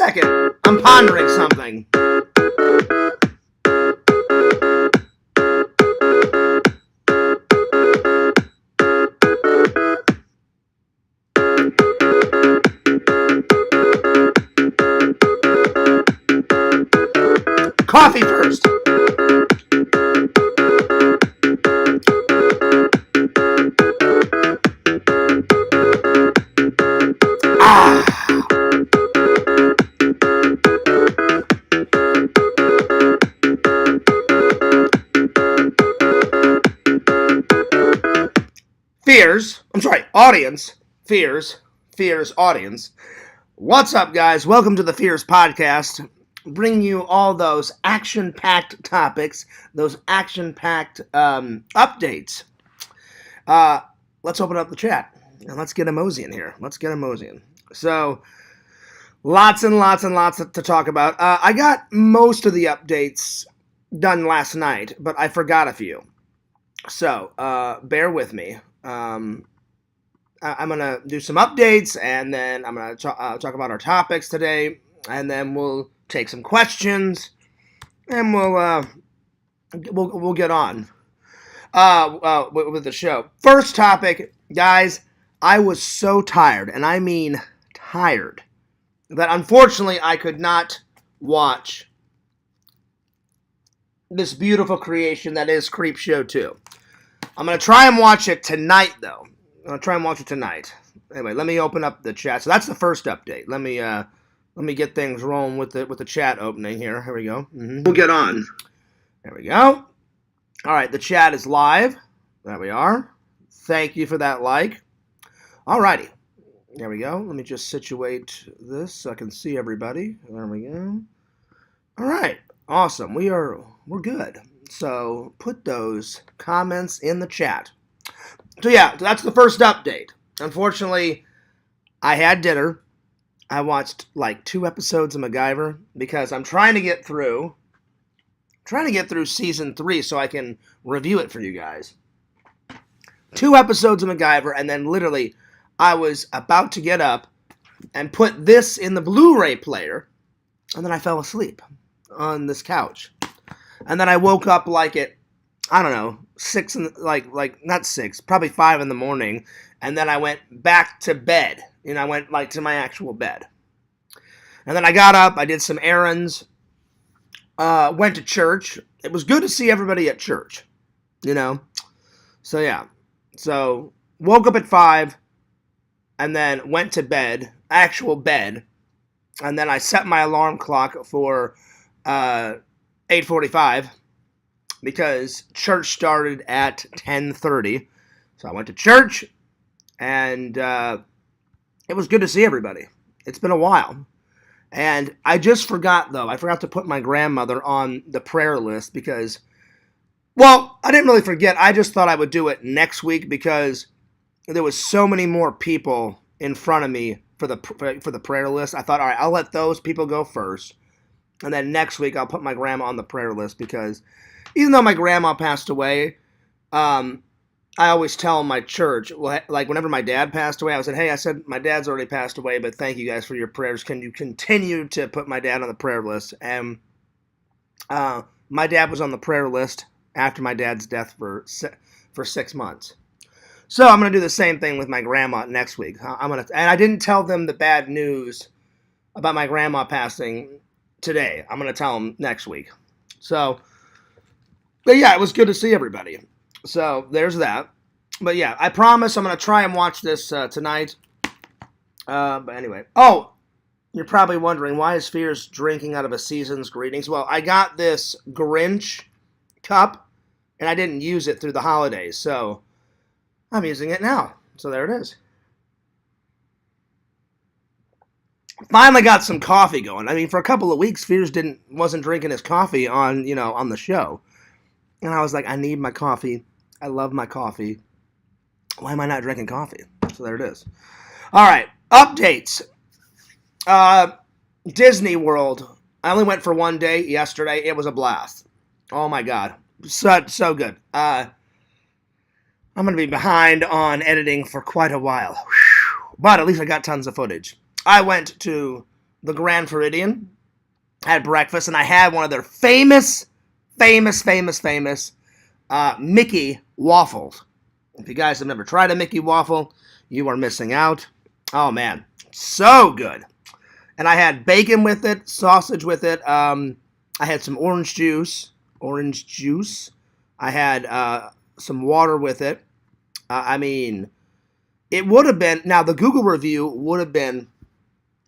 second. I'm pondering something. Coffee first. Audience. Fears, audience. What's up, guys? Welcome to the Fears Podcast. Bring you all those action-packed topics, those action-packed updates. Let's open up the chat, and let's get a mosey in here. So, lots and lots to talk about. I got most of the updates done last night, but I forgot a few. So, bear with me. I'm going to do some updates, and then I'm going to talk about our topics today, and then we'll take some questions, and we'll get on with the show. First topic, guys, I was so tired, and I mean tired, that unfortunately I could not watch this beautiful creation that is Creepshow 2. I'm going to try and watch it tonight, though. Anyway, let me open up the chat. So that's the first update. Let me get things rolling with the chat opening here. Here we go. We'll get on. There we go. All right, the chat is live. There we are. Thank you for that like. All righty. There we go. Let me just situate this so I can see everybody. There we go. All right. Awesome. We're good. So put those comments in the chat. So yeah, that's the first update. Unfortunately, I had dinner. I watched like 2 episodes of MacGyver because I'm trying to get through season 3 so I can review it for you guys. 2 episodes of MacGyver, and then literally I was about to get up and put this in the Blu-ray player, and then I fell asleep on this couch. And then I woke up like at, I don't know, 6 not 6, probably 5 in the morning, and then I went back to bed. I went like to my actual bed. And then I got up, I did some errands, went to church. It was good to see everybody at church, So yeah. So woke up at 5 and then went to bed, actual bed, and then I set my alarm clock for 8:45 because church started at 10:30. So I went to church, and it was good to see everybody. It's been a while. And I just forgot, though. I forgot to put my grandmother on the prayer list because, well, I didn't really forget. I just thought I would do it next week because there was so many more people in front of me for the prayer list. I thought, all right, I'll let those people go first. And then next week I'll put my grandma on the prayer list because even though my grandma passed away, I always tell my church, like whenever my dad passed away, I said, my dad's already passed away, but thank you guys for your prayers. Can you continue to put my dad on the prayer list? And my dad was on the prayer list after my dad's death for 6 months. So I'm going to do the same thing with my grandma next week. And I didn't tell them the bad news about my grandma passing today. I'm going to tell them next week. So, but yeah, it was good to see everybody. So there's that. But yeah, I promise I'm going to try and watch this tonight. But anyway. Oh, you're probably wondering, why is Fears drinking out of a season's greetings? Well, I got this Grinch cup, and I didn't use it through the holidays. So I'm using it now. So there it is. Finally got some coffee going. I mean, for a couple of weeks, Fears wasn't drinking his coffee on the show. And I was like, I need my coffee. I love my coffee. Why am I not drinking coffee? So there it is. All right, updates. Disney World. I only went for one day yesterday. It was a blast. Oh my God. So good. I'm going to be behind on editing for quite a while. But at least I got tons of footage. I went to the Grand Floridian, had breakfast, and I had one of their famous Mickey waffles. If you guys have never tried a Mickey waffle, you are missing out. Oh man, so good. And I had bacon with it, sausage with it. I had some orange juice. I had some water with it. I mean, it would have been, now the Google review would have been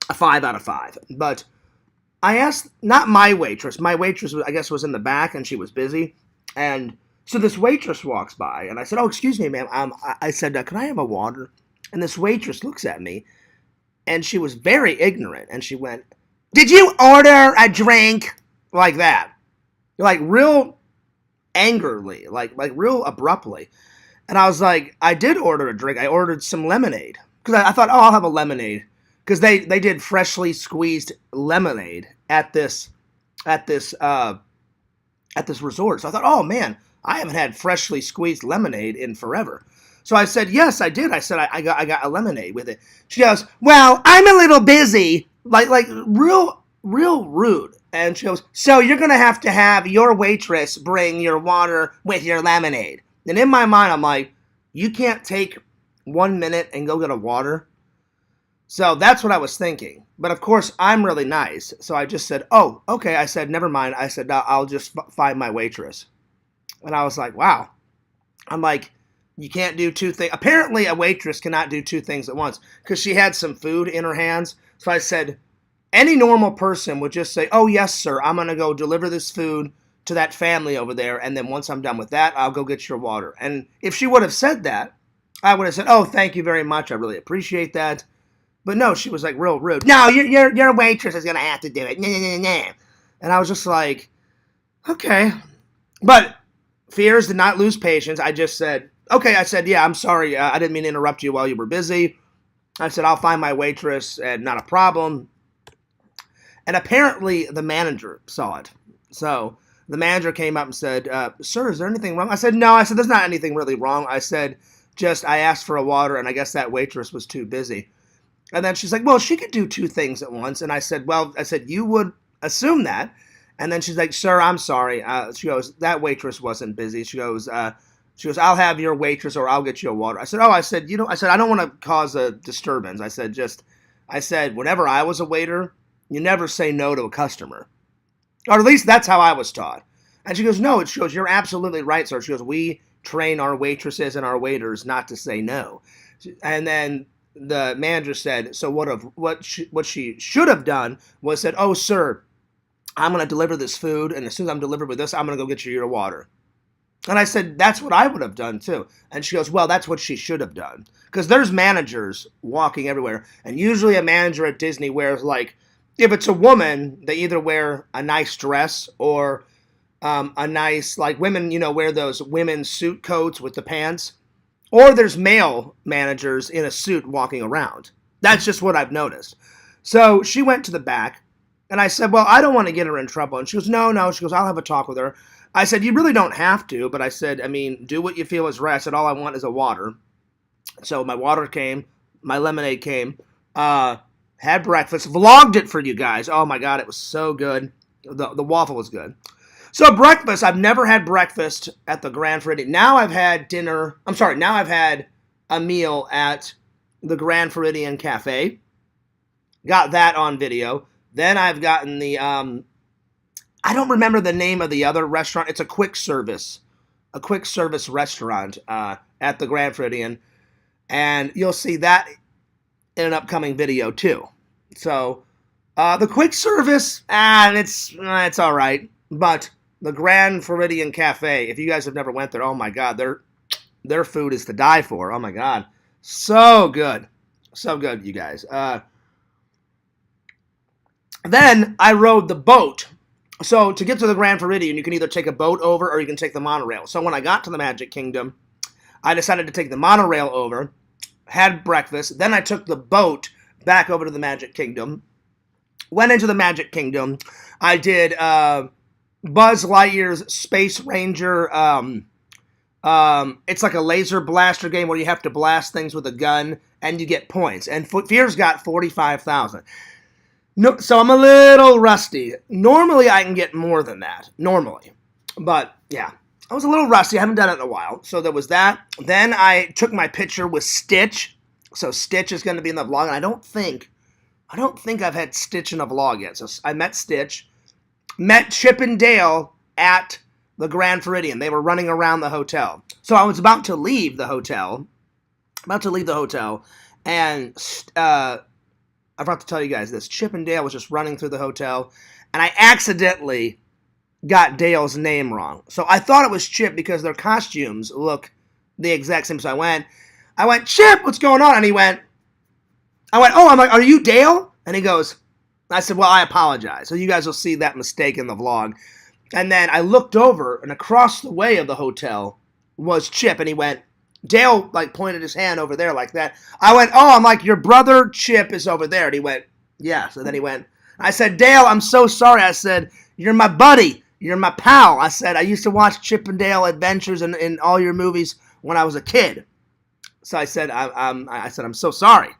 a 5 out of 5. But I asked, not my waitress. My waitress, I guess, was in the back and she was busy. And so this waitress walks by and I said, oh, excuse me, ma'am. I said, can I have a water? And this waitress looks at me and she was very ignorant. And she went, did you order a drink? Like that. Like real angrily, like real abruptly. And I was like, I did order a drink. I ordered some lemonade. Because I thought, oh, I'll have a lemonade. Because they did freshly squeezed lemonade at this resort. So I thought, oh man, I haven't had freshly squeezed lemonade in forever. So I said, yes, I did. I said, I got a lemonade with it. She goes, well, I'm a little busy. Like real rude. And she goes, so you're going to have your waitress bring your water with your lemonade. And in my mind, I'm like, you can't take 1 minute and go get a water? So that's what I was thinking. But of course, I'm really nice. So I just said, oh, okay. I said, never mind. I said, I'll just find my waitress. And I was like, wow. I'm like, you can't do two things. Apparently, a waitress cannot do two things at once because she had some food in her hands. So I said, any normal person would just say, oh, yes, sir, I'm going to go deliver this food to that family over there. And then once I'm done with that, I'll go get your water. And if she would have said that, I would have said, oh, thank you very much. I really appreciate that. But no, she was like real rude. No, your waitress is going to have to do it. And I was just like, okay. But Fears did not lose patience. I just said, okay. I said, yeah, I'm sorry. I didn't mean to interrupt you while you were busy. I said, I'll find my waitress and not a problem. And apparently the manager saw it. So the manager came up and said, sir, is there anything wrong? I said, no. I said, there's not anything really wrong. I said, I asked for a water and I guess that waitress was too busy. And then she's like, well, she could do two things at once. And I said, you would assume that. And then she's like, sir, I'm sorry. She goes, that waitress wasn't busy. She goes, I'll have your waitress or I'll get you a water. I said, I don't want to cause a disturbance. I said, whenever I was a waiter, you never say no to a customer. Or at least that's how I was taught. And she goes, no, you're absolutely right, sir. She goes, we train our waitresses and our waiters not to say no. And then the manager said, so what she should have done was said, oh, sir, I'm going to deliver this food, and as soon as I'm delivered with this, I'm going to go get you your water. And I said, that's what I would have done, too. And she goes, well, that's what she should have done. Because there's managers walking everywhere, and usually a manager at Disney wears, like, if it's a woman, they either wear a nice dress or a nice, like, women, wear those women's suit coats with the pants. Or there's male managers in a suit walking around. That's just what I've noticed. So she went to the back, and I said, well, I don't want to get her in trouble. And she goes, no. She goes, I'll have a talk with her. I said, you really don't have to. But I said, do what you feel is right. I said, all I want is a water. So my water came. My lemonade came. Had breakfast. Vlogged it for you guys. Oh, my God. It was so good. The waffle was good. So breakfast, I've never had breakfast at the Grand Floridian. Now I've had a meal at the Grand Floridian Cafe. Got that on video. Then I've gotten the, I don't remember the name of the other restaurant. It's a quick service restaurant at the Grand Floridian. And you'll see that in an upcoming video too. So the quick service, it's all right. But the Grand Floridian Cafe, if you guys have never went there, oh my God, their food is to die for. Oh my God. So good. So good, you guys. Then I rode the boat. So to get to the Grand Floridian, you can either take a boat over or you can take the monorail. So when I got to the Magic Kingdom, I decided to take the monorail over, had breakfast, then I took the boat back over to the Magic Kingdom, went into the Magic Kingdom. I did Buzz Lightyear's Space Ranger. It's like a laser blaster game where you have to blast things with a gun and you get points. And Fears got 45,000. No, so I'm a little rusty. Normally, I can get more than that. Normally. But, yeah. I was a little rusty. I haven't done it in a while. So there was that. Then I took my picture with Stitch. So Stitch is going to be in the vlog. And I don't think I've had Stitch in a vlog yet. So I met Stitch. Met Chip and Dale at the Grand Floridian. They were running around the hotel. So I was about to leave the hotel. And I forgot to tell you guys this. Chip and Dale was just running through the hotel, and I accidentally got Dale's name wrong. So I thought it was Chip because their costumes look the exact same. So I went, Chip, what's going on? And I'm like, are you Dale? And he goes, I said, well, I apologize. So you guys will see that mistake in the vlog. And then I looked over, and across the way of the hotel was Chip, and he went, Dale, like, pointed his hand over there like that. I went, I'm like, your brother Chip is over there. And he went, yeah. So then he went, I said, Dale, I'm so sorry. I said, you're my buddy. You're my pal. I said, I used to watch Chip and Dale Adventures in all your movies when I was a kid. So I said, I'm so sorry.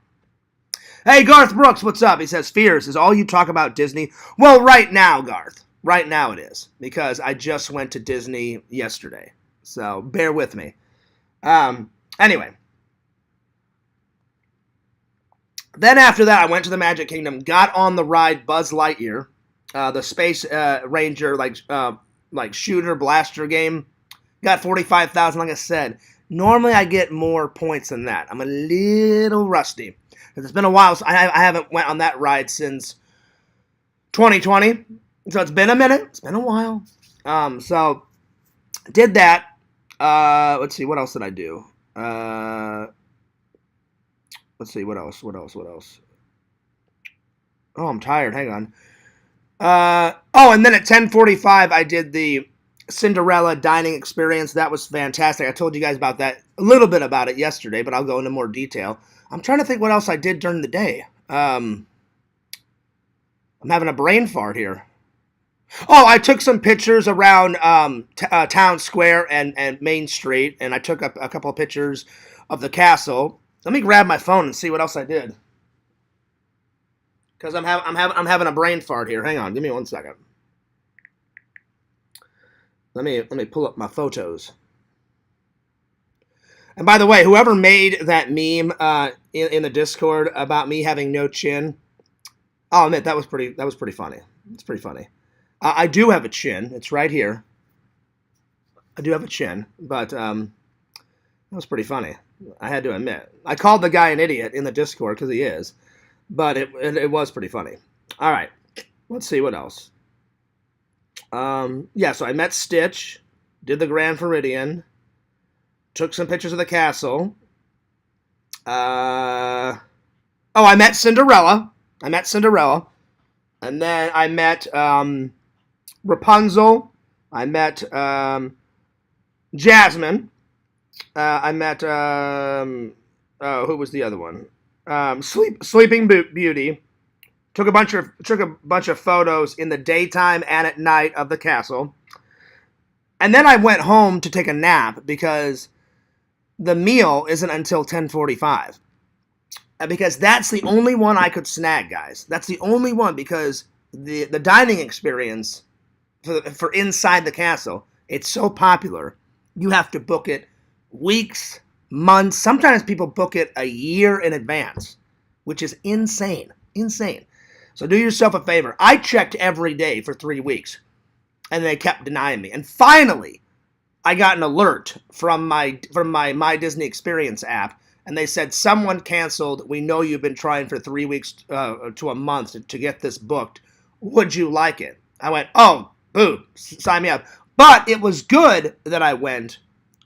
Hey, Garth Brooks, what's up? He says, Fears, is all you talk about Disney? Well, right now, Garth. Right now it is. Because I just went to Disney yesterday. So bear with me. Anyway. Then after that, I went to the Magic Kingdom, got on the ride Buzz Lightyear, the Space Ranger, like shooter blaster game. Got 45,000, like I said. Normally, I get more points than that. I'm a little rusty. It's been a while, so I haven't went on that ride since 2020. So it's been a minute. It's been a while. So did that. Let's see, what else did I do? Let's see, what else? Oh, I'm tired. Hang on. And then at 10:45, I did the Cinderella dining experience. That was fantastic. I told you guys about that, a little bit about it yesterday, but I'll go into more detail. I'm trying to think what else I did during the day. I'm having a brain fart here. Oh, I took some pictures around Town Square and Main Street, and I took a couple of pictures of the castle. Let me grab my phone and see what else I did, because I'm having a brain fart here. Hang on, give me 1 second. Let me pull up my photos. And by the way, whoever made that meme in the Discord about me having no chin, I'll admit that was pretty funny. It's pretty funny. I do have a chin. It's right here. I do have a chin, but that was pretty funny. I had to admit. I called the guy an idiot in the Discord because he is, but it was pretty funny. All right, let's see what else. So I met Stitch, did the Grand Floridian, took some pictures of the castle. I met Cinderella. And then I met Rapunzel. I met Jasmine. I met who was the other one? Sleeping Beauty. Took a bunch of photos in the daytime and at night of the castle. And then I went home to take a nap because the meal isn't until 10:45. Because that's the only one I could snag, guys. That's the only one, because the dining experience for inside the castle, it's so popular. You have to book it weeks, months. Sometimes people book it a year in advance, which is insane. Insane. So do yourself a favor. I checked every day for 3 weeks, and they kept denying me. And finally, I got an alert from my Disney Experience app, and they said, someone canceled. We know you've been trying for 3 weeks to a month to get this booked. Would you like it? I went, oh, boo, sign me up. But it was good that I went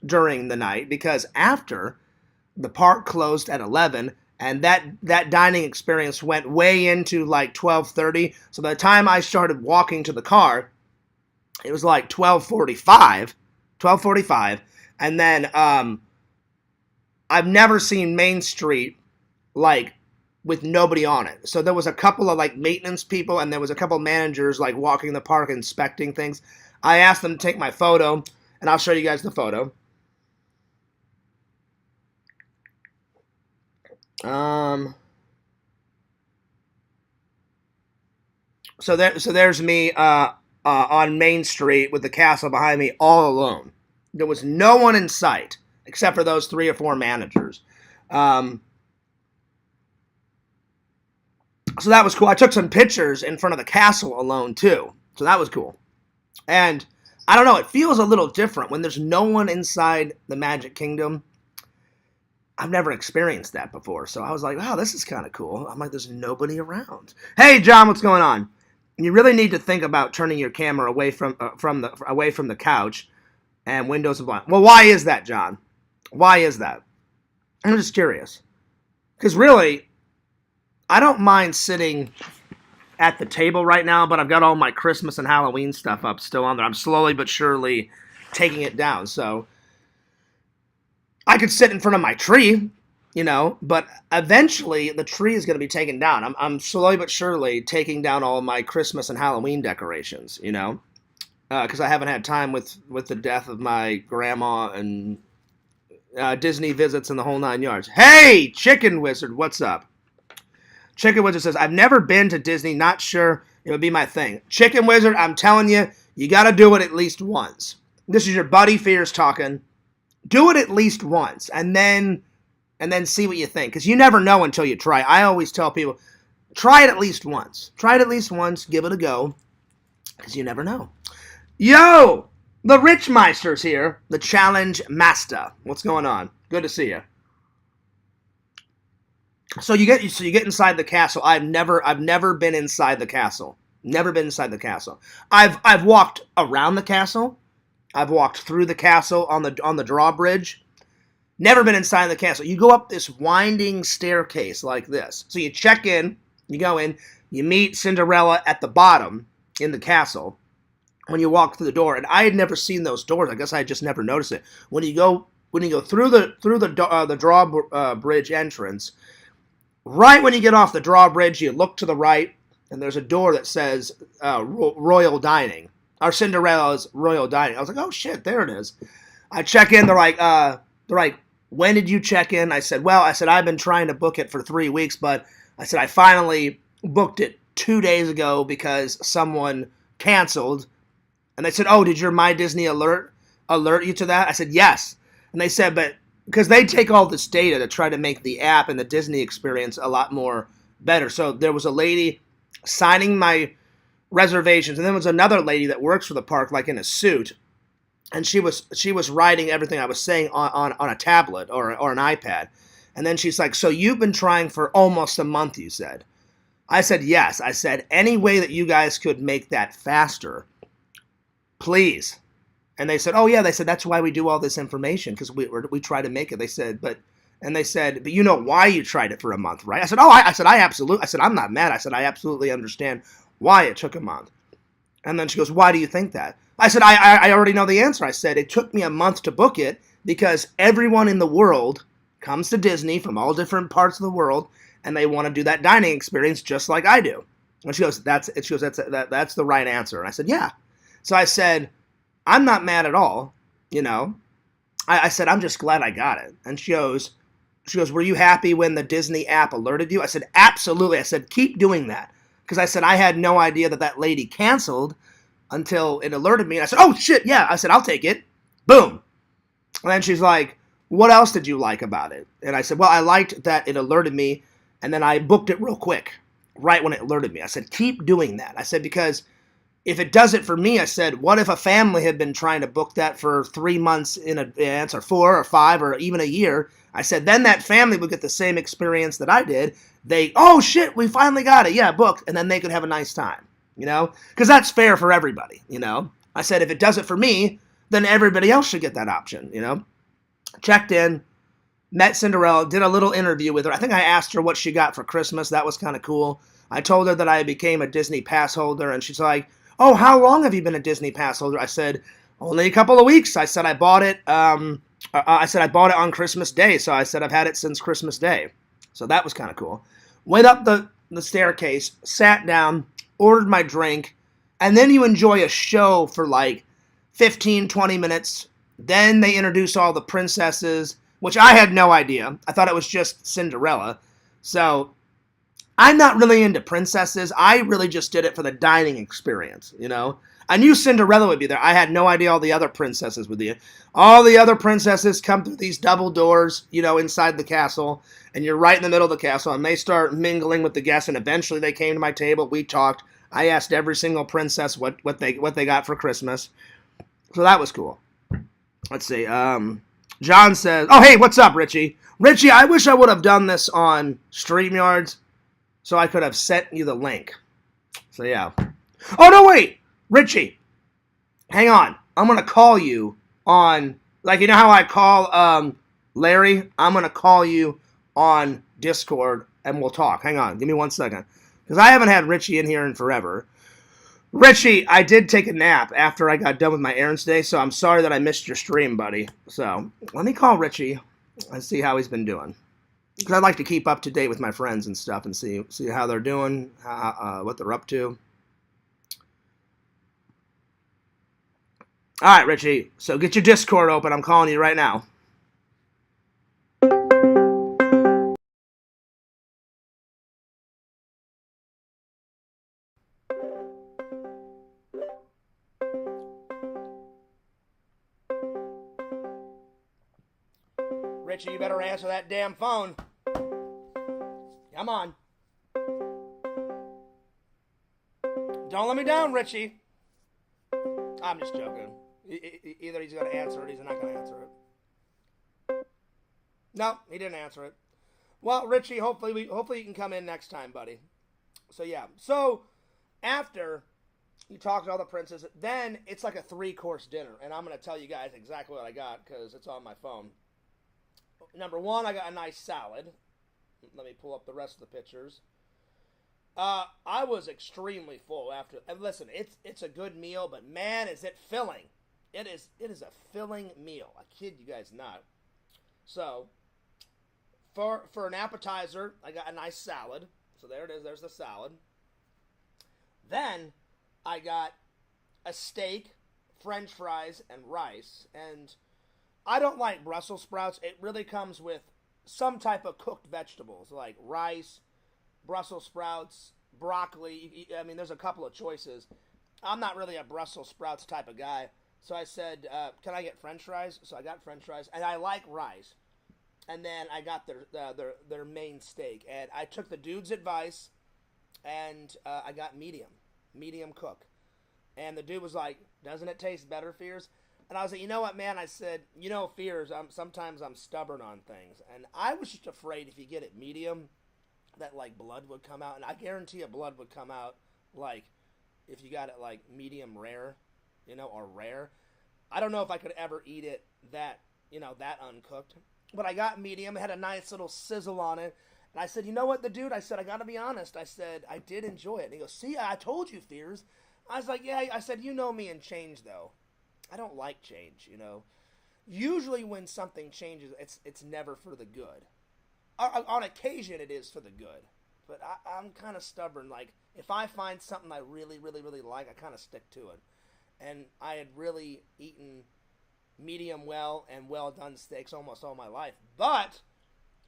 during the night, because after, the park closed at 11, and that dining experience went way into like 12:30. So by the time I started walking to the car, it was like 12:45. And then I've never seen Main Street like with nobody on it. So there was a couple of like maintenance people, and there was a couple of managers like walking the park inspecting things. I asked them to take my photo, and I'll show you guys the photo. So there's me on Main Street with the castle behind me, all alone. There was no one in sight except for those 3 or 4 managers. So that was cool. I took some pictures in front of the castle alone too. So that was cool. And I don't know, it feels a little different when there's no one inside the Magic Kingdom. I've never experienced that before. So I was like, wow, this is kind of cool. I'm like, there's nobody around. Hey, John, what's going on? You really need to think about turning your camera away from the couch and windows and blinds. Well, why is that, John? Why is that? I'm just curious. Because really, I don't mind sitting at the table right now, but I've got all my Christmas and Halloween stuff up still on there. I'm slowly but surely taking it down. So I could sit in front of my tree, but eventually the tree is going to be taken down. I'm slowly but surely taking down all my Christmas and Halloween decorations, because I haven't had time with the death of my grandma and Disney visits and the whole 9 yards. Hey, Chicken Wizard, what's up? Chicken Wizard says, I've never been to Disney, not sure it would be my thing. Chicken Wizard, I'm telling you, you got to do it at least once. This is your buddy Fears talking. Do it at least once, and then see what you think, because you never know until you try. I always tell people, try it at least once. Try it at least once, give it a go, because you never know. Yo, the Richmeister's here, the Challenge Master. What's going on? Good to see you. So you get inside the castle. I've never been inside the castle. Never been inside the castle. I've walked around the castle. I've walked through the castle on the drawbridge. Never been inside the castle. You go up this winding staircase like this. So you check in, you go in, you meet Cinderella at the bottom in the castle when you walk through the door. And I had never seen those doors. I guess I had just never noticed it. When you go through the drawbridge entrance, right when you get off the drawbridge, you look to the right, and there's a door that says Royal Dining. Or Cinderella's Royal Dining. I was like, oh shit, there it is. I check in, they're like, when did you check in? I said, I've been trying to book it for 3 weeks, but I said, I finally booked it 2 days ago because someone canceled. And they said, oh, did your My Disney alert you to that? I said, yes. And they said, but because they take all this data to try to make the app and the Disney experience a lot more better. So there was a lady signing my reservations, and then there was another lady that works for the park, like in a suit, and she was writing everything I was saying on a tablet or an iPad. And then she's like, so you've been trying for almost a month, you said. I said, yes. I said, any way that you guys could make that faster, please. And they said, oh yeah, they said, that's why we do all this information, because we try to make it. They said, but you know why you tried it for a month, right? I said, I'm not mad. I said, I absolutely understand why it took a month. And then she goes, why do you think that? I said, I already know the answer. I said, it took me a month to book it because everyone in the world comes to Disney from all different parts of the world, and they want to do that dining experience just like I do. And she goes, that's the right answer. And I said, yeah. So I said, I'm not mad at all, I said, I'm just glad I got it. And she goes, were you happy when the Disney app alerted you? I said, absolutely. I said, keep doing that. Because I said, I had no idea that lady canceled until it alerted me. And I said, oh, shit, yeah. I said, I'll take it. Boom. And then she's like, what else did you like about it? And I said, well, I liked that it alerted me, and then I booked it real quick, right when it alerted me. I said, keep doing that. I said, because if it does it for me, I said, what if a family had been trying to book that for 3 months in advance, or 4 or 5 or even a year? I said, then that family would get the same experience that I did. Oh shit, we finally got it. Yeah, booked. And then they could have a nice time, because that's fair for everybody, I said, if it does it for me, then everybody else should get that option, Checked in, met Cinderella, did a little interview with her. I think I asked her what she got for Christmas. That was kind of cool. I told her that I became a Disney pass holder, and she's like, oh, how long have you been a Disney pass holder? I said, only a couple of weeks. I said, I bought it on Christmas Day. So I said, I've had it since Christmas Day. So that was kind of cool. Went up the staircase, sat down, ordered my drink, and then you enjoy a show for like 15, 20 minutes. Then they introduce all the princesses, which I had no idea. I thought it was just Cinderella. So I'm not really into princesses. I really just did it for the dining experience, you know? I knew Cinderella would be there. I had no idea all the other princesses would be. All the other princesses come through these double doors, you know, inside the castle, and you're right in the middle of the castle, and they start mingling with the guests, and eventually they came to my table. We talked. I asked every single princess what they got for Christmas. So that was cool. Let's see. John says, oh, hey, what's up, Richie? Richie, I wish I would have done this on StreamYards so I could have sent you the link. So, yeah. Oh, no, wait. Richie, hang on. I'm going to call you on, like, you know how I call Larry? I'm going to call you on Discord, and we'll talk. Hang on. Give me 1 second. Because I haven't had Richie in here in forever. Richie, I did take a nap after I got done with my errands today, so I'm sorry that I missed your stream, buddy. So, let me call Richie and see how he's been doing. Because I'd like to keep up to date with my friends and stuff and see how they're doing, what they're up to. All right, Richie. So get your Discord open. I'm calling you right now. Richie, you better answer that damn phone. Come on. Don't let me down, Richie. I'm just joking. Either he's going to answer it or he's not going to answer it. No, he didn't answer it. Well, Richie, hopefully you can come in next time, buddy. So, yeah. So, after you talk to all the princes, then it's like a 3-course dinner. And I'm going to tell you guys exactly what I got because it's on my phone. Number 1, I got a nice salad. Let me pull up the rest of the pictures. I was extremely full after. And listen, it's a good meal, but man, is it filling. It is a filling meal. I kid you guys not. So, for an appetizer, I got a nice salad. So there it is. There's the salad. Then I got a steak, French fries, and rice. And I don't like Brussels sprouts. It really comes with some type of cooked vegetables like rice, Brussels sprouts, broccoli. I mean, there's a couple of choices. I'm not really a Brussels sprouts type of guy. So I said, can I get French fries? So I got French fries. And I like rice. And then I got their main steak. And I took the dude's advice. And I got medium cook. And the dude was like, doesn't it taste better, Fears? And I was like, you know what, man? I said, you know, Fears, sometimes I'm stubborn on things. And I was just afraid if you get it medium, that, like, blood would come out. And I guarantee you blood would come out, like, if you got it, like, medium rare, you know, or rare. I don't know if I could ever eat it that uncooked. But I got medium. It had a nice little sizzle on it. And I said, you know what, the dude, I said, I got to be honest. I said, I did enjoy it. And he goes, see, I told you, Fears. I was like, yeah. I said, you know me and change, though. I don't like change, you know. Usually when something changes, it's never for the good. On occasion, it is for the good. But I'm kind of stubborn. Like, if I find something I really, really, really like, I kind of stick to it. And I had really eaten medium well and well-done steaks almost all my life. But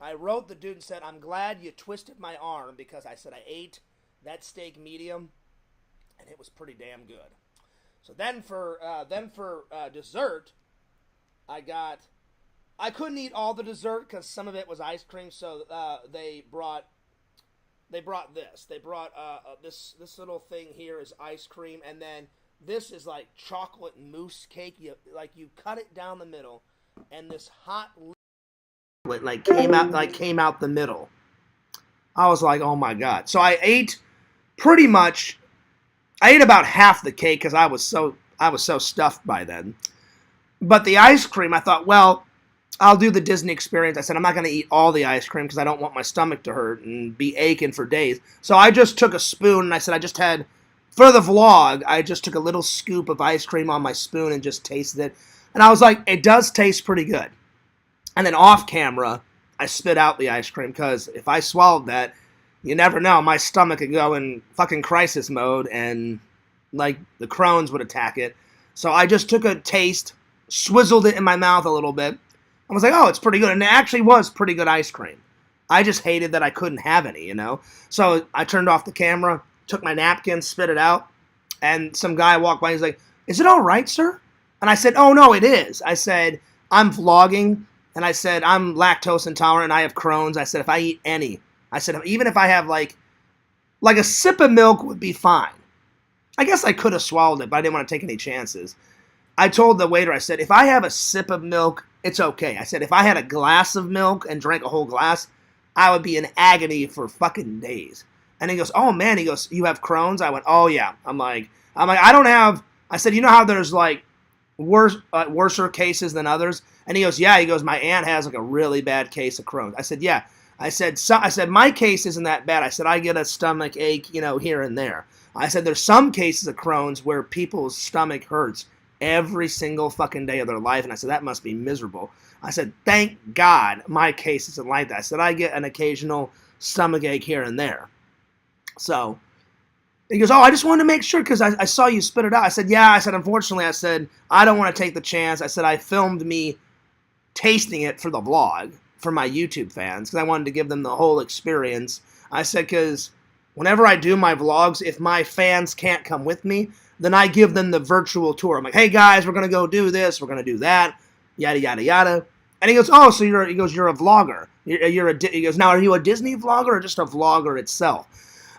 I wrote the dude and said, I'm glad you twisted my arm because I said I ate that steak medium, and it was pretty damn good. So then for dessert, I couldn't eat all the dessert because some of it was ice cream. So they brought this. They brought this little thing here is ice cream, and then this is like chocolate mousse cake. You cut it down the middle, and this hot liquid came out the middle. I was like, oh my god! So I ate about half the cake because I was so stuffed by then. But the ice cream, I thought, well, I'll do the Disney experience. I said, I'm not going to eat all the ice cream because I don't want my stomach to hurt and be aching for days. So I just took a spoon and I said, for the vlog, I just took a little scoop of ice cream on my spoon and just tasted it. And I was like, it does taste pretty good. And then off camera, I spit out the ice cream because if I swallowed that, you never know, my stomach could go in fucking crisis mode and, like, the Crohn's would attack it. So I just took a taste, swizzled it in my mouth a little bit. I was like, oh, it's pretty good. And it actually was pretty good ice cream. I just hated that I couldn't have any, you know? So I turned off the camera, took my napkin, spit it out, and some guy walked by. He's like, "Is it all right, sir?" And I said, "Oh, no, it is." I said, "I'm vlogging." And I said, "I'm lactose intolerant and I have Crohn's." I said, "If I eat any," I said, "even if I have like a sip of milk would be fine." I guess I could have swallowed it, but I didn't want to take any chances. I told the waiter, I said, "If I have a sip of milk, it's okay." I said, "If I had a glass of milk and drank a whole glass, I would be in agony for fucking days." And he goes, "Oh man," he goes, "You have Crohn's?" I went, "Oh yeah." I'm like, I don't have. I said, "You know how there's like worser cases than others?" And he goes, "Yeah." He goes, "My aunt has like a really bad case of Crohn's." I said, "Yeah." I said, "My case isn't that bad." I said, "I get a stomach ache, you know, here and there." I said, "There's some cases of Crohn's where people's stomach hurts every single fucking day of their life." And I said, "That must be miserable." I said, "Thank God my case isn't like that." I said, "I get an occasional stomach ache here and there." So he goes, "Oh, I just wanted to make sure because I saw you spit it out." I said, "Yeah." I said, "Unfortunately," I said, "I don't want to take the chance." I said, "I filmed me tasting it for the vlog for my YouTube fans because I wanted to give them the whole experience." I said, "Because whenever I do my vlogs, if my fans can't come with me, then I give them the virtual tour. I'm like, hey guys, we're going to go do this, we're going to do that, yada, yada, yada." And he goes, "Oh, so you're a vlogger. He goes, "Now, are you a Disney vlogger or just a vlogger itself?"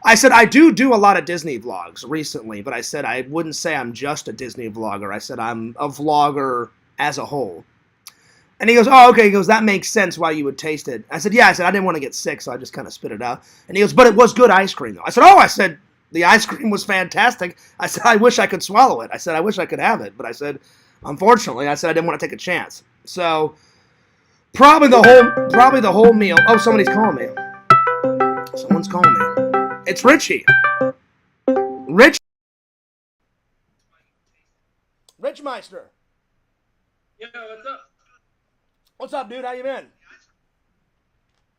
I said, "I do a lot of Disney vlogs recently, but I said I wouldn't say I'm just a Disney vlogger. I said I'm a vlogger as a whole." And he goes, "Oh, okay." He goes, "That makes sense why you would taste it." I said, "Yeah." I said, "I didn't want to get sick, so I just kind of spit it out." And he goes, "But it was good ice cream, though." I said, "Oh," I said, "the ice cream was fantastic." I said, "I wish I could swallow it." I said, "I wish I could have it." But I said, unfortunately, I said I didn't want to take a chance. So probably the whole meal. Oh, somebody's calling me. Someone's calling me. It's Richie. Rich Richmeister. Yeah, what's up? What's up, dude? How you been?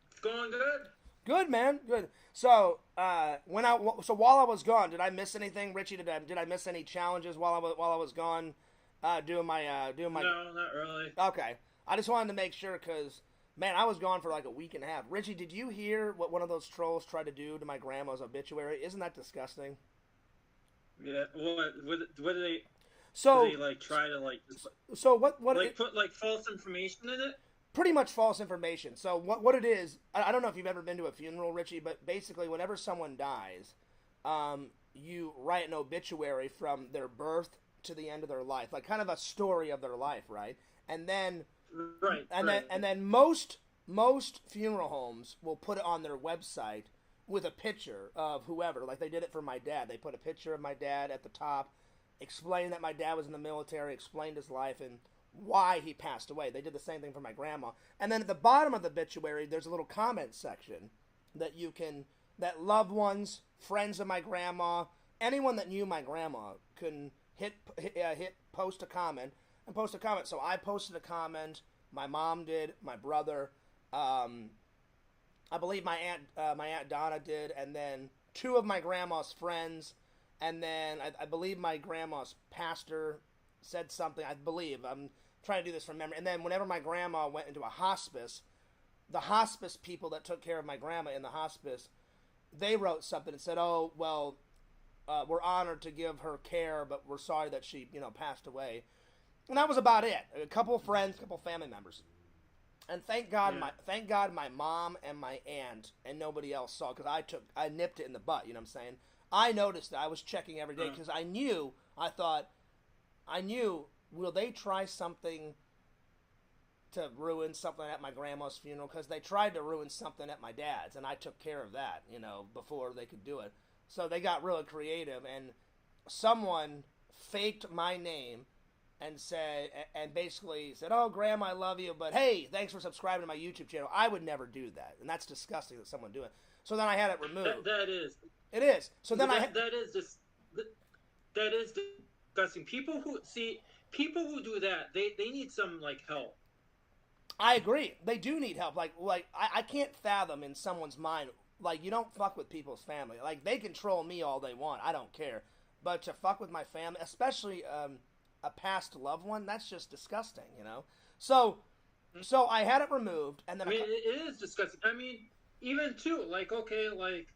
It's going good. Good, man. Good. So, while I was gone, did I miss anything, Richie? Did I miss any challenges while I was gone? Doing my. No, not really. Okay. I just wanted to make sure because, man, I was gone for like a week and a half. Richie, did you hear what one of those trolls tried to do to my grandma's obituary? Isn't that disgusting? Yeah. What did they? So, Did they like try to like just so what? like put like false information in it? Pretty much false information. So what it is, I don't know if you've ever been to a funeral, Richie, but basically whenever someone dies, you write an obituary from their birth to the end of their life, like kind of a story of their life, right? And then Right. and then Right. and then most funeral homes will put it on their website with a picture of whoever. Like they did it for my dad. They put a picture of my dad at the top, explained that my dad was in the military, explained his life and why he passed away. They did the same thing for my grandma. And then at the bottom of the obituary, there's a little comment section that that loved ones, friends of my grandma, anyone that knew my grandma can hit post a comment and post a comment. So I posted a comment. My mom did. My brother. I believe my aunt Donna did, and then two of my grandma's friends, and then I believe my grandma's pastor said something. I believe I'm trying to do this from memory. And then whenever my grandma went into a hospice, the hospice people that took care of my grandma in the hospice, they wrote something and said, "Oh well, we're honored to give her care, but we're sorry that she passed away." And that was about it. A couple of friends, a couple of family members. And Yeah. thank God my mom and my aunt and nobody else saw because I nipped it in the butt. You know what I'm saying? I noticed that I was checking every day because I knew, will they try something to ruin something at my grandma's funeral? Because they tried to ruin something at my dad's, and I took care of that, before they could do it. So they got really creative, and someone faked my name and basically said, "Oh, Grandma, I love you, but hey, thanks for subscribing to my YouTube channel." I would never do that, and that's disgusting that someone do it. So then I had it That removed. that is It is. So then that that is just that is disgusting. People who do that, they need some like help. I agree. They do need help. I can't fathom in someone's mind. Like, you don't fuck with people's family. Like, they can troll me all they want. I don't care. But to fuck with my family, especially a past loved one, that's just disgusting. So I had it removed, and then I mean, it is disgusting. I mean, even too, like, okay, like,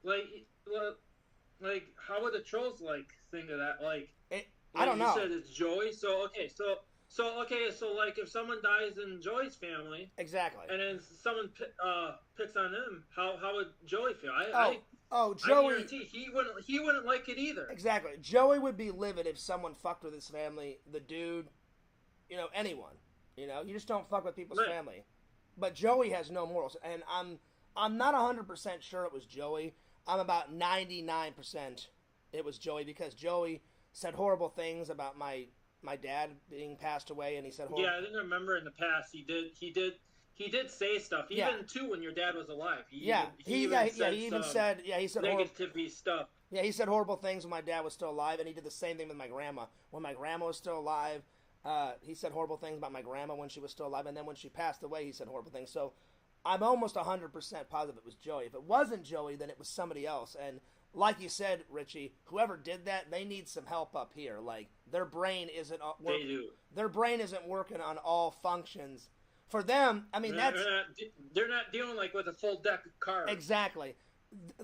like, how would the trolls like think of that? I Like don't you know. said, it's Joey. So okay, so like if someone dies in Joey's family, Exactly. and then someone picks on him, how would Joey feel? Oh, oh, I Joey. guarantee he wouldn't like it either. Exactly. Joey would be livid if someone fucked with his family. The dude, anyone. You just don't fuck with people's Right. family. But Joey has no morals, and I'm not 100% sure it was Joey. I'm about 99% it was Joey because Joey said horrible things about my dad being passed away, and he said Yeah, horrible. I didn't remember in the past he did say stuff Yeah, even too when your dad was alive. He yeah, even he even said he even some said he said horrible. negativity stuff. Yeah, he said horrible things when my dad was still alive, and he did the same thing with my grandma. When my grandma was still alive, he said horrible things about my grandma when she was still alive, and then when she passed away, he said horrible things. So I'm almost 100% positive it was Joey. If it wasn't Joey, then it was somebody else. And like you said, Richie, whoever did that, they need some help up here. Like their brain isn't They do. their brain isn't working on all functions. For them, I mean They're that's not, they're not dealing like with a full deck of cards. exactly.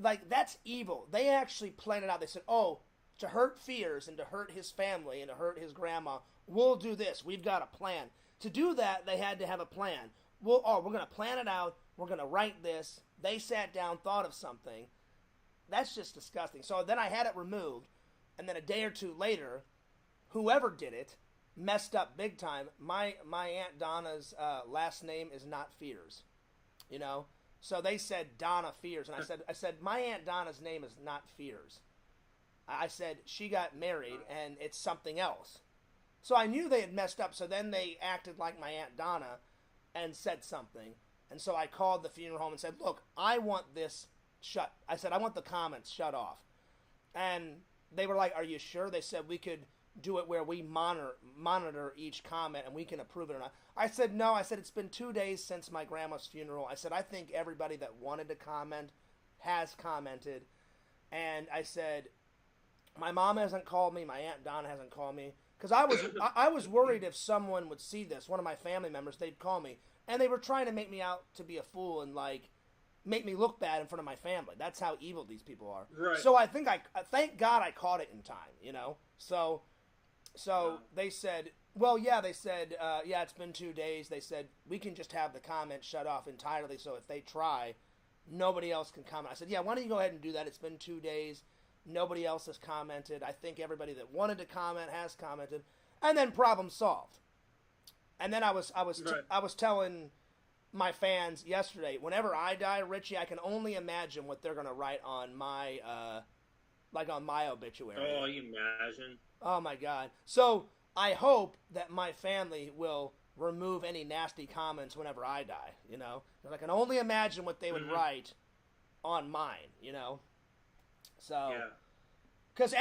Like that's evil. They actually planned it out. They said, "Oh, to hurt Fears and to hurt his family and to hurt his grandma, we'll do this. We've got a plan." To do that, they had to have a plan. We're going to plan it out. We're going to write this. They sat down, thought of something. That's just disgusting. So then I had it removed, and then a day or two later, whoever did it messed up big time. My Aunt Donna's last name is not Fears, you know. So they said Donna Fears, and I said my Aunt Donna's name is not Fears. I said she got married, and it's something else. So I knew they had messed up. So then they acted like my Aunt Donna, and said something. And so I called the funeral home and said, "Look, I want this shut." I said, "I want the comments shut off." And they were like, "Are you sure?" They said we could do it where we monitor each comment and we can approve it or not. I said no. I said it's been 2 days since my grandma's funeral. I said I think everybody that wanted to comment has commented, and I said my mom hasn't called me, my Aunt Donna hasn't called me because I was worried if someone would see this, one of my family members, they'd call me, and they were trying to make me out to be a fool and like make me look bad in front of my family. That's how evil these people are. Right. So I think thank God I caught it in time, you know. So they said, well, yeah, they said, yeah, it's been 2 days. They said we can just have the comments shut off entirely. So if they try, nobody else can comment. I said, yeah, why don't you go ahead and do that? It's been 2 days. Nobody else has commented. I think everybody that wanted to comment has commented, and then problem solved. And then Right. I was telling my fans yesterday, whenever I die, Richie, I can only imagine what they're gonna write on my like on my obituary. Oh, you imagine. Oh my god. So I hope that my family will remove any nasty comments whenever I die, you know? 'Cause I can only imagine what they would write on mine, you know? So Yeah. because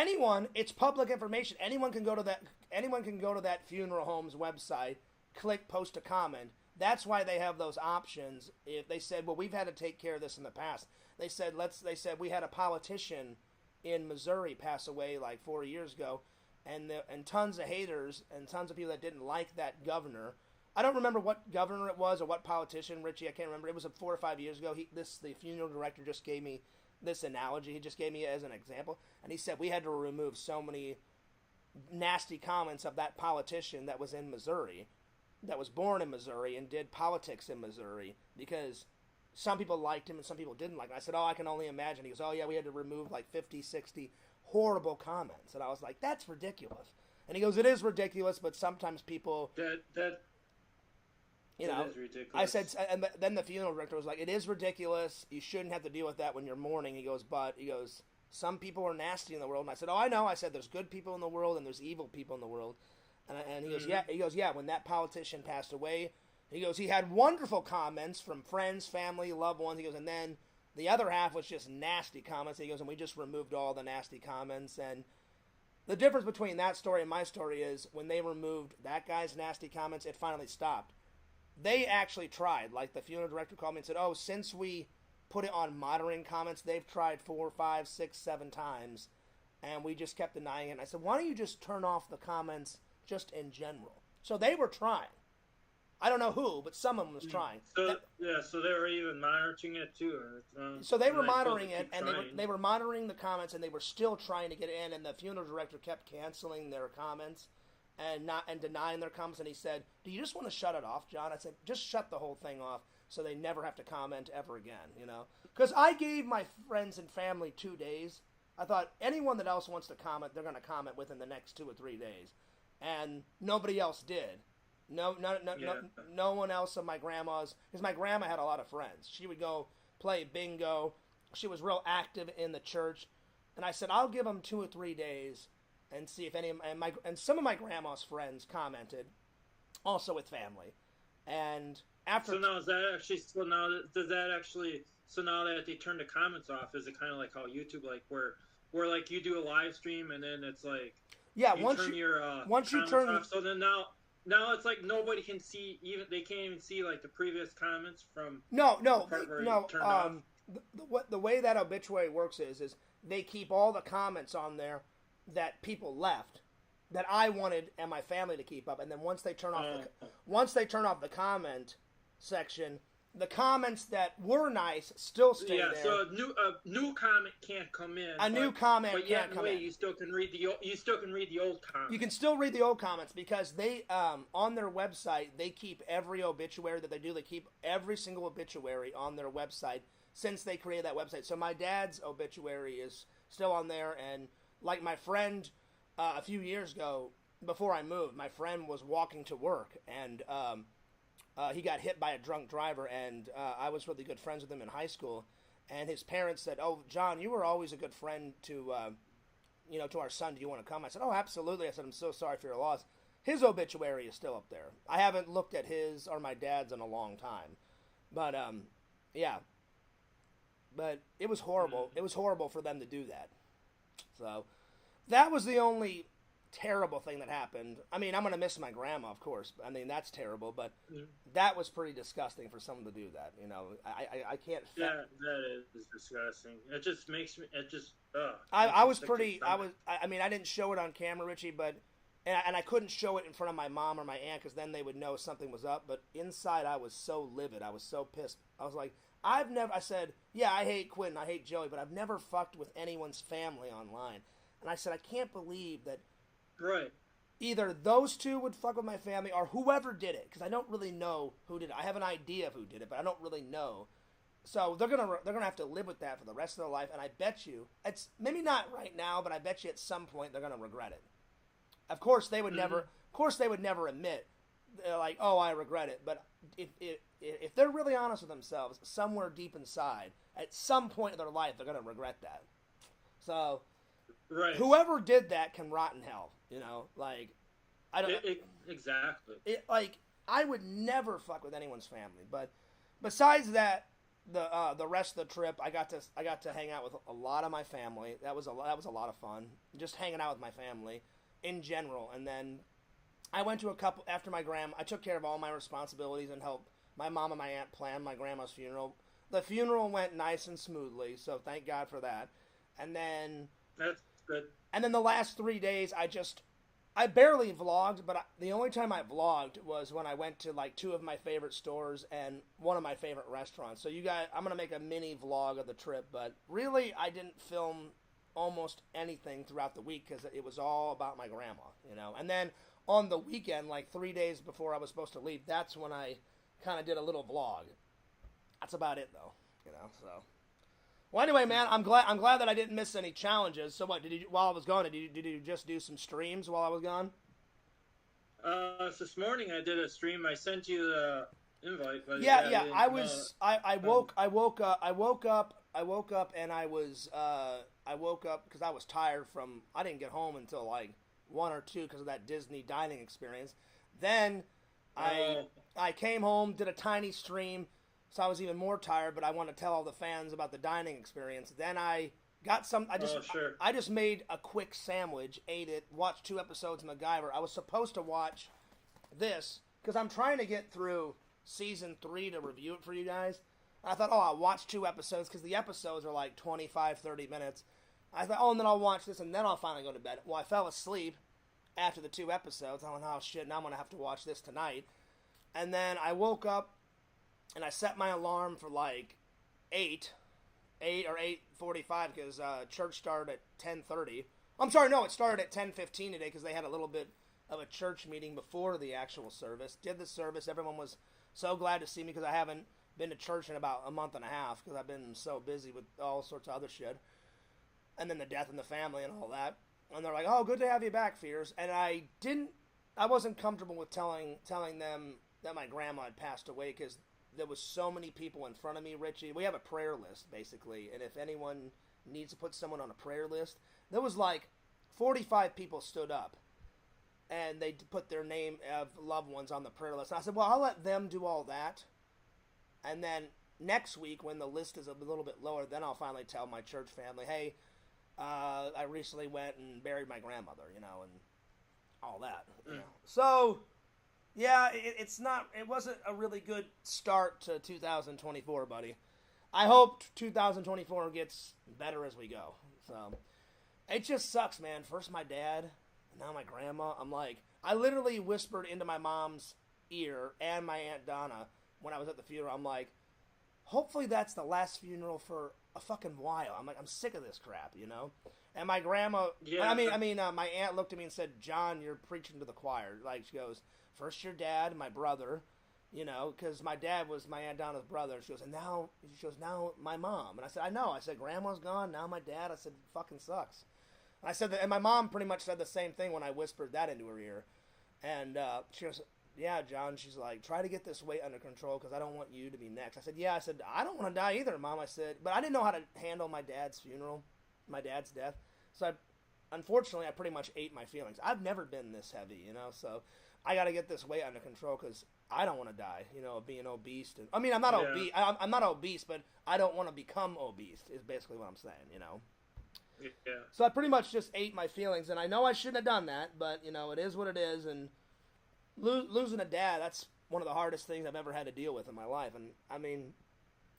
it's public information. Anyone can go to that funeral home's website, click post a comment. That's why they have those options. If they said, well, we've had to take care of this in the past. They said we had a politician in Missouri pass away like 4 years ago, and tons of haters and tons of people that didn't like that governor. I don't remember what governor it was or what politician, Richie. I can't remember. It was 4 or 5 years ago. The funeral director just gave me this analogy. He just gave me it as an example, and he said we had to remove so many nasty comments of that politician that was in Missouri, that was born in Missouri and did politics in Missouri, because some people liked him and some people didn't like him. I said, oh, I can only imagine. He goes, oh yeah, we had to remove like 50, 60 horrible comments. And I was like, that's ridiculous. And he goes, it is ridiculous, but sometimes people, That you know, is ridiculous. I said, and then the funeral director was like, it is ridiculous. You shouldn't have to deal with that when you're mourning. He goes, some people are nasty in the world. And I said, oh, I know. I said, there's good people in the world and there's evil people in the world. And he goes, yeah. He goes, yeah. When that politician passed away, he goes, he had wonderful comments from friends, family, loved ones. He goes, and then the other half was just nasty comments. He goes, and we just removed all the nasty comments. And the difference between that story and my story is when they removed that guy's nasty comments, it finally stopped. They actually tried. Like the funeral director called me and said, oh, since we put it on monitoring comments, they've tried 4, 5, 6, 7 times, and we just kept denying it. And I said, why don't you just turn off the comments just in general? So they were trying. I don't know who, but someone was trying. So so they were even monitoring it too. So they were monitoring it, and they were monitoring the comments, and they were still trying to get in. And the funeral director kept canceling their comments and denying their comments. And he said, "Do you just want to shut it off, John?" I said, "Just shut the whole thing off, so they never have to comment ever again." Because I gave my friends and family 2 days. I thought anyone that else wants to comment, they're going to comment within the next 2 or 3 days, and nobody else did. No one else of my grandma's, because my grandma had a lot of friends. She would go play bingo. She was real active in the church, and I said I'll give them 2 or 3 days and see if any of and some of my grandma's friends commented, also with family, and after. So now so now that they turn the comments off, is it kind of like how YouTube, like where like you do a live stream and then it's like once you turn off, so then now it's like nobody can see, even they can't even see like the previous comments from no off. The way that obituary works is they keep all the comments on there that people left that I wanted and my family to keep up, and then once they turn off the comment section, the comments that were nice still stay there. So a new comment can't come in. New comment can't come in. You still can read the old comments. You can still read the old comments because they on their website they keep every obituary that they do. They keep every single obituary on their website since they created that website. So my dad's obituary is still on there, and like my friend a few years ago, before I moved, my friend was walking to work and. He got hit by a drunk driver, and I was really good friends with him in high school. And his parents said, "Oh, John, you were always a good friend to our son. Do you want to come?" I said, "Oh, absolutely." I said, "I'm so sorry for your loss." His obituary is still up there. I haven't looked at his or my dad's in a long time, but yeah. But it was horrible. It was horrible for them to do that. So that was the only terrible thing that happened. I mean, I'm going to miss my grandma, of course. I mean, that's terrible, but that was pretty disgusting for someone to do that. I can't. That is disgusting. It just makes me. It just. I mean, I didn't show it on camera, Richie, but and I couldn't show it in front of my mom or my aunt because then they would know something was up. But inside, I was so livid. I was so pissed. I was like, I said, yeah, I hate Quentin, I hate Joey, but I've never fucked with anyone's family online. And I said, I can't believe that. Right. Either those two would fuck with my family or whoever did it, because I don't really know who did it. I have an idea of who did it, but I don't really know. So they're gonna have to live with that for the rest of their life, and I bet you it's maybe not right now, but I bet you at some point they're gonna regret it. Of course they would never. Of course they would never admit, like, oh, I regret it. But if they're really honest with themselves, somewhere deep inside, at some point in their life, they're gonna regret that. So. Right. Whoever did that can rot in hell. Like, I don't. Exactly. Like, I would never fuck with anyone's family. But besides that, the rest of the trip, I got to hang out with a lot of my family. That was a lot of fun. Just hanging out with my family in general. And then I went to a couple after my grandma. I took care of all my responsibilities and helped my mom and my aunt plan my grandma's funeral. The funeral went nice and smoothly, so thank God for that. And then. That's good. And then the last 3 days, I barely vlogged, but the only time I vlogged was when I went to like 2 of my favorite stores and one of my favorite restaurants. So I'm going to make a mini vlog of the trip, but really I didn't film almost anything throughout the week because it was all about my grandma, And then on the weekend, like 3 days before I was supposed to leave, that's when I kind of did a little vlog. That's about it though, so. Well, anyway, man, I'm glad that I didn't miss any challenges. So what, while I was gone, did you just do some streams while I was gone? So this morning I did a stream. I sent you the invite. But yeah. I woke up and I woke up because I was tired from. I didn't get home until like 1 or 2 because of that Disney dining experience. Then I came home, did a tiny stream. So I was even more tired, but I want to tell all the fans about the dining experience. Then I got some. I just made a quick sandwich, ate it, watched 2 episodes of MacGyver. I was supposed to watch this because I'm trying to get through season 3 to review it for you guys. I thought, I'll watch 2 episodes because the episodes are like 25, 30 minutes. I thought, and then I'll watch this and then I'll finally go to bed. Well, I fell asleep after the 2 episodes. I went, oh shit, now I'm gonna have to watch this tonight. And then I woke up and I set my alarm for like 8 or 8:45 because church started at 10:30. I'm sorry, no, it started at 10:15 today because they had a little bit of a church meeting before the actual service. Did the service. Everyone was so glad to see me because I haven't been to church in about a month and a half because I've been so busy with all sorts of other shit. And then the death in the family and all that. And they're like, oh, good to have you back, Fears. And I wasn't comfortable with telling them that my grandma had passed away because there was so many people in front of me, Richie. We have a prayer list, basically. And if anyone needs to put someone on a prayer list, there was like 45 people stood up. And they put their name of loved ones on the prayer list. And I said, well, I'll let them do all that. And then next week, when the list is a little bit lower, then I'll finally tell my church family, hey, I recently went and buried my grandmother, and all that. So, yeah, it wasn't a really good start to 2024, buddy. I hope 2024 gets better as we go. So, it just sucks, man. First my dad, and now my grandma. I literally whispered into my mom's ear and my Aunt Donna when I was at the funeral. I'm like, hopefully that's the last funeral for a fucking while. I'm sick of this crap, And my grandma, my aunt looked at me and said, John, you're preaching to the choir. Like, she goes, first your dad, my brother, because my dad was my Aunt Donna's brother. She goes, now my mom. And I said, I know. I said, grandma's gone, now my dad. I said, it fucking sucks. And I said that, and my mom pretty much said the same thing when I whispered that into her ear. And she goes, yeah, John, she's like, try to get this weight under control because I don't want you to be next. I said, yeah, I don't want to die either, Mom. I said, but I didn't know how to handle my dad's funeral, my dad's death. So unfortunately, I pretty much ate my feelings. I've never been this heavy, so I got to get this weight under control because I don't want to die, of being obese. I'm not obese. I'm not obese, but I don't want to become obese is basically what I'm saying, Yeah. So I pretty much just ate my feelings, and I know I shouldn't have done that, but, it is what it is, and losing a dad, that's one of the hardest things I've ever had to deal with in my life. And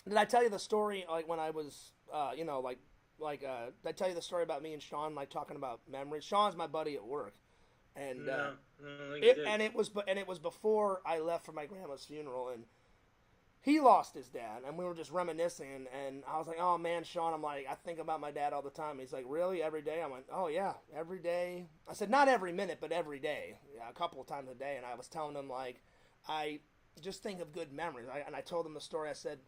did I tell you the story like when I was did I tell you the story about me and Sean talking about memories? Sean's my buddy at work, and it was before I left for my grandma's funeral, and he lost his dad, and we were just reminiscing, and I was like, oh man, Sean, I think about my dad all the time. He's like, really, every day? I went, oh yeah, every day. I said, not every minute, but every day, a couple of times a day. And I was telling him I just think of good memories. And I told him the story. I said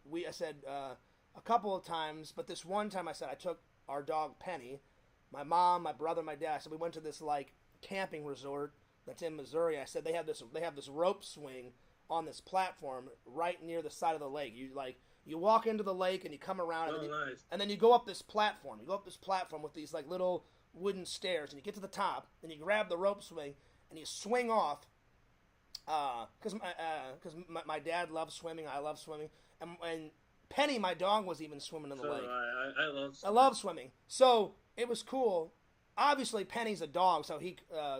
a couple of times, but this one time I said I took our dog Penny, my mom, my brother, my dad. So we went to this camping resort that's in Missouri. I said they have this rope swing on this platform right near the side of the lake. You walk into the lake and you come around and then you go up this platform. You go up this platform with these little wooden stairs, and you get to the top, and you grab the rope swing and you swing off. Because my dad loves swimming, I love swimming, and Penny, my dog, was even swimming in the lake. I love swimming, so it was cool. Obviously, Penny's a dog, so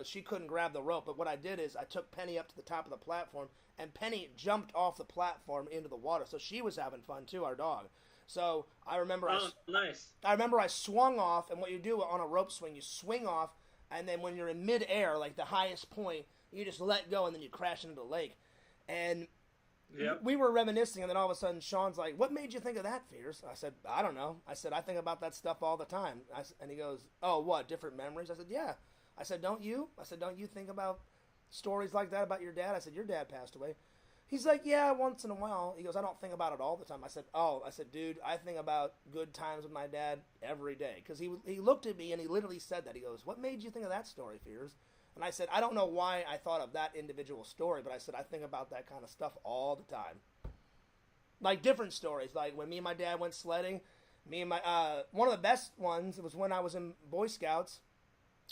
she couldn't grab the rope. But what I did is I took Penny up to the top of the platform, and Penny jumped off the platform into the water. So she was having fun too, our dog. So I remember, nice. I remember I swung off, and what you do on a rope swing, you swing off, and then when you're in midair, the highest point, you just let go, and then you crash into the lake. And we were reminiscing, and then all of a sudden, Sean's like, "What made you think of that, Fierce?" I said, "I don't know." I said, "I think about that stuff all the time." And he goes, "Oh, what? Different memories?" I said, "Yeah." I said, "Don't you?" I said, "Don't you think about stories like that about your dad?" I said, "Your dad passed away." He's like, "Yeah, once in a while." He goes, "I don't think about it all the time." I said, "Oh," I said, "Dude, I think about good times with my dad every day." Because he looked at me and he literally said that. He goes, "What made you think of that story, Fears?" And I said, "I don't know why I thought of that individual story, but I said, I think about that kind of stuff all the time. Different stories, when me and my dad went sledding. Me and my, one of the best ones, it was when I was in Boy Scouts.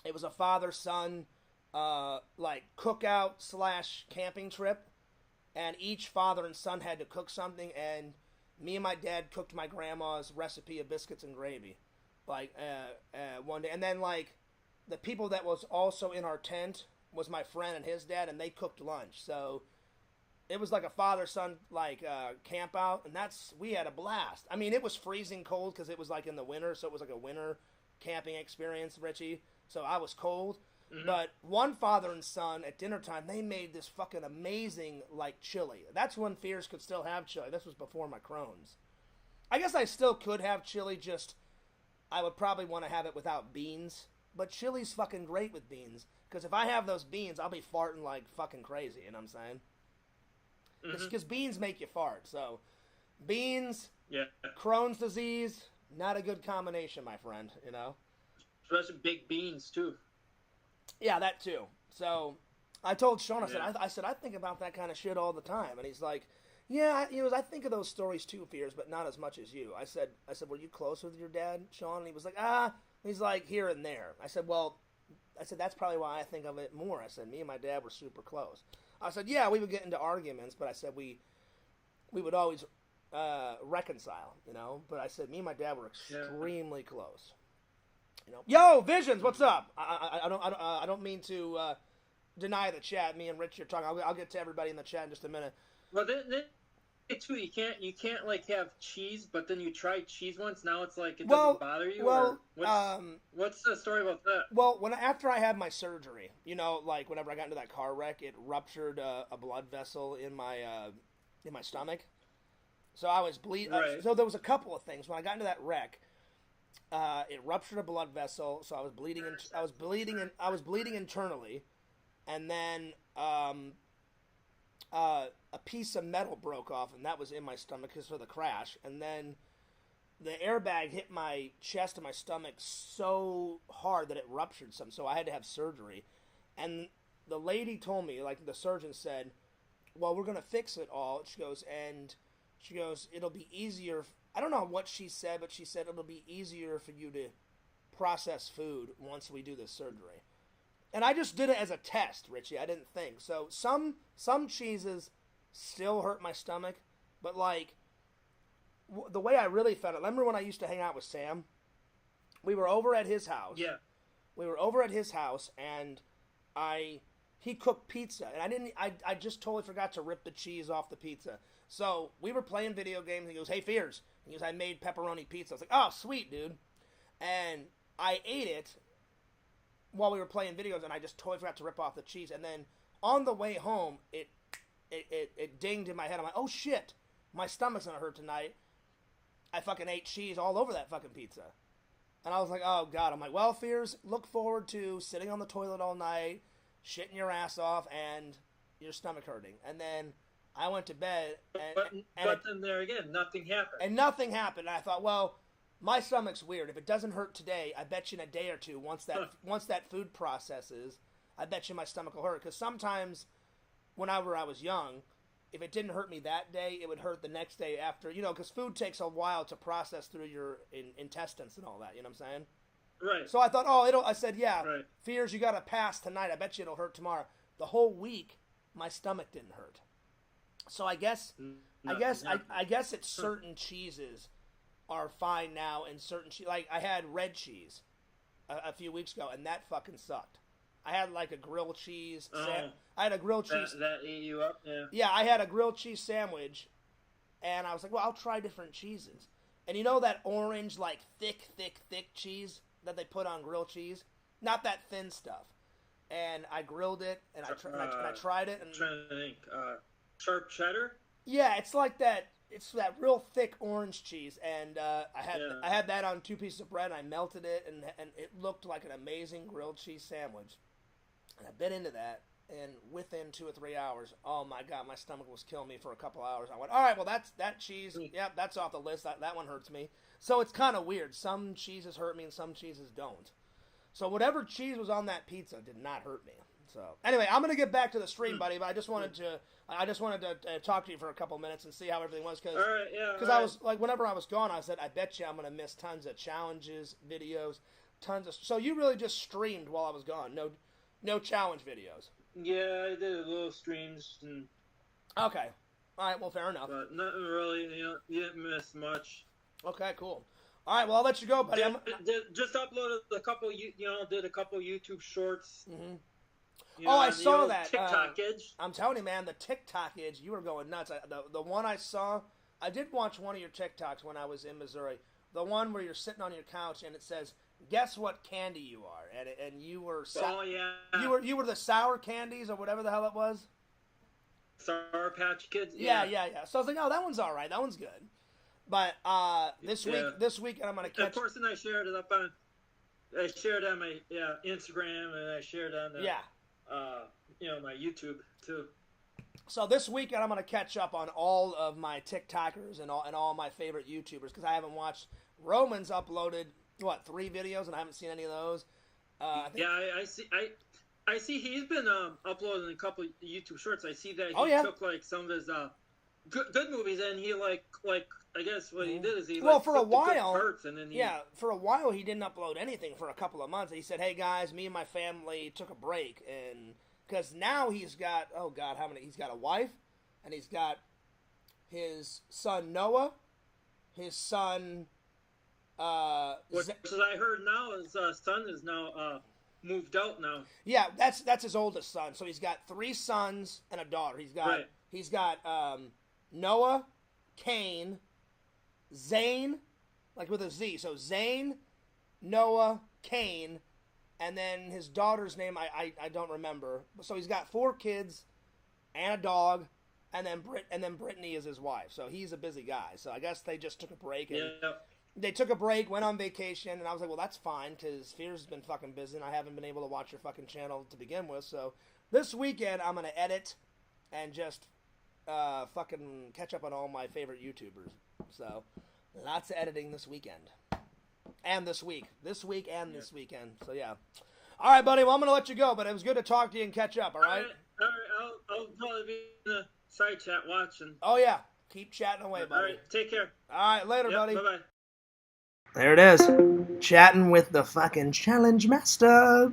It was a father-son, cookout / camping trip. And each father and son had to cook something, and me and my dad cooked my grandma's recipe of biscuits and gravy. One day. And then, the people that was also in our tent was my friend and his dad, and they cooked lunch. So it was like a father-son camp out, and we had a blast. I mean, it was freezing cold because it was in the winter, so it was like a winter camping experience, Richie. So I was cold, Mm-hmm. But one father and son at dinner time, they made this fucking amazing, like, chili. That's when Fears could still have chili. This was before my Crohn's. I guess I still could have chili, just I would probably want to have it without beans. But chili's fucking great with beans. Because if I have those beans, I'll be farting like fucking crazy, you know what I'm saying? Because beans make you fart. So, beans, Crohn's disease, not a good combination, my friend, you know? Especially big beans, too. Yeah, that too. So, I told Sean, I said, I think about that kind of shit all the time. And he's like, yeah, I think of those stories too, Fears, but not as much as you. I said, were you close with your dad, Sean? And he was like, he's like, here and there. I said, that's probably why I think of it more. I said, me and my dad were super close. I said, yeah, we would get into arguments, but I said we would always reconcile, you know? But I said, me and my dad were extremely close. You know, yo, Visions, what's up? I don't mean to deny the chat. Me and Rich are talking. I'll get to everybody in the chat in just a minute. Well, then too, you can't like have cheese, but then you try cheese once. Now it's like it doesn't bother you. Well, what's the story about that? Well, after I had my surgery, you know, like whenever I got into that car wreck, it ruptured a blood vessel in my stomach. So I was bleeding. Right. So there was a couple of things when I got into that wreck. It ruptured a blood vessel, so I was bleeding. I was bleeding internally, and then a piece of metal broke off, and that was in my stomach because of the crash. And then the airbag hit my chest and my stomach so hard that it ruptured some, so I had to have surgery. And the lady told me, like the surgeon said, well, we're going to fix it all. She goes, it'll be easier. I don't know what she said, but she said it'll be easier for you to process food once we do this surgery. And I just did it as a test, Richie. I didn't think. So some cheeses still hurt my stomach, but like the way I really felt it. Remember when I used to hang out with Sam? We were over at his house. Yeah. We were over at his house, and he cooked pizza, and I just totally forgot to rip the cheese off the pizza. So we were playing video games, and he goes, "Hey, Fears," he goes, "I made pepperoni pizza." I was like, "Oh, sweet, dude," and I ate it while we were playing videos, and I just totally forgot to rip off the cheese. And then on the way home, it dinged in my head. I'm like, oh shit, my stomach's gonna hurt tonight. I fucking ate cheese all over that fucking pizza. And I was like, oh god. I'm like, well, Fears, look forward to sitting on the toilet all night, shitting your ass off, and your stomach hurting. And then I went to bed, but then there again, nothing happened. And nothing happened. And I thought, well, my stomach's weird. If it doesn't hurt today, I bet you in a day or two, once that food processes, I bet you my stomach will hurt. Because sometimes, whenever I was young, if it didn't hurt me that day, it would hurt the next day after. You know, because food takes a while to process through your intestines and all that. You know what I'm saying? Right. So I thought, I said, yeah, right. Fears, you got to pass tonight. I bet you it'll hurt tomorrow. The whole week, my stomach didn't hurt. So I guess it's certain cheeses are fine now, and certain like I had red cheese a few weeks ago, and that fucking sucked. I had like a grilled cheese. I had a grilled cheese that ate you up. Yeah. Yeah, I had a grilled cheese sandwich, and I was like, well, I'll try different cheeses. And you know that orange, like thick cheese that they put on grilled cheese, not that thin stuff. And I grilled it, and I tried it. And I'm trying to think, sharp cheddar. Yeah, it's like that. It's that real thick orange cheese, and I had that on 2 pieces of bread, and I melted it, and it looked like an amazing grilled cheese sandwich. And I bit into that, and within 2 or 3 hours, oh my god, my stomach was killing me for a couple hours. I went, all right, well that cheese, yeah, that's off the list. That one hurts me. So it's kind of weird. Some cheeses hurt me, and some cheeses don't. So whatever cheese was on that pizza did not hurt me. So anyway, I'm gonna get back to the stream, buddy. But I just wanted to talk to you for a couple minutes and see how everything was, because I was like, whenever I was gone, I said, I bet you I'm gonna miss tons of challenges, videos, So you really just streamed while I was gone? No challenge videos? Yeah, I did a little streams and. Okay, all right. Well, fair enough. But nothing really. You didn't miss much. Okay, cool. All right, well, I'll let you go, buddy. Just uploaded a couple. Did a couple YouTube shorts. Mm-hmm. I saw that. TikTok-age. I'm telling you, man, the TikTok-age, you were going nuts. The one I saw I did watch one of your TikToks when I was in Missouri. The one where you're sitting on your couch and it says, "Guess what candy you are?" And you were you were the sour candies or whatever the hell it was. Sour Patch Kids. Yeah. So I was like, "Oh, that one's all right. That one's good." But this week, I'm gonna catch. Of course, and I shared it up on. I shared on my Instagram and I shared on my YouTube too. So this weekend I'm gonna catch up on all of my TikTokers and all my favorite YouTubers because I haven't watched. Roman's uploaded 3 videos and I haven't seen any of those. I see he's been uploading a couple of YouTube shorts. I see that he took like some of his good movies and he like I guess what he did is he for a while parts and then for a while he didn't upload anything for a couple of months. He said, "Hey guys, me and my family took a break," and because now he's got he's got a wife and he's got his son Noah, his son. What I heard now is son is now moved out now. Yeah, that's his oldest son. So he's got 3 sons and a daughter. He's got Noah, Cain, Zane, like with a Z. So Zane, Noah, Cain, and then his daughter's name I don't remember. So he's got 4 kids and a dog, and then Brittany is his wife. So he's a busy guy. So I guess they just took a break. And they took a break, went on vacation, and I was like, well, that's fine, because Fears has been fucking busy, and I haven't been able to watch your fucking channel to begin with. So this weekend, I'm going to edit and just fucking catch up on all my favorite YouTubers. So lots of editing this weekend. And this week. This weekend. So, yeah. All right, buddy. Well, I'm going to let you go, but it was good to talk to you and catch up, all right? All right. I'll probably be in the side chat watching. Oh, yeah. Keep chatting away, buddy. All right. Take care. All right. Later, buddy. Bye-bye. There it is. Chatting with the fucking challenge master.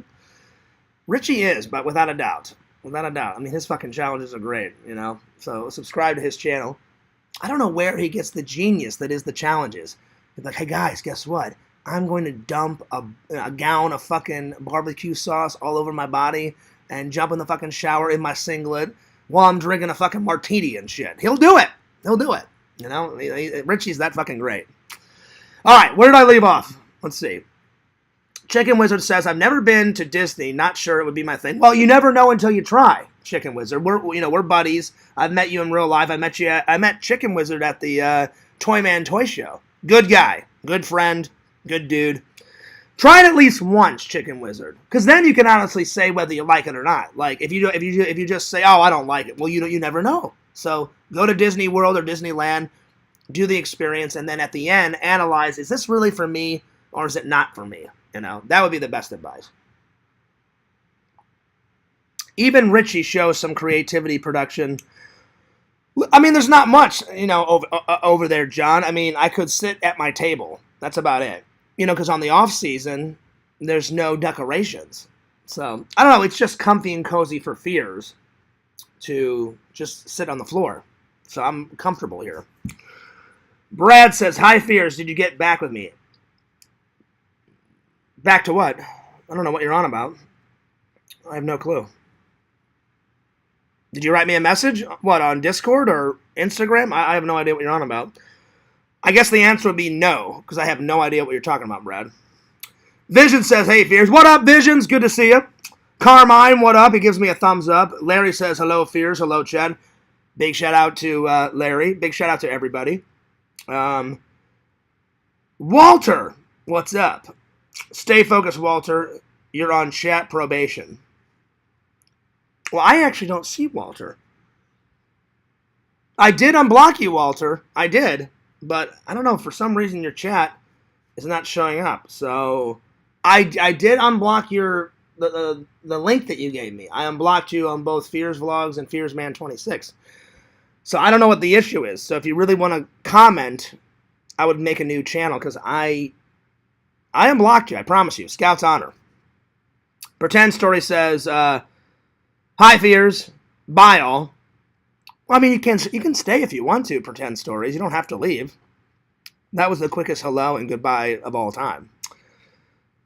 Richie is, but without a doubt. Without a doubt. I mean, his fucking challenges are great, you know? So subscribe to his channel. I don't know where he gets the genius that is the challenges. He's like, hey guys, guess what? I'm going to dump a gallon of fucking barbecue sauce all over my body and jump in the fucking shower in my singlet while I'm drinking a fucking martini and shit. He'll do it. He'll do it. You know? Richie's that fucking great. All right, where did I leave off? Let's see. Chicken Wizard says, I've never been to Disney. Not sure it would be my thing. Well, you never know until you try, Chicken Wizard. We're buddies. I've met you in real life. I met Chicken Wizard at the Toy Man Toy Show. Good guy. Good friend. Good dude. Try it at least once, Chicken Wizard. Because then you can honestly say whether you like it or not. Like, if you just say, oh, I don't like it, well, you never know. So go to Disney World or Disneyland, do the experience, and then at the end, analyze, is this really for me or is it not for me? You know, that would be the best advice. Even Richie shows some creativity production. I mean, there's not much, over there, John. I mean, I could sit at my table. That's about it. Because on the off season, there's no decorations. So, I don't know, it's just comfy and cozy for Fears to just sit on the floor. So I'm comfortable here. Brad says, hi, Fears, did you get back with me? Back to what? I don't know what you're on about. I have no clue. Did you write me a message? What, on Discord or Instagram? I have no idea what you're on about. I guess the answer would be no, because I have no idea what you're talking about, Brad. Vision says, hey, Fears. What up, Visions? Good to see you. Carmine, what up? He gives me a thumbs up. Larry says, hello, Fears. Hello, Chad. Big shout out to Larry. Big shout out to everybody. Walter, what's up? Stay focused, Walter. You're on chat probation. Well, I actually don't see Walter. I did unblock you, Walter. I did. But I don't know. For some reason, your chat is not showing up. So I did unblock the link that you gave me. I unblocked you on both Fears Vlogs and Fears Man 26. So I don't know what the issue is. So if you really want to comment, I would make a new channel because I unblocked you. I promise you. Scout's honor. Pretend Story says, hi, Fears. Bye, all. Well, I mean, you can stay if you want to, Pretend Stories. You don't have to leave. That was the quickest hello and goodbye of all time.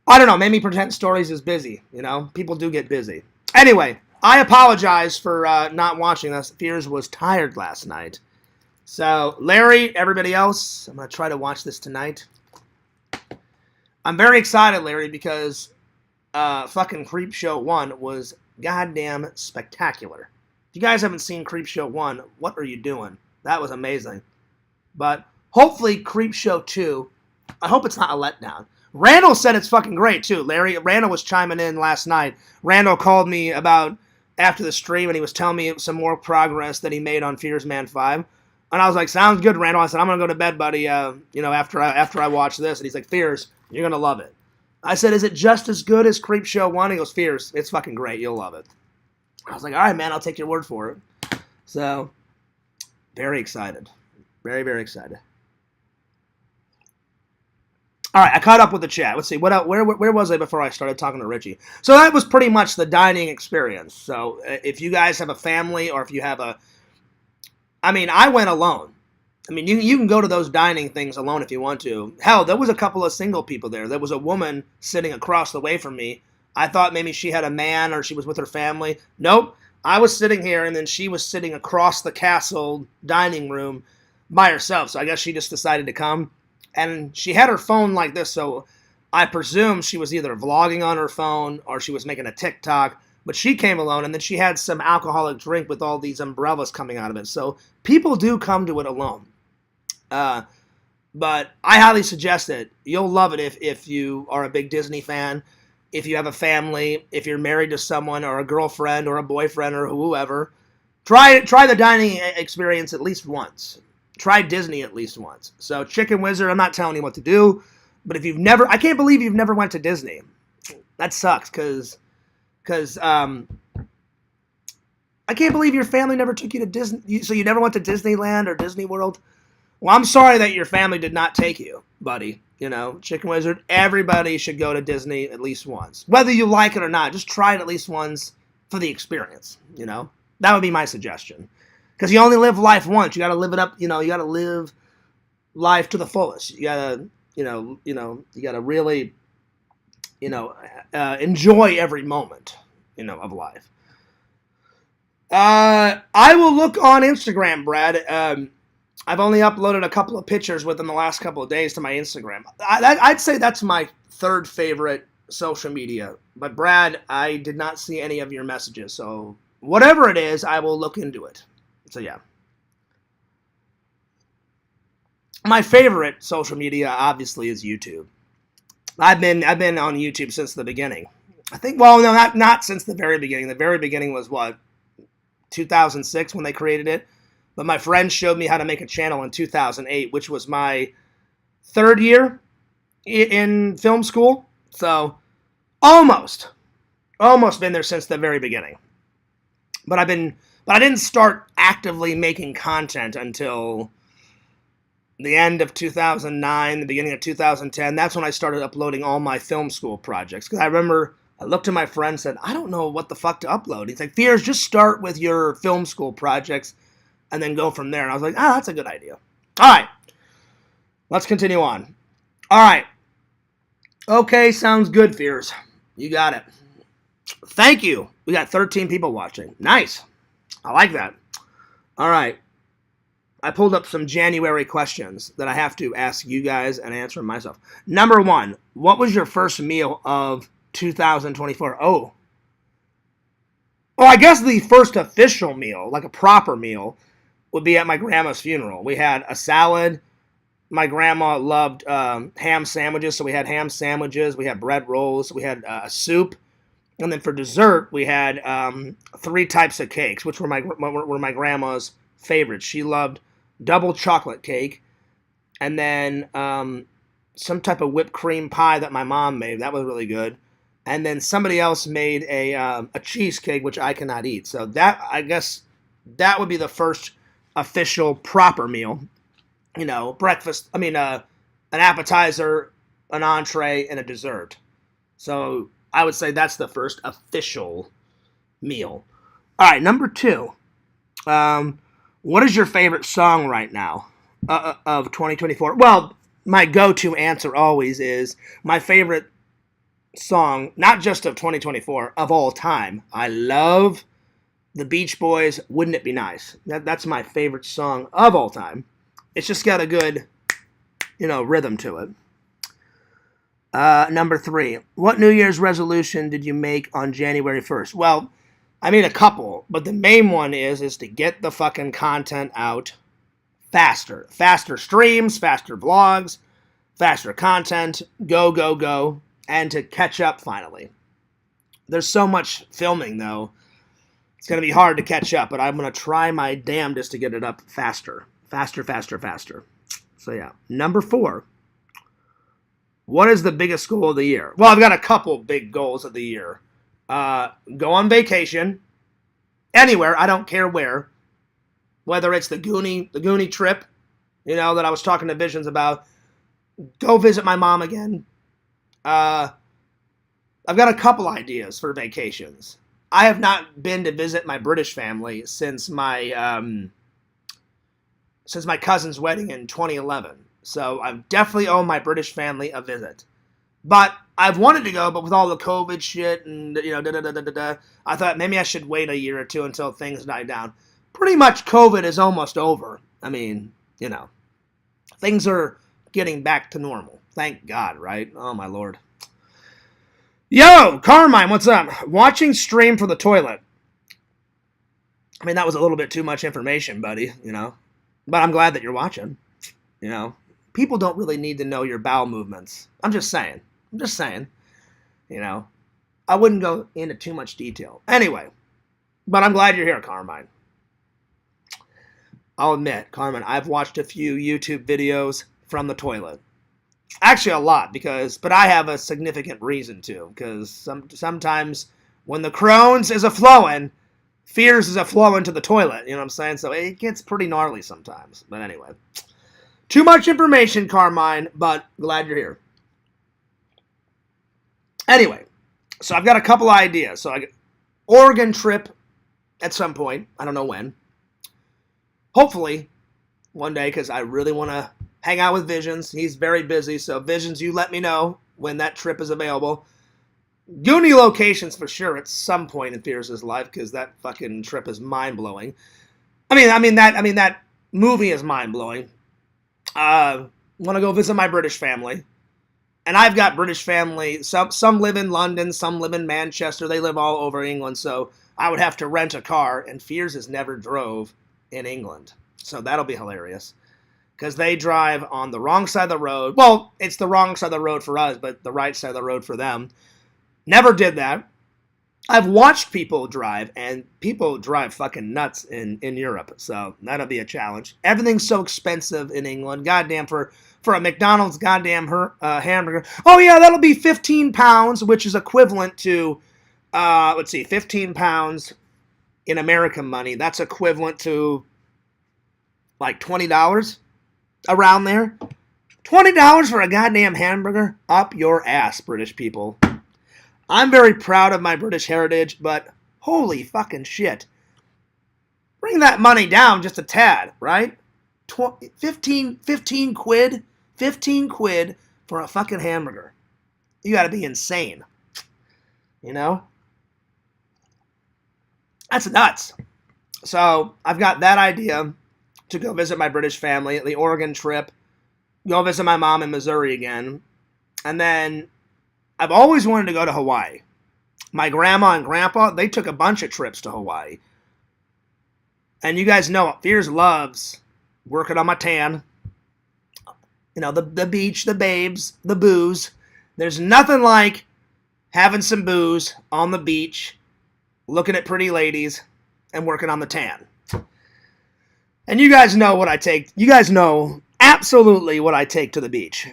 I don't know. Maybe Pretend Stories is busy. People do get busy. Anyway, I apologize for not watching this. Fears was tired last night. So, Larry, everybody else, I'm going to try to watch this tonight. I'm very excited, Larry, because fucking Creepshow 1 was goddamn spectacular. If you guys haven't seen Creepshow 1, what are you doing? That was amazing. But hopefully Creepshow 2, I hope it's not a letdown. Randall said it's fucking great, too. Randall was chiming in last night. Randall called me about after the stream, and he was telling me some more progress that he made on Fears Man 5. And I was like, sounds good, Randall. I said, I'm going to go to bed, buddy, after I watch this. And he's like, Fears, you're going to love it. I said, is it just as good as Creepshow 1? He goes, Fears, it's fucking great. You'll love it. I was like, all right, man, I'll take your word for it. So, very excited. Very, very excited. All right, I caught up with the chat. Let's see, where was I before I started talking to Richie? So that was pretty much the dining experience. So if you guys have a family or if you have I went alone. I mean, you can go to those dining things alone if you want to. Hell, there was a couple of single people there. There was a woman sitting across the way from me. I thought maybe she had a man or she was with her family. Nope. I was sitting here, and then she was sitting across the castle dining room by herself. So I guess she just decided to come. And she had her phone like this, so I presume she was either vlogging on her phone or she was making a TikTok. But she came alone, and then she had some alcoholic drink with all these umbrellas coming out of it. So people do come to it alone. But I highly suggest it. You'll love it if you are a big Disney fan, if you have a family, if you're married to someone or a girlfriend or a boyfriend or whoever. Try the dining experience at least once. Try Disney at least once. So Chicken Wizard, I'm not telling you what to do, but if I can't believe you've never went to Disney. That sucks because I can't believe your family never took you to Disney. So you never went to Disneyland or Disney World? Well, I'm sorry that your family did not take you, buddy. Chicken Wizard, everybody should go to Disney at least once. Whether you like it or not, just try it at least once for the experience, That would be my suggestion. Because you only live life once. You got to live it up, you got to live life to the fullest. You got to, you got to really, enjoy every moment, of life. I will look on Instagram, Brad. I've only uploaded a couple of pictures within the last couple of days to my Instagram. I'd say that's my third favorite social media. But Brad, I did not see any of your messages. So whatever it is, I will look into it. So yeah. My favorite social media obviously is YouTube. I've been on YouTube since the beginning. I think, well, no, not since the very beginning. The very beginning was what? 2006 when they created it. But my friend showed me how to make a channel in 2008, which was my third year in film school. So almost been there since the very beginning. But I didn't start actively making content until the end of 2009, the beginning of 2010. That's when I started uploading all my film school projects. Because I remember I looked at my friend and said, I don't know what the fuck to upload. He's like, Fears, just start with your film school projects and then go from there. And I was like, that's a good idea. All right. Let's continue on. All right. Okay, sounds good, Fears. You got it. Thank you. We got 13 people watching. Nice. I like that. All right. I pulled up some January questions that I have to ask you guys and answer myself. Number 1, what was your first meal of 2024? Oh, I guess the first official meal, like a proper meal, would be at my grandma's funeral. We had a salad. My grandma loved ham sandwiches, so we had ham sandwiches. We had bread rolls. We had a soup. And then for dessert, we had 3 types of cakes, which were my grandma's favorites. She loved double chocolate cake, and then some type of whipped cream pie that my mom made. That was really good. And then somebody else made a cheesecake, which I cannot eat. So that, I guess, that would be the first official proper meal. Breakfast. An appetizer, an entree, and a dessert. So I would say that's the first official meal. All right, number 2. What is your favorite song right now of 2024? Well, my go-to answer always is my favorite song, not just of 2024, of all time. I love The Beach Boys, Wouldn't It Be Nice? That's my favorite song of all time. It's just got a good, rhythm to it. Number 3. What New Year's resolution did you make on January 1st? Well, I made a couple, but the main one is to get the fucking content out faster. Faster streams, faster vlogs, faster content, go, and to catch up finally. There's so much filming, though. It's going to be hard to catch up, but I'm going to try my damnedest to get it up faster. Faster. So, yeah. Number 4. What is the biggest goal of the year? Well, I've got a couple big goals of the year. Go on vacation. Anywhere. I don't care where. Whether it's the Goonie trip, that I was talking to Visions about. Go visit my mom again. I've got a couple ideas for vacations. I have not been to visit my British family since my cousin's wedding in 2011. So I definitely owe my British family a visit. But I've wanted to go, but with all the COVID shit and, I thought maybe I should wait a year or two until things die down. Pretty much COVID is almost over. I mean, things are getting back to normal. Thank God, right? Oh, my Lord. Yo, Carmine, what's up? Watching stream for the toilet. I mean, that was a little bit too much information, buddy, But I'm glad that you're watching, People don't really need to know your bowel movements. I'm just saying. I wouldn't go into too much detail. Anyway, but I'm glad you're here, Carmine. I'll admit, Carmine, I've watched a few YouTube videos from the toilet. Actually, a lot, but I have a significant reason to, because sometimes when the Crohn's is a-flowing, fears is a-flowing to the toilet, you know what I'm saying? So it gets pretty gnarly sometimes. But anyway, too much information, Carmine, but glad you're here. Anyway, so I've got a couple ideas. So I get Oregon trip at some point. I don't know when. Hopefully, one day, because I really want to hang out with Visions. He's very busy, so Visions, you let me know when that trip is available. Goonie locations for sure at some point in Fierce's life, because that fucking trip is mind-blowing. I mean that movie is mind-blowing. Want to go visit my British family. And I've got British family. Some live in London, some live in Manchester. They live all over England, so I would have to rent a car, and Fears has never drove in England. So that'll be hilarious. Because they drive on the wrong side of the road. Well, it's the wrong side of the road for us, but the right side of the road for them. Never did that. I've watched people drive, and people drive fucking nuts in Europe. So that'll be a challenge. Everything's so expensive in England. Goddamn, for a McDonald's goddamn hamburger. Oh, yeah, that'll be 15 pounds, which is equivalent to, 15 pounds in American money. That's equivalent to, like, $20. Around there. $20 for a goddamn hamburger? Up your ass, British people. I'm very proud of my British heritage, but holy fucking shit. Bring that money down just a tad, right? 15 quid? 15 quid for a fucking hamburger. You gotta be insane. That's nuts. So, I've got that idea to go visit my British family at the Oregon trip, go visit my mom in Missouri again, and then I've always wanted to go to Hawaii. My grandma and grandpa, they took a bunch of trips to Hawaii. And you guys know, Fears loves working on my tan. The beach, the babes, the booze. There's nothing like having some booze on the beach, looking at pretty ladies, and working on the tan. And you guys know what I take. You guys know absolutely what I take to the beach.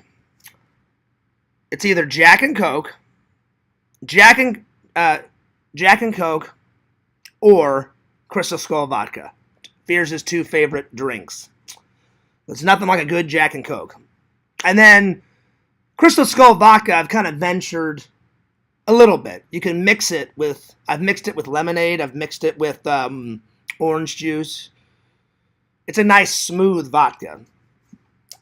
It's either Jack and Coke, or Crystal Skull vodka. Fears' two favorite drinks. There's nothing like a good Jack and Coke. And then Crystal Skull vodka, I've kind of ventured a little bit. You can mix it with. I've mixed it with lemonade. I've mixed it with orange juice. It's a nice, smooth vodka.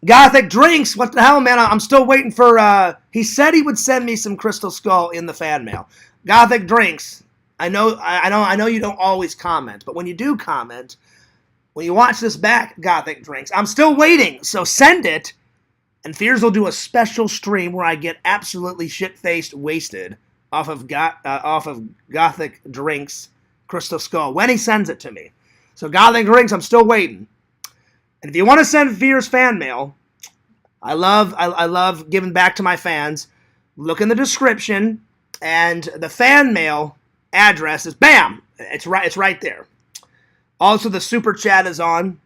Gothic Drinks, what the hell, man? I'm still waiting for, he said he would send me some Crystal Skull in the fan mail. Gothic Drinks, I know you don't always comment, but when you do comment, when you watch this back, Gothic Drinks, I'm still waiting, so send it, and Fears will do a special stream where I get absolutely shit-faced wasted off of Gothic Drinks Crystal Skull when he sends it to me. So Gothic Drinks, I'm still waiting. And if you want to send Fears fan mail, I love giving back to my fans. Look in the description, and the fan mail address is bam. It's right there. Also, the super chat is on.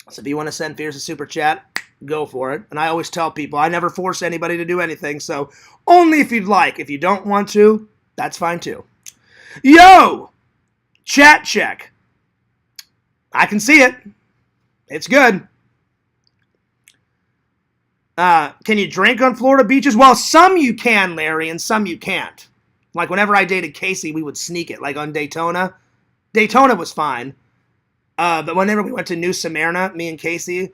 So if you want to send Fears a super chat, go for it. And I always tell people I never force anybody to do anything. So only if you'd like. If you don't want to, that's fine too. Yo, chat check. I can see it. It's good. Can you drink on Florida beaches? Well, some you can, Larry, and some you can't. Like, whenever I dated Casey, we would sneak it. Like, on Daytona. Daytona was fine. But whenever we went to New Smyrna, me and Casey,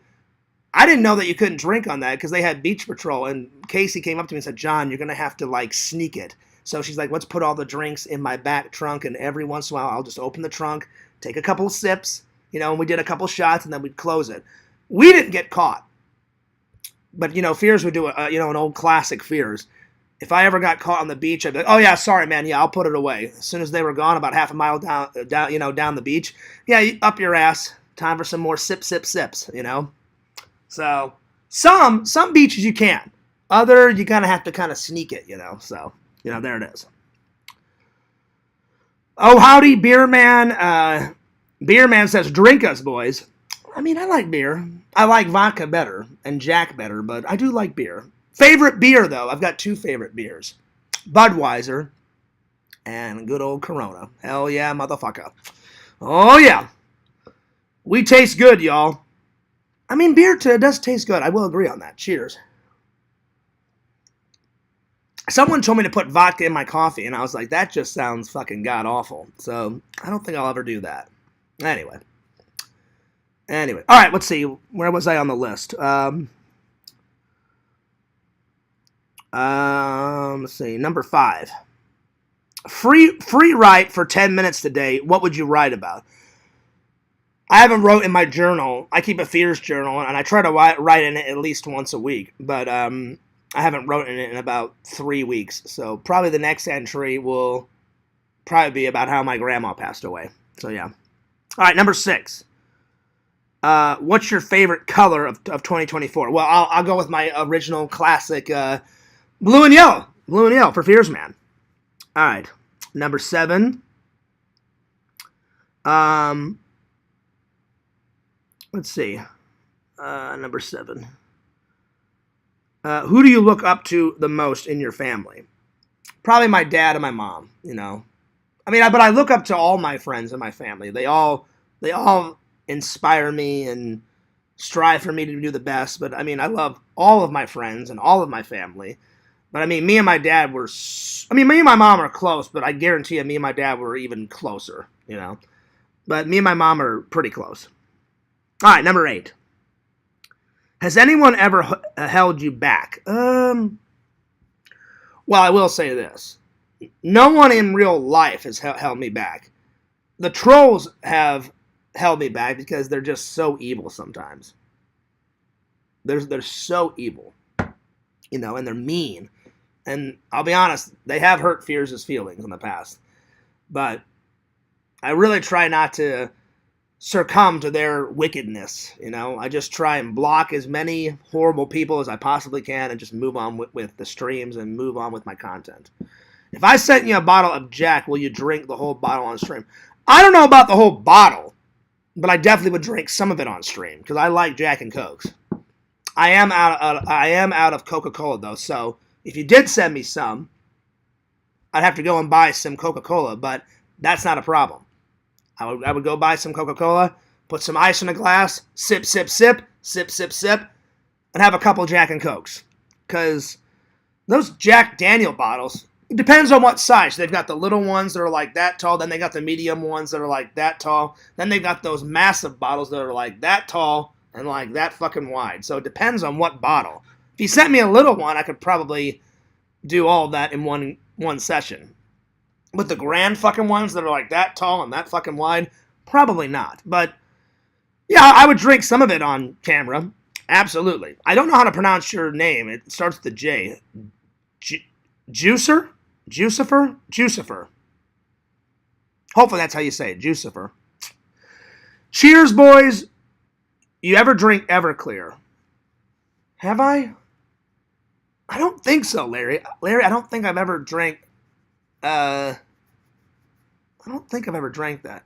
I didn't know that you couldn't drink on that because they had beach patrol. And Casey came up to me and said, John, you're going to have to, like, sneak it. So she's like, let's put all the drinks in my back trunk, and every once in a while I'll just open the trunk, take a couple of sips, and we did a couple shots, and then we'd close it. We didn't get caught. But, Fears would do, an old classic Fears. If I ever got caught on the beach, I'd be like, oh, yeah, sorry, man. Yeah, I'll put it away. As soon as they were gone, about half a mile down the beach, yeah, up your ass. Time for some more sips. So, some beaches you can. Other, you kind of have to kind of sneak it, So, there it is. Oh, howdy, Beer Man. Beer Man says, drink us, boys. I mean, I like beer. I like vodka better and Jack better, but I do like beer. Favorite beer, though. I've got two favorite beers. Budweiser and good old Corona. Hell yeah, motherfucker. Oh, yeah. We taste good, y'all. I mean, beer does taste good. I will agree on that. Cheers. Someone told me to put vodka in my coffee, and I was like, that just sounds fucking god-awful. So, I don't think I'll ever do that. Anyway. All right, let's see. Where was I on the list? Let's see. Number 5. Free write for 10 minutes today. What would you write about? I haven't wrote in my journal. I keep a Fears journal, and I try to write in it at least once a week. But I haven't wrote in it in about 3 weeks. So probably the next entry will probably be about how my grandma passed away. So yeah. All right, number 6. What's your favorite color of 2024? Well, I'll go with my original classic blue and yellow. Blue and yellow for Fears Man. All right. Number 7. Let's see. Number 7. Who do you look up to the most in your family? Probably my dad and my mom, I mean, but I look up to all my friends in my family. They all inspire me and strive for me to do the best. But I mean, I love all of my friends and all of my family. But I mean, me and my dad were, me and my mom are close, but I guarantee you, me and my dad were even closer, But me and my mom are pretty close. All right, number 8. Has anyone ever held you back? Well, I will say this. No one in real life has held me back. The trolls have held me back because they're just so evil sometimes. They're so evil, and they're mean. And I'll be honest, they have hurt Fears' feelings in the past. But I really try not to succumb to their wickedness, I just try and block as many horrible people as I possibly can and just move on with the streams and move on with my content. If I sent you a bottle of Jack, will you drink the whole bottle on stream? I don't know about the whole bottle, but I definitely would drink some of it on stream because I like Jack and Cokes. I am out of Coca-Cola though, so if you did send me some, I'd have to go and buy some Coca-Cola, but that's not a problem. I would go buy some Coca-Cola, put some ice in a glass, sip, and have a couple Jack and Cokes. Because those Jack Daniel bottles, it depends on what size. They've got the little ones that are like that tall, then they got the medium ones that are like that tall, then they've got those massive bottles that are like that tall and like that fucking wide. So it depends on what bottle. If you sent me a little one, I could probably do all of that in one session. With the grand fucking ones that are like that tall and that fucking wide, probably not. But yeah, I would drink some of it on camera. Absolutely. I don't know how to pronounce your name. It starts with the J. Juicer? Jucifer. Hopefully that's how you say it. Jucifer. Cheers, boys. You ever drink Everclear? Have I? I don't think so, Larry. Larry, I don't think I've ever drank... I don't think I've ever drank that.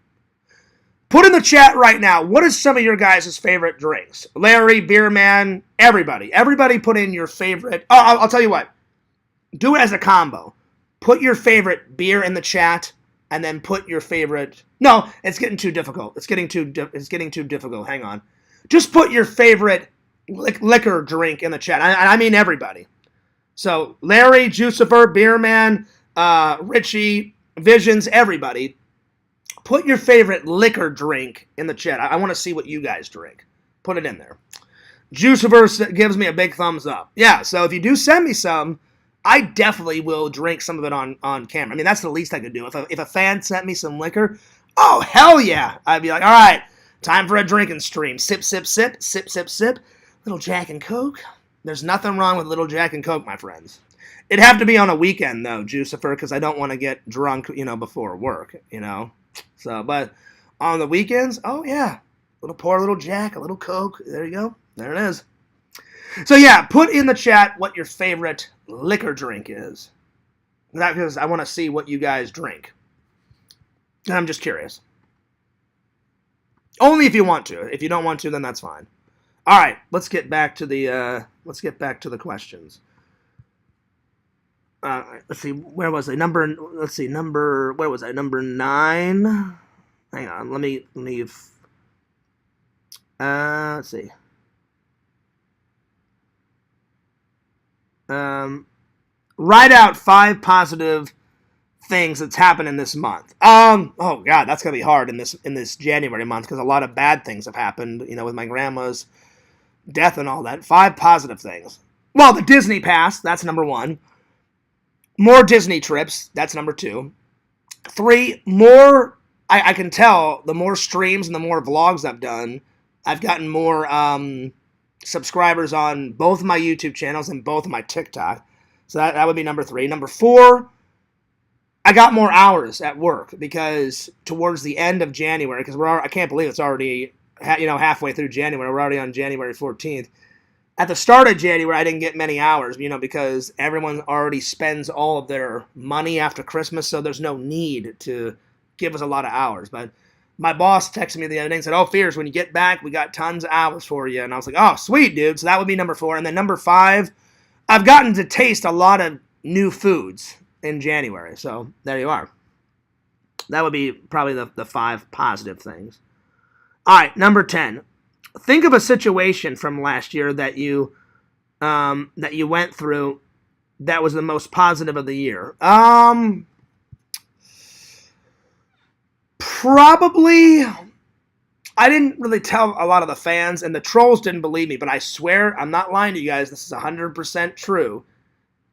Put in the chat right now, what is some of your guys' favorite drinks? Larry, Beer Man, everybody. Everybody put in your favorite... Oh, I'll tell you what. Do it as a combo. Put your favorite beer in the chat, and then put your favorite... No, it's getting too difficult. It's getting too difficult. Hang on. Just put your favorite liquor drink in the chat. I mean everybody. So, Larry, Jucifer, Beer Man, Richie, Visions, everybody. Put your favorite liquor drink in the chat. I want to see what you guys drink. Put it in there. Juiciverse gives me a big thumbs up. Yeah, so if you do send me some, I definitely will drink some of it on camera. I mean, that's the least I could do. If a fan sent me some liquor, oh, hell yeah. I'd be like, all right, time for a drinking stream. Sip, sip, sip, sip, sip, sip. Little Jack and Coke. There's nothing wrong with little Jack and Coke, my friends. It'd have to be on a weekend, though, Juicifer, because I don't want to get drunk, before work, So, but on the weekends, oh, yeah. Pour a little Jack, a little Coke. There you go. There it is. So, yeah, put in the chat what your favorite liquor drink is. That because I want to see what you guys drink. And I'm just curious. Only if you want to. If you don't want to, then that's fine. All right, let's get back to the questions. Let's see, where was I? Number 9. Hang on, let me let's see. Write out 5 positive things that's happened in this month. Oh god, that's gonna be hard in this January month because a lot of bad things have happened, with my grandma's death and all that. 5 positive things. Well, the Disney pass, that's number 1. More Disney trips, that's number 2. 3, more, I can tell, the more streams and the more vlogs I've done, I've gotten more subscribers on both my YouTube channels and both of my TikTok. So that would be number 3. Number 4, I got more hours at work because towards the end of January, because I can't believe it's already, halfway through January. We're already on January 14th. At the start of January, I didn't get many hours, because everyone already spends all of their money after Christmas, so there's no need to give us a lot of hours. But my boss texted me the other day and said, oh, Fears, when you get back, we got tons of hours for you. And I was like, oh, sweet, dude. So that would be number 4. And then number 5, I've gotten to taste a lot of new foods in January. So there you are. That would be probably the 5 positive things. All right, number 10. Think of a situation from last year that you went through that was the most positive of the year. Probably, I didn't really tell a lot of the fans, and the trolls didn't believe me, but I swear, I'm not lying to you guys, this is 100% true.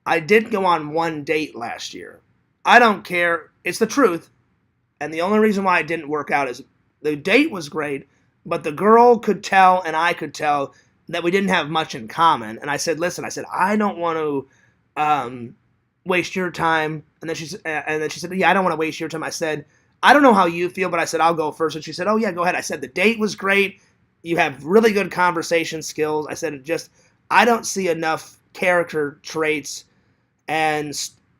I did go on 1 date last year. I don't care, it's the truth, and the only reason why it didn't work out is the date was great, but the girl could tell and I could tell that we didn't have much in common. And I said, listen, I don't want to waste your time. And then she said, yeah, I don't want to waste your time. I said, I don't know how you feel, but I said, I'll go first. And she said, oh, yeah, go ahead. I said, the date was great. You have really good conversation skills. I said, I don't see enough character traits and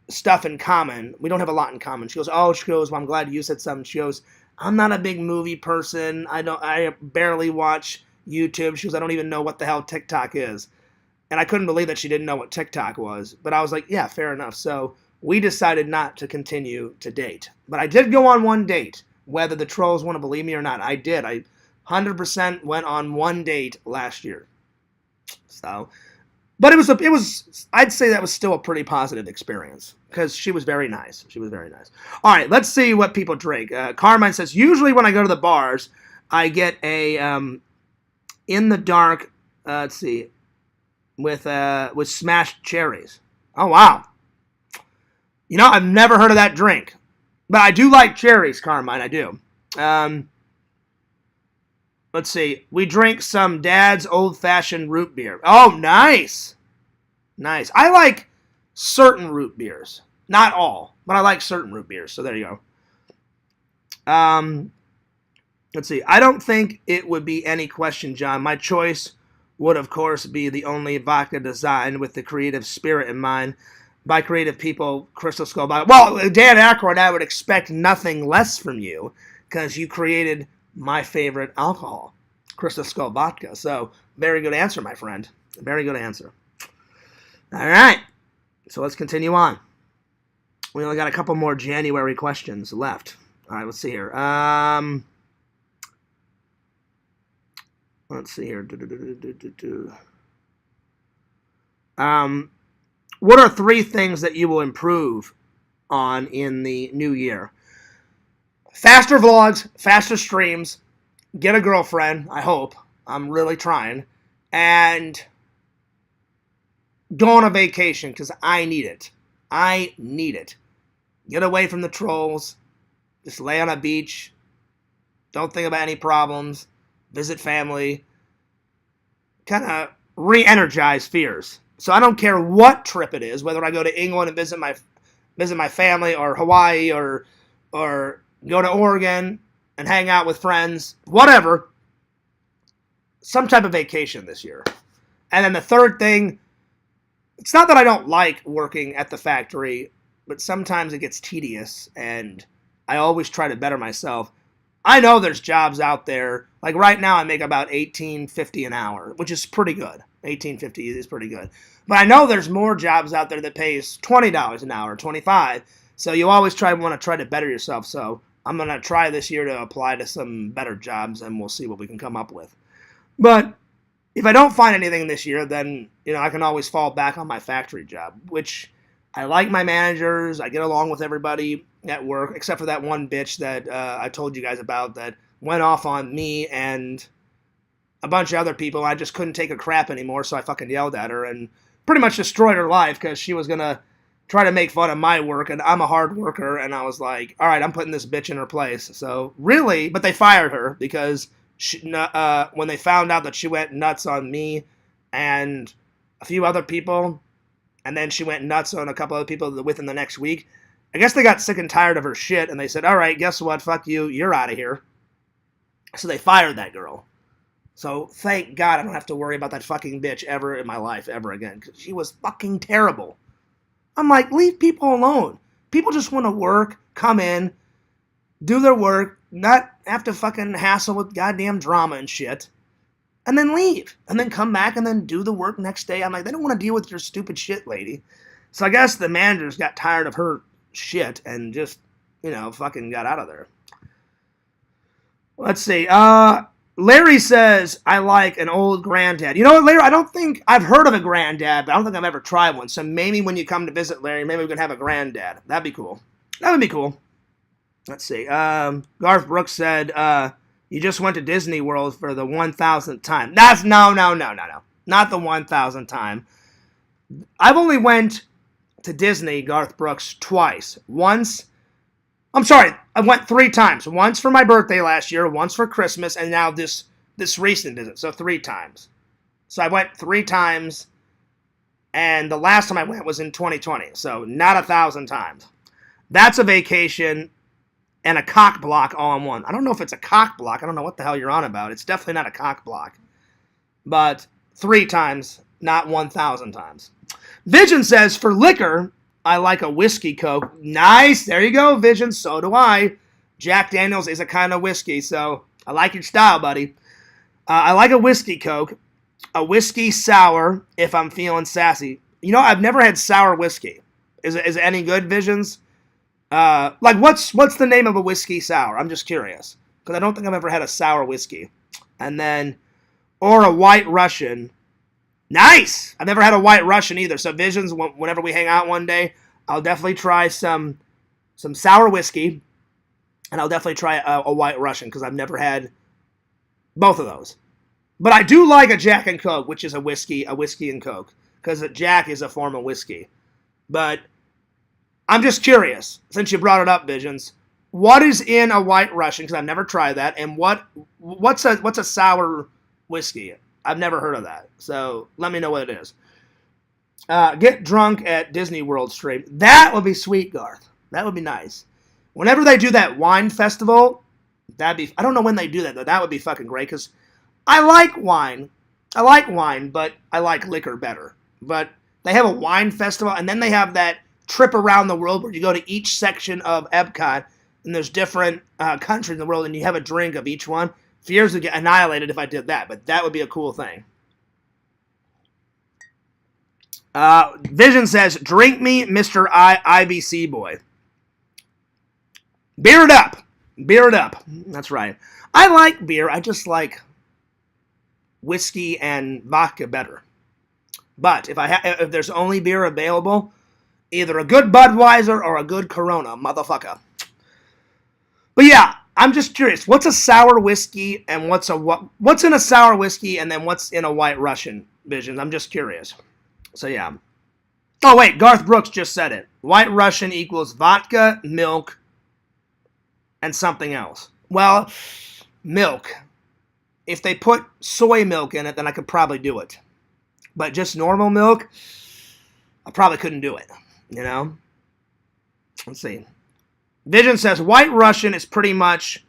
stuff in common. We don't have a lot in common. She goes, well, I'm glad you said something. She goes, I'm not a big movie person. I barely watch YouTube. She goes, I don't even know what the hell TikTok is. And I couldn't believe that she didn't know what TikTok was. But I was like, yeah, fair enough. So we decided not to continue to date. But I did go on 1 date, whether the trolls want to believe me or not. I did. I 100% went on 1 date last year. So, but it was I'd say that was still a pretty positive experience because she was very nice. All right, let's see what people drink. Carmine says, usually when I go to the bars, I get a in the dark, let's see, with smashed cherries. Oh, wow. I've never heard of that drink. But I do like cherries, Carmine. I do. Let's see. We drink some Dad's old-fashioned root beer. Oh, nice. Nice. I like certain root beers. Not all, but I like certain root beers. So there you go. Let's see. I don't think it would be any question, John. My choice would, of course, be the only vodka designed with the creative spirit in mind. By creative people, Crystal Skull Vodka. Well, Dan Aykroyd, I would expect nothing less from you because you created my favorite alcohol, Crystal Skull Vodka. So, very good answer, my friend. Very good answer. All right. So, let's continue on. We only got a couple more January questions left. All right, let's see here. Let's see here. What are 3 things that you will improve on in the new year? Faster vlogs, faster streams, get a girlfriend, I hope. I'm really trying. And go on a vacation, because I need it. I need it. Get away from the trolls. Just lay on a beach. Don't think about any problems. Visit family. Kind of re-energize fears. So I don't care what trip it is, whether I go to England and visit my family, or Hawaii, or go to Oregon and hang out with friends, whatever. Some type of vacation this year. And then the third thing, it's not that I don't like working at the factory, but sometimes it gets tedious, and I always try to better myself. I know there's jobs out there. Like right now I make about $18.50 an hour, which is pretty good. $18.50 is pretty good. But I know there's more jobs out there that pays $20 an hour, $25. So you always want to try to better yourself. So I'm going to try this year to apply to some better jobs, and we'll see what we can come up with. But if I don't find anything this year, then I can always fall back on my factory job, which I like my managers. I get along with everybody at work, except for that one bitch that I told you guys about that went off on me and a bunch of other people. I just couldn't take a crap anymore, so I fucking yelled at her and pretty much destroyed her life because she was going to try to make fun of my work, and I'm a hard worker, and I was like, all right, I'm putting this bitch in her place. So really, but they fired her because when they found out that she went nuts on me and a few other people, and then she went nuts on a couple other people within the next week, I guess they got sick and tired of her shit, and they said, all right, guess what, fuck you, you're out of here. So they fired that girl. So thank God I don't have to worry about that fucking bitch ever in my life, ever again, because she was fucking terrible. I'm like, leave people alone. People just want to work, come in, do their work, not have to fucking hassle with goddamn drama and shit, and then leave. And then come back and then do the work next day. I'm like, they don't want to deal with your stupid shit, lady. So I guess the managers got tired of her shit and just, fucking got out of there. Let's see. Larry says, I like an old granddad. You know what, Larry? I don't think I've heard of a granddad, but I don't think I've ever tried one. So maybe when you come to visit, Larry, maybe we can have a granddad. That'd be cool. That would be cool. Let's see. Garth Brooks said, you just went to Disney World for the 1,000th time. That's no. Not the 1,000th time. I've only went to Disney, Garth Brooks, twice. I went 3 times. Once for my birthday last year, once for Christmas, and now this recent visit. So 3 times. So I went 3 times, and the last time I went was in 2020. So not 1,000 times. That's a vacation and a cock block all in one. I don't know if it's a cock block. I don't know what the hell you're on about. It's definitely not a cock block. But 3 times, not 1,000 times. Vision says, for liquor, I like a whiskey Coke. Nice. There you go, Vision. So do I. Jack Daniels is a kind of whiskey, so I like your style, buddy. I like a whiskey Coke. A whiskey sour if I'm feeling sassy. I've never had sour whiskey. Is it any good, Visions? What's the name of a whiskey sour? I'm just curious. Because I don't think I've ever had a sour whiskey. And then, or a white Russian. Nice! I've never had a white Russian either. So Visions, whenever we hang out one day, I'll definitely try some sour whiskey. And I'll definitely try a white Russian because I've never had both of those. But I do like a Jack and Coke, which is a whiskey and Coke. Because a Jack is a form of whiskey. But I'm just curious, since you brought it up, Visions, what is in a White Russian? Because I've never tried that. And what's a sour whiskey? I've never heard of that. So let me know what it is. Get drunk at Disney World stream. That would be sweet, Garth. That would be nice. Whenever they do that wine festival, I don't know when they do that, though. That would be fucking great, because I like wine. But I like liquor better. But they have a wine festival, and then they have that trip around the world where you go to each section of Epcot, and there's different countries in the world, and you have a drink of each one. Fears would get annihilated if I did that, but that would be a cool thing. Vision says, drink me, Mr. IBC boy. Beer it up. Beer it up. That's right. I like beer. I just like whiskey and vodka better. But if there's only beer available, either a good Budweiser or a good Corona, motherfucker. But yeah, I'm just curious. What's a sour whiskey and what's in a sour whiskey and then what's in a White Russian, Visions? I'm just curious. So yeah. Oh wait, Garth Brooks just said it. White Russian equals vodka, milk, and something else. Well, milk. If they put soy milk in it, then I could probably do it. But just normal milk, I probably couldn't do it. You know? Let's see. Vision says White Russian is pretty much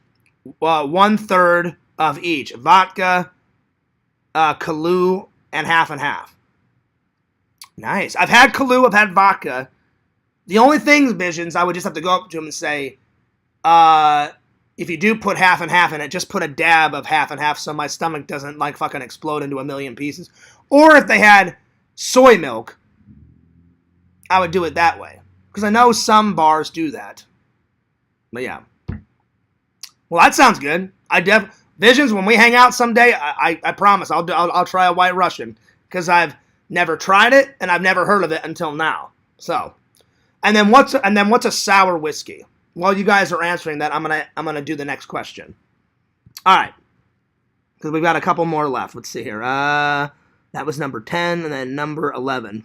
1/3 of each. Vodka, Kahlua, and half. Nice. I've had Kahlua, I've had vodka. The only things, Visions, I would just have to go up to him and say, if you do put half and half in it, just put a dab of half and half so my stomach doesn't like fucking explode into a million pieces. Or if they had soy milk, I would do it that way. Because I know some bars do that. But yeah. Well, that sounds good. Visions, when we hang out someday, I promise I'll try a White Russian. Because I've never tried it, and I've never heard of it until now. So, and then what's a sour whiskey? While you guys are answering that, I'm gonna do the next question. All right, because we've got a couple more left. Let's see here. That was number 10, and then number 11.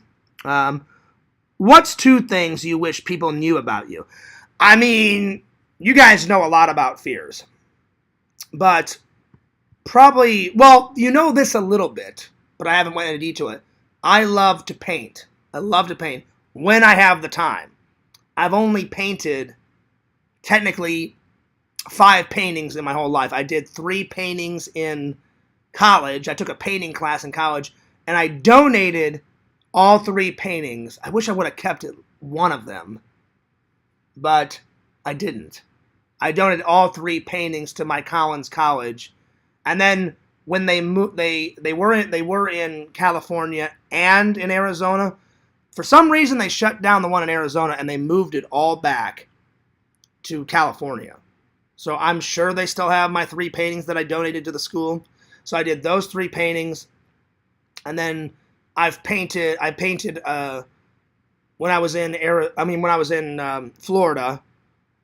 What's 2 things you wish people knew about you? I mean, you guys know a lot about fears, but probably, well, you know this a little bit, but I haven't went into detail. I love to paint. I love to paint when I have the time. I've only painted, technically, 5 paintings in my whole life. I did 3 paintings in college. I took a painting class in college, and I donated all 3 paintings. I wish I would have kept one of them, but I didn't. I donated all 3 paintings to my Collins College, and then when they moved, they were in California and in Arizona. For some reason, they shut down the one in Arizona and they moved it all back to California. So I'm sure they still have my 3 paintings that I donated to the school. So I did those 3 paintings, and then I painted when I was in Florida.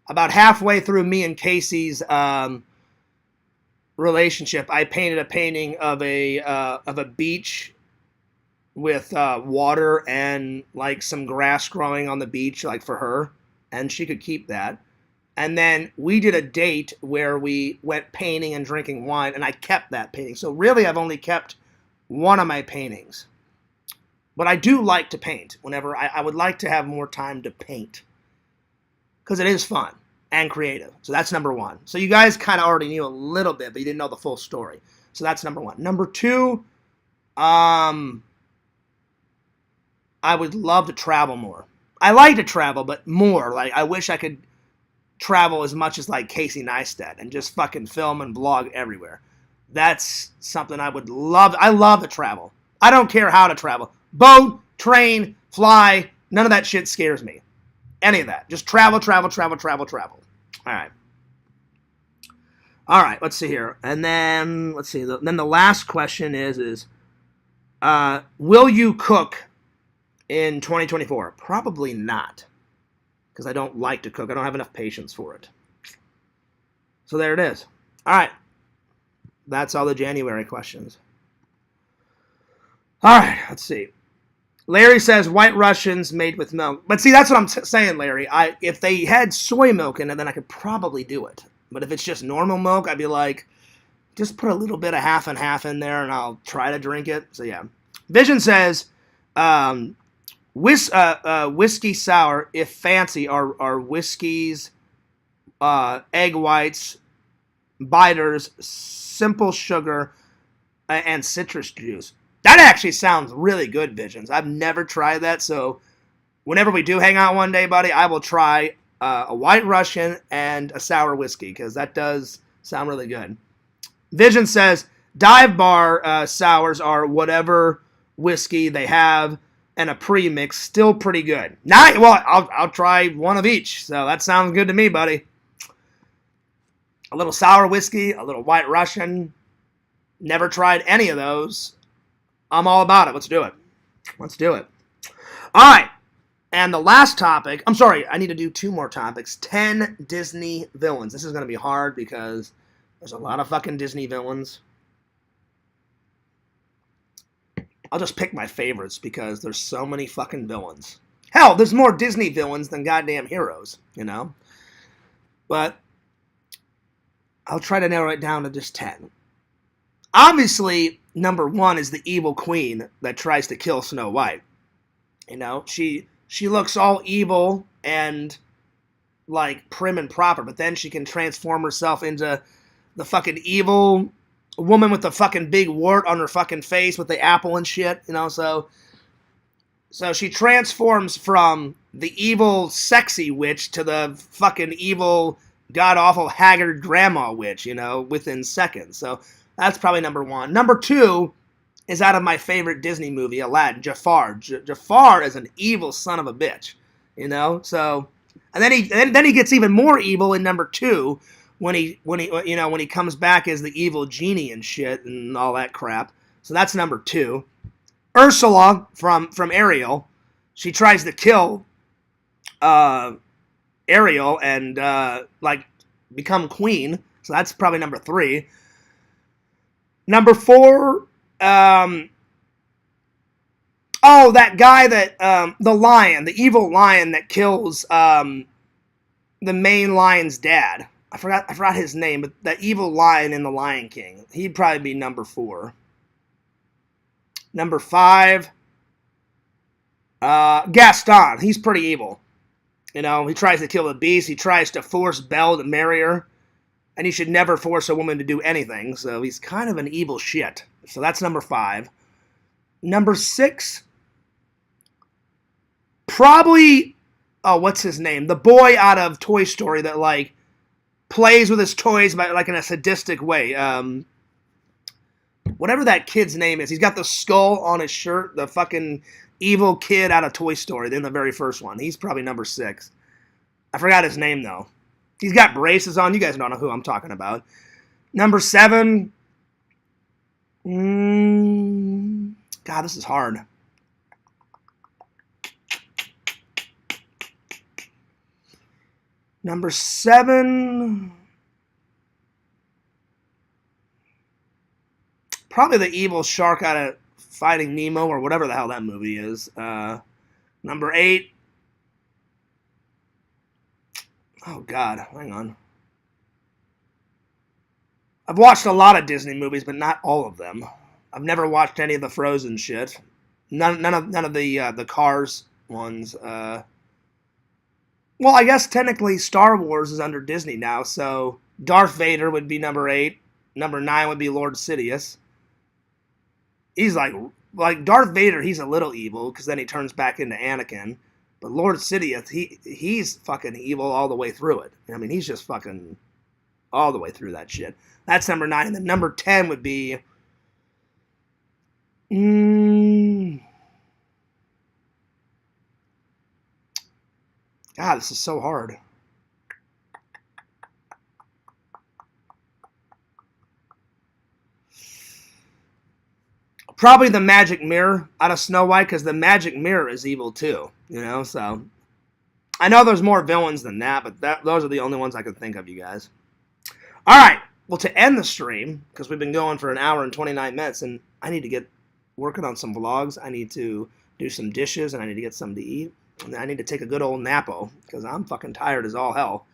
About halfway through me and Casey's relationship, I painted a painting of a beach with water and like some grass growing on the beach, like for her, and she could keep that. And then we did a date where we went painting and drinking wine, and I kept that painting. So really, I've only kept one of my paintings. But I do like to paint. Whenever I would like to have more time to paint, because it is fun and creative. So that's number 1. So you guys kind of already knew a little bit, but you didn't know the full story. So that's number 1. Number 2, I would love to travel more. I like to travel, but more. Like, I wish I could travel as much as like Casey Neistat and just fucking film and blog everywhere. That's something I would love. I love to travel. I don't care how to travel. Boat, train, fly, none of that shit scares me. Any of that. Just travel. All right, let's see here. And then, let's see. Then the last question is will you cook in 2024? Probably not, because I don't like to cook. I don't have enough patience for it. So there it is. All right. That's all the January questions. All right, let's see. Larry says White Russians made with milk. But see, that's what I'm saying, Larry. If they had soy milk in it, then I could probably do it. But if it's just normal milk, I'd be like, just put a little bit of half and half in there, and I'll try to drink it. So yeah. Vision says, whiskey sour, if fancy, are whiskeys, egg whites, biters, simple sugar, and citrus juice. That actually sounds really good, Visions. I've never tried that, so whenever we do hang out one day, buddy, I will try a White Russian and a sour whiskey, because that does sound really good. Vision says, dive bar sours are whatever whiskey they have, and a premix, still pretty good. Well, I'll try one of each, so that sounds good to me, buddy. A little sour whiskey, a little White Russian. Never tried any of those. I'm all about it. Let's do it. Let's do it. All right. And the last topic, I'm sorry, I need to do 2 more topics. 10 Disney villains. This is going to be hard because there's a lot of fucking Disney villains. I'll just pick my favorites because there's so many fucking villains. Hell, there's more Disney villains than goddamn heroes, you know? But I'll try to narrow it down to just 10. Obviously, number 1 is the evil queen that tries to kill Snow White. You know, she looks all evil and, like, prim and proper, but then she can transform herself into the fucking evil woman with the fucking big wart on her fucking face with the apple and shit, you know, so she transforms from the evil sexy witch to the fucking evil god-awful haggard grandma witch, you know, within seconds, so that's probably number 1. Number 2 is out of my favorite Disney movie, Aladdin, Jafar. Jafar is an evil son of a bitch, you know. So, and then he gets even more evil in number 2 when he comes back as the evil genie and shit and all that crap. So that's number 2. Ursula from Ariel, she tries to kill Ariel and like become queen. So that's probably number 3. Number 4, that guy that, the lion, the evil lion that kills, the main lion's dad. I forgot his name, but that evil lion in The Lion King. He'd probably be number 4. Number 5, Gaston. He's pretty evil. You know, he tries to kill the beast. He tries to force Belle to marry her. And he should never force a woman to do anything, so he's kind of an evil shit. So that's number 5. Number 6, probably, what's his name? The boy out of Toy Story that, like, plays with his toys, but, like, in a sadistic way. Whatever that kid's name is. He's got the skull on his shirt, the fucking evil kid out of Toy Story, in the very first one. He's probably number 6. I forgot his name, though. He's got braces on. You guys don't know who I'm talking about. Number 7. God, this is hard. Number 7. Probably the evil shark out of Finding Nemo or whatever the hell that movie is. Number 8. Oh, God. Hang on. I've watched a lot of Disney movies, but not all of them. I've never watched any of the Frozen shit. None of the Cars ones. Well, I guess technically Star Wars is under Disney now, so Darth Vader would be number 8. Number 9 would be Lord Sidious. He's like Darth Vader, he's a little evil, because then he turns back into Anakin. But Lord Sidious, he's fucking evil all the way through it. I mean, he's just fucking all the way through that shit. That's number 9. And then number 10 would be... God, this is so hard. Probably the magic mirror out of Snow White, because the magic mirror is evil too, you know, so. I know there's more villains than that, but those are the only ones I can think of, you guys. All right, well, to end the stream, because we've been going for an hour and 29 minutes, and I need to get working on some vlogs. I need to do some dishes, and I need to get something to eat. And I need to take a good old napo, because I'm fucking tired as all hell.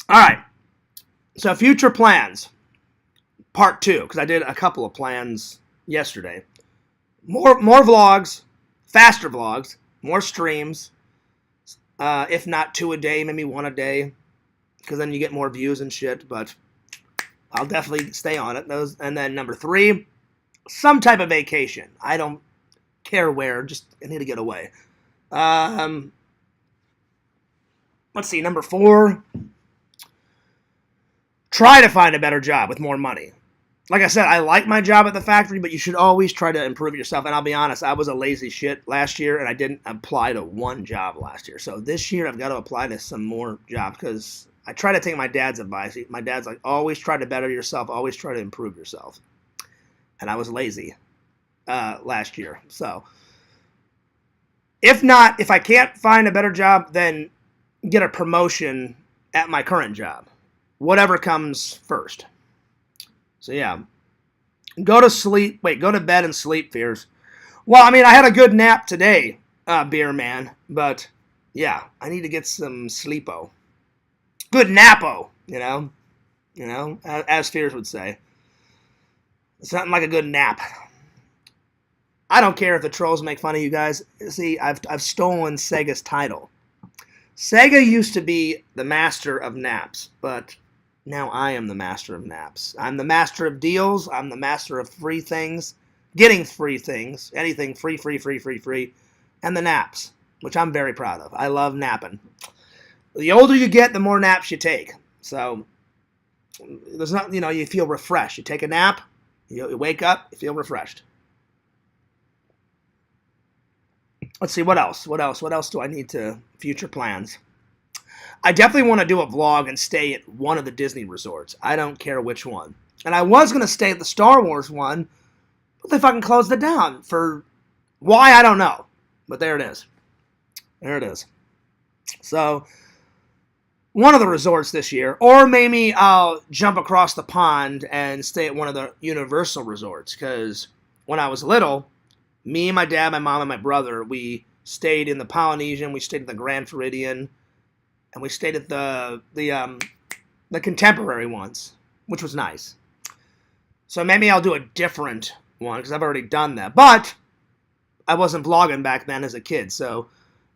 All right. So future plans. Part 2, because I did a couple of plans yesterday. More vlogs, faster vlogs, more streams. If not 2 a day, maybe 1 a day, because then you get more views and shit. But I'll definitely stay on it. And then number 3, some type of vacation. I don't care where, just I need to get away. Let's see, number 4, try to find a better job with more money. Like I said, I like my job at the factory, but you should always try to improve yourself. And I'll be honest, I was a lazy shit last year, and I didn't apply to 1 job last year. So this year, I've got to apply to some more jobs, because I try to take my dad's advice. My dad's like, always try to better yourself, always try to improve yourself. And I was lazy last year. So if I can't find a better job, then get a promotion at my current job. Whatever comes first. So yeah, go to bed and sleep, Fears. Well, I mean, I had a good nap today, Beer Man, but yeah, I need to get some sleepo. Good napo, you know, as Fears would say. It's nothing like a good nap. I don't care if the trolls make fun of you guys. See, I've stolen Sega's title. Sega used to be the master of naps, but now I am the master of naps. I'm the master of deals. I'm the master of free things. Getting free things. Anything free. And the naps, which I'm very proud of. I love napping. The older you get, the more naps you take. So, there's not, you feel refreshed. You take a nap, you wake up, you feel refreshed. Let's see, what else? What else do I need to future plans? I definitely want to do a vlog and stay at one of the Disney resorts. I don't care which one. And I was going to stay at the Star Wars one, but they fucking closed it down. For why, I don't know. But there it is. There it is. So, one of the resorts this year, or maybe I'll jump across the pond and stay at one of the Universal resorts, because when I was little, me, my dad, my mom, and my brother, we stayed in the Polynesian, we stayed in the Grand Floridian, and we stayed at the contemporary ones, which was nice. So maybe I'll do a different one, because I've already done that. But I wasn't vlogging back then as a kid, so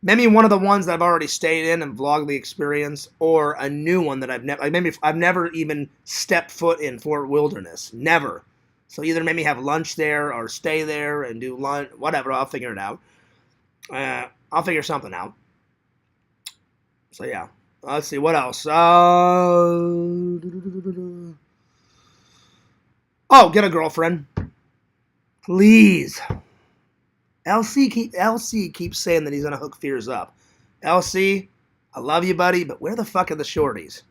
maybe one of the ones that I've already stayed in and vlogged the experience, or a new one that I've never even stepped foot in Fort Wilderness. Never. So either maybe have lunch there or stay there and do lunch, whatever. I'll figure it out. I'll figure something out. So yeah, let's see, what else? Oh, get a girlfriend. Please. LC keeps saying that he's going to hook Fears up. LC, I love you, buddy, but where the fuck are the shorties?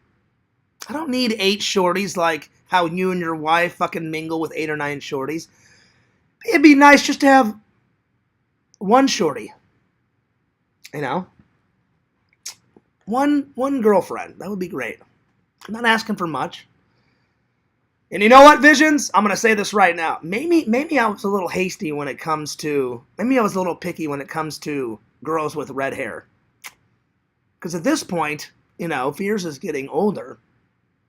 I don't need 8 shorties like how you and your wife fucking mingle with 8 or 9 shorties. It'd be nice just to have one shorty. One girlfriend. That would be great. I'm not asking for much. And you know what, Visions? I'm going to say this right now. Maybe I was a little hasty when it comes to... Maybe I was a little picky when it comes to girls with red hair. Because at this point, Fears is getting older.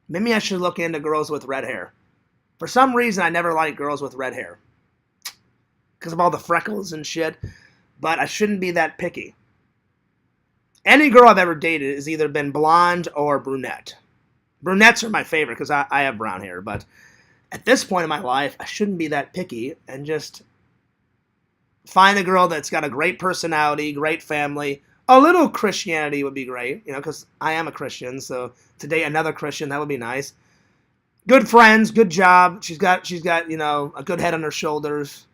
Maybe I should look into girls with red hair. For some reason, I never liked girls with red hair. Because of all the freckles and shit. But I shouldn't be that picky. Any girl I've ever dated has either been blonde or brunette. Brunettes are my favorite because I have brown hair. But at this point in my life, I shouldn't be that picky and just find a girl that's got a great personality, great family. A little Christianity would be great, because I am a Christian. So to date another Christian, that would be nice. Good friends, good job. She's got a good head on her shoulders.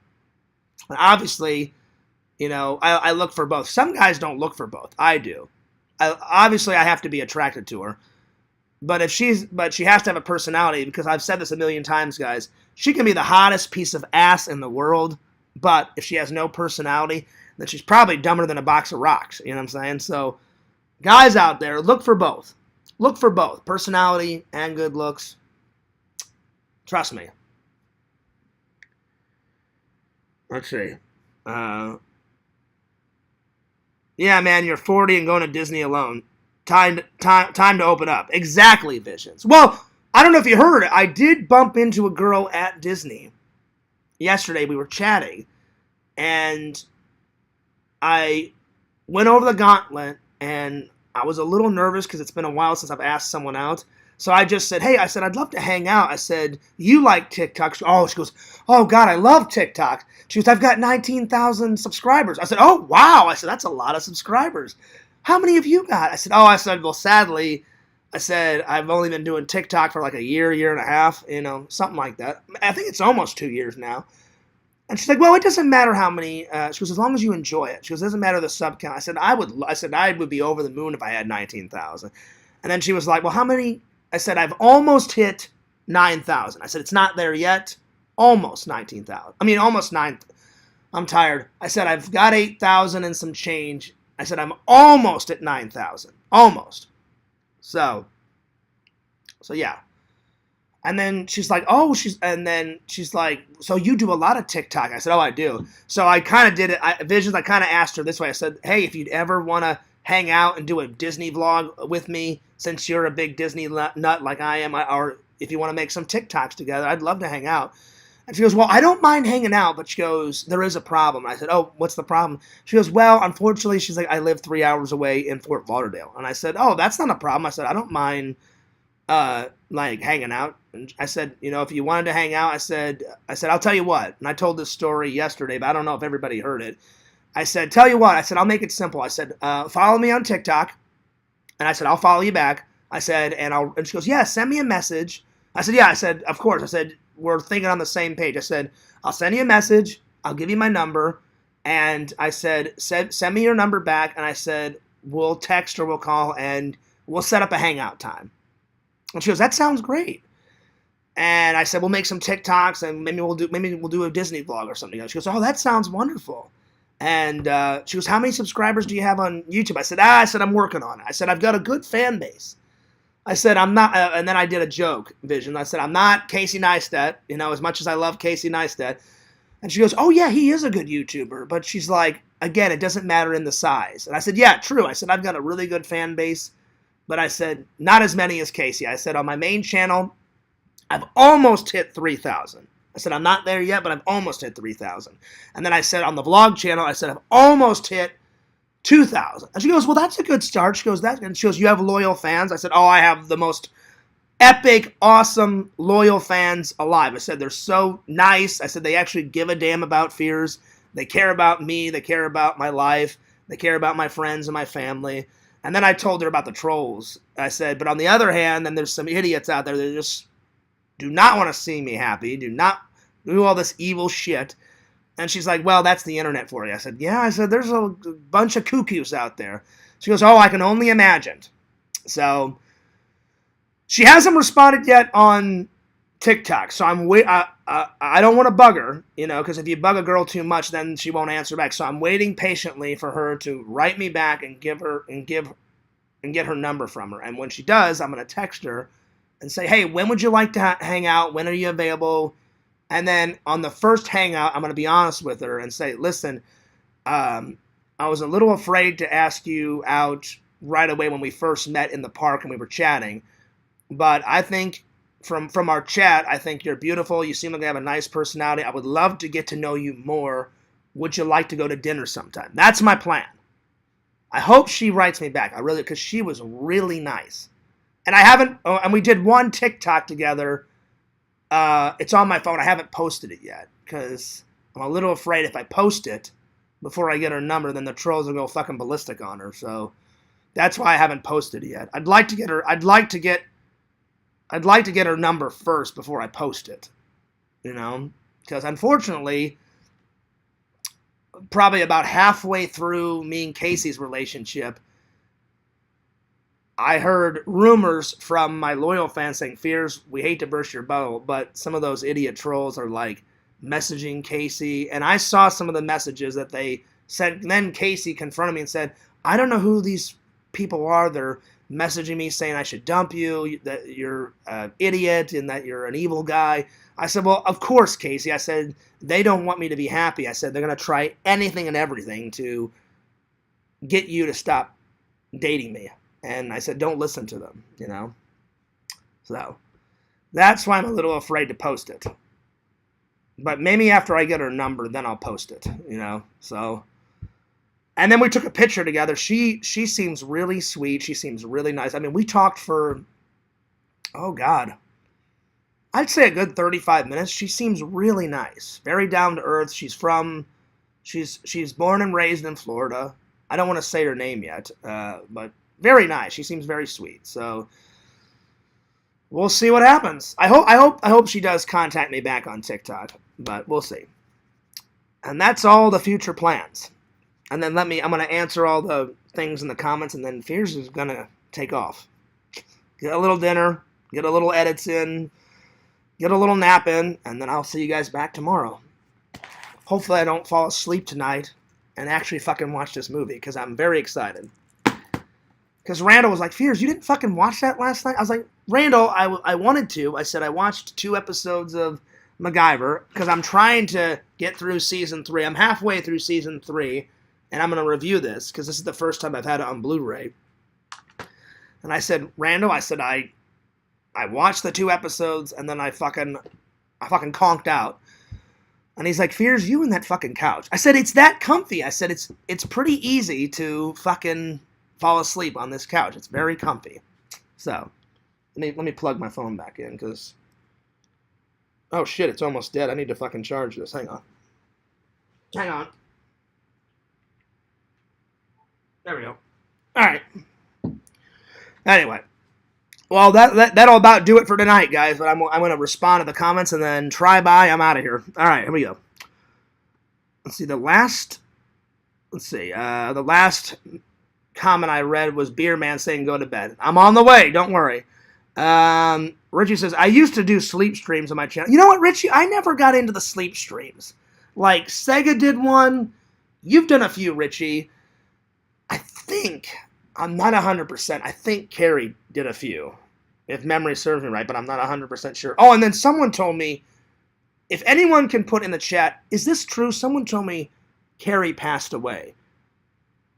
And obviously, I look for both. Some guys don't look for both. I do. Obviously, I have to be attracted to her. But she has to have a personality, because I've said this a million times, guys. She can be the hottest piece of ass in the world, but if she has no personality, then she's probably dumber than a box of rocks. You know what I'm saying? So, guys out there, look for both. Look for both. Personality and good looks. Trust me. Let's see. Yeah, man, you're 40 and going to Disney alone. Time to open up. Exactly, Visions. Well, I don't know if you heard it. I did bump into a girl at Disney yesterday. We were chatting, and I went over the gauntlet, and I was a little nervous because it's been a while since I've asked someone out. So I just said, hey, I said, I'd love to hang out. I said, you like TikTok? She goes, oh, God, I love TikTok. She goes, I've got 19,000 subscribers. I said, oh, wow. I said, that's a lot of subscribers. How many have you got? I said, well, sadly, I said, I've only been doing TikTok for like a year and a half, something like that. I think it's almost 2 years now. And she's like, well, it doesn't matter how many. She goes, as long as you enjoy it. She goes, it doesn't matter the sub count. I said, I would be over the moon if I had 19,000. And then she was like, well, how many? I said, I've almost hit 9,000. I said, it's not there yet. Almost 19,000. I mean, almost 9. I'm tired. I said, I've got 8,000 and some change. I said, I'm almost at 9,000. Almost. So yeah. And then she's like, and then she's like, so you do a lot of TikTok. I said, oh, I do. So I kind of did it. Visions, I kind of asked her this way. I said, hey, if you'd ever want to hang out and do a Disney vlog with me, since you're a big Disney nut like I am, or if you want to make some TikToks together, I'd love to hang out. And she goes, well, I don't mind hanging out, but she goes, there is a problem. I said, oh, what's the problem? She goes, well, unfortunately, she's like, I live 3 hours away in Fort Lauderdale. And I said, oh, that's not a problem. I said, I don't mind like hanging out. And I said, if you wanted to hang out, I said, I'll tell you what. And I told this story yesterday, but I don't know if everybody heard it. I said, tell you what. I said, I'll make it simple. I said, follow me on TikTok. And I said, I'll follow you back. I said, and she goes, yeah, send me a message. I said, yeah. I said, of course. I said, we're thinking on the same page. I said, I'll send you a message. I'll give you my number. And I said, send me your number back. And I said, we'll text or we'll call and we'll set up a hangout time. And she goes, that sounds great. And I said, we'll make some TikToks and maybe we'll do a Disney vlog or something. She goes, oh, that sounds wonderful. And she goes, how many subscribers do you have on YouTube? I said, I'm working on it. I said, I've got a good fan base. I said, I'm not, and then I did a joke, Vision. I said, I'm not Casey Neistat, as much as I love Casey Neistat. And she goes, oh, yeah, he is a good YouTuber. But she's like, again, it doesn't matter in the size. And I said, yeah, true. I said, I've got a really good fan base. But I said, not as many as Casey. I said, on my main channel, I've almost hit 3,000. I said, I'm not there yet, but I've almost hit 3,000. And then I said, on the vlog channel, I said, I've almost hit 2,000. And she goes, well, that's a good start. She goes, you have loyal fans? I said, oh, I have the most epic, awesome, loyal fans alive. I said, they're so nice. I said, they actually give a damn about Fears. They care about me. They care about my life. They care about my friends and my family. And then I told her about the trolls. I said, but on the other hand, then there's some idiots out there that just do not want to see me happy, do not do all this evil shit. And she's like, well, that's the internet for you. I said, yeah. I said, there's a bunch of cuckoos out there. She goes, oh, I can only imagine. So she hasn't responded yet on TikTok. So I don't want to bug her, because if you bug a girl too much, then she won't answer back. So I'm waiting patiently for her to write me back and get her number from her. And when she does, I'm going to text her and say, hey, when would you like to hang out? When are you available? And then on the first hangout, I'm going to be honest with her and say, listen, I was a little afraid to ask you out right away when we first met in the park and we were chatting. But I think from our chat, I think you're beautiful. You seem like you have a nice personality. I would love to get to know you more. Would you like to go to dinner sometime? That's my plan. I hope she writes me back. Because she was really nice. And and we did one TikTok together. It's on my phone. I haven't posted it yet because I'm a little afraid if I post it before I get her number, then the trolls will go fucking ballistic on her. So that's why I haven't posted it yet. I'd like to get her number first before I post it, because unfortunately, probably about halfway through me and Casey's relationship, I heard rumors from my loyal fans saying, Fears, we hate to burst your bubble, but some of those idiot trolls are like messaging Casey. And I saw some of the messages that they sent. And then Casey confronted me and said, I don't know who these people are. They're messaging me saying I should dump you, that you're an idiot, and that you're an evil guy. I said, well, of course, Casey. I said, they don't want me to be happy. I said, they're going to try anything and everything to get you to stop dating me. And I said, don't listen to them, you know? So that's why I'm a little afraid to post it. But maybe after I get her number, then I'll post it, you know? So, and then we took a picture together. She seems really sweet. She seems really nice. I mean, we talked for, oh God, I'd say a good 35 minutes. She seems really nice. Very down to earth. She's born and raised in Florida. I don't want to say her name yet, but very nice. She seems very sweet. So we'll see what happens. I hope she does contact me back on TikTok, but we'll see. And that's all the future plans. And then I'm going to answer all the things in the comments, and then Fears is going to take off. Get a little dinner, get a little edits in, get a little nap in, and then I'll see you guys back tomorrow. Hopefully I don't fall asleep tonight and actually fucking watch this movie, because I'm very excited. Because Randall was like, Fears, you didn't fucking watch that last night? I was like, Randall, I wanted to. I said I watched 2 episodes of MacGyver, because I'm trying to get through Season 3. I'm halfway through Season 3, and I'm going to review this, because this is the first time I've had it on Blu-ray. And I said, Randall, I watched the 2 episodes, and then I fucking conked out. And he's like, Fears, you in that fucking couch. I said, it's that comfy. I said, it's pretty easy to fucking fall asleep on this couch. It's very comfy. So, let me plug my phone back in, because, oh shit, it's almost dead. I need to fucking charge this. Hang on. There we go. All right. Anyway. Well, that'll about do it for tonight, guys. But I'm going to respond to the comments and then try by. I'm out of here. All right, here we go. Let's see. The last comment I read was Beer Man saying go to bed. I'm on the way. Don't worry. Richie says, I used to do sleep streams on my channel. You know what, Richie? I never got into the sleep streams. Like, Sega did one. You've done a few, Richie. I'm not 100%. I think Carrie did a few, if memory serves me right, but I'm not 100% sure. Oh, and then someone told me, if anyone can put in the chat, is this true? Someone told me Carrie passed away.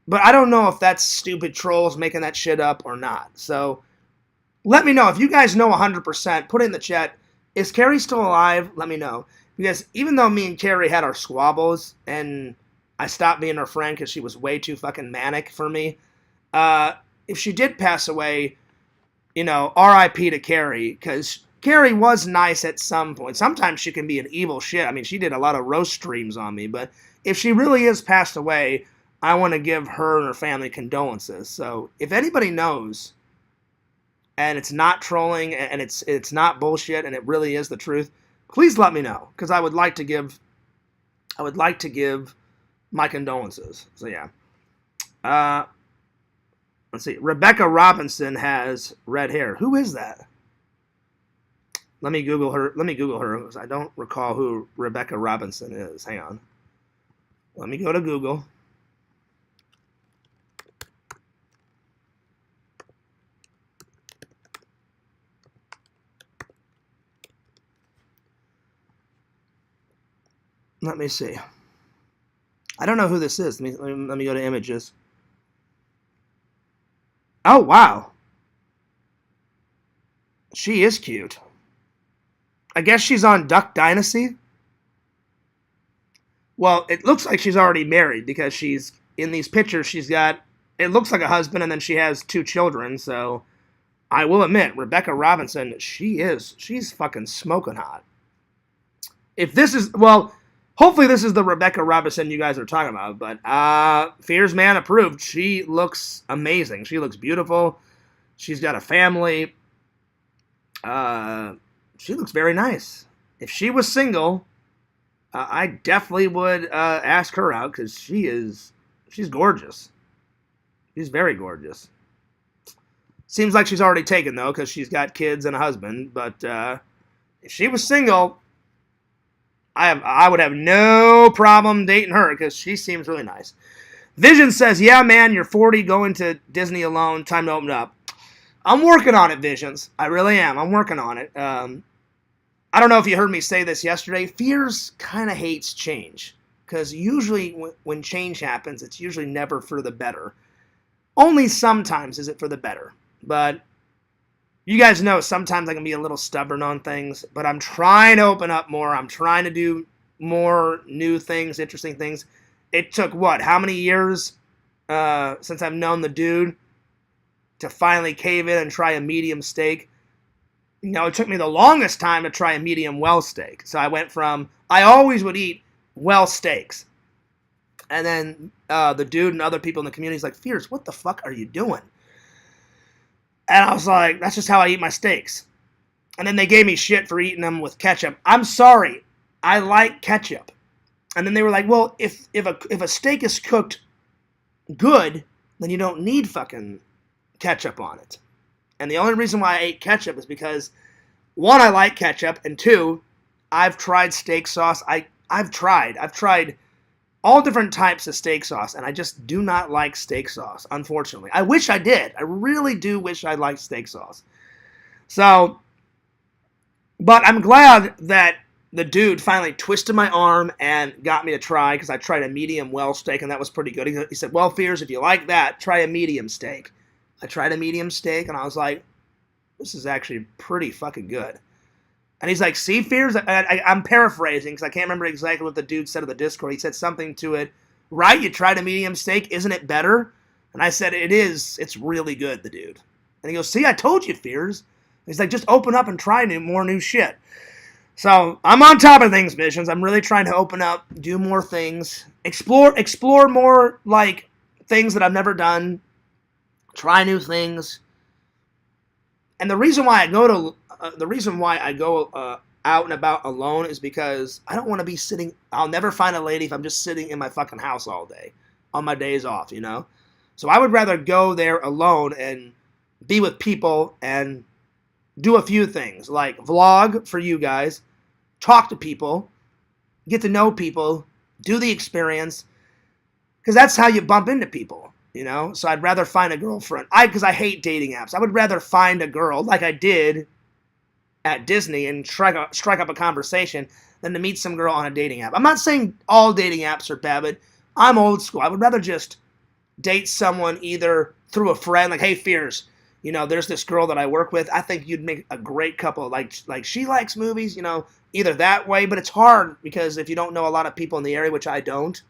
But I don't know if that's stupid trolls making that shit up or not. So let me know. If you guys know 100%, put it in the chat. Is Carrie still alive? Let me know. Because even though me and Carrie had our squabbles, and I stopped being her friend because she was way too fucking manic for me, if she did pass away, you know, R.I.P. to Carrie, because Carrie was nice at some point. Sometimes she can be an evil shit. I mean, she did a lot of roast streams on me, but if she really is passed away, I want to give her and her family condolences. So if anybody knows, and it's not trolling, and it's not bullshit, and it really is the truth, please let me know, because I would like to give my condolences. So yeah. Let's see. Rebecca Robinson has red hair. Who is that? Let me Google her. Because I don't recall who Rebecca Robinson is. Hang on. Let me go to Google. Let me see. I don't know who this is. Let me go to images. Oh, wow. She is cute. I guess she's on Duck Dynasty. Well, it looks like she's already married, because she's in these pictures. She's got, it looks like a husband, and then she has 2 children. So I will admit, Rebecca Robinson, she's fucking smoking hot. If this is, well, hopefully this is the Rebecca Robinson you guys are talking about, but Fears Man approved. She looks amazing. She looks beautiful. She's got a family. She looks very nice. If she was single, I definitely would ask her out, because she's gorgeous. She's very gorgeous. Seems like she's already taken, though, because she's got kids and a husband, but if she was single, I would have no problem dating her, because she seems really nice. Vision says, yeah, man, you're 40, going to Disney alone. Time to open up. I'm working on it, Visions. I really am. I'm working on it. I don't know if you heard me say this yesterday. Fears kind of hates change. Because usually when change happens, it's usually never for the better. Only sometimes is it for the better. But you guys know sometimes I can be a little stubborn on things. But I'm trying to open up more. I'm trying to do more new things, interesting things. It took what? How many years since I've known the dude to finally cave in and try a medium steak? You know, it took me the longest time to try a medium well steak. So I went from, I always would eat well steaks. And then the dude and other people in the community is like, Fierce, what the fuck are you doing? And I was like, that's just how I eat my steaks. And then they gave me shit for eating them with ketchup. I'm sorry, I like ketchup. And then they were like, well, if a steak is cooked good, then you don't need fucking ketchup on it. And the only reason why I ate ketchup is because, one, I like ketchup, and two, I've tried steak sauce. I've tried all different types of steak sauce, and I just do not like steak sauce, unfortunately. I wish I did. I really do wish I liked steak sauce. So, but I'm glad that the dude finally twisted my arm and got me to try, because I tried a medium well steak, and that was pretty good. He said, well, Fears, if you like that, try a medium steak. I tried a medium steak, and I was like, this is actually pretty fucking good. And he's like, see, Fears? I'm paraphrasing, because I can't remember exactly what the dude said in the Discord. He said something to it, right, you tried a medium steak, isn't it better? And I said, it is. It's really good, the dude. And he goes, see, I told you, Fears. He's like, just open up and try more new shit. So I'm on top of things, Visions. I'm really trying to open up, do more things, explore more, like, things that I've never done, try new things. And the reason why I go out and about alone is because I don't want to be sitting. I'll never find a lady if I'm just sitting in my fucking house all day on my days off, you know. So I would rather go there alone and be with people and do a few things, like vlog for you guys, talk to people, get to know people, do the experience, because that's how you bump into people, you know? So I'd rather find a girlfriend. Because I hate dating apps. I would rather find a girl, like I did at Disney, and strike up a conversation than to meet some girl on a dating app. I'm not saying all dating apps are bad, but I'm old school. I would rather just date someone either through a friend, like, hey, Fears, you know, there's this girl that I work with. I think you'd make a great couple. Like she likes movies, you know, either that way. But it's hard because if you don't know a lot of people in the area, which I don't,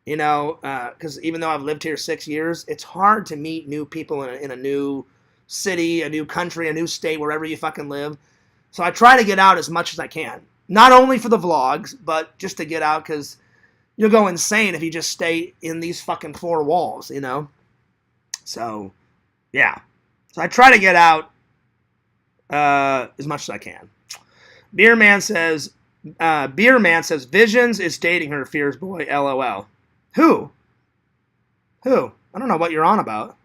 you know, because even though I've lived here 6 years, it's hard to meet new people in a new city, a new country, a new state, wherever you fucking live. So I try to get out as much as I can. Not only for the vlogs, but just to get out, because you'll go insane if you just stay in these fucking four walls, you know? So, yeah. So I try to get out as much as I can. Beerman says, Visions is dating her, Fears boy, LOL. Who? I don't know what you're on about.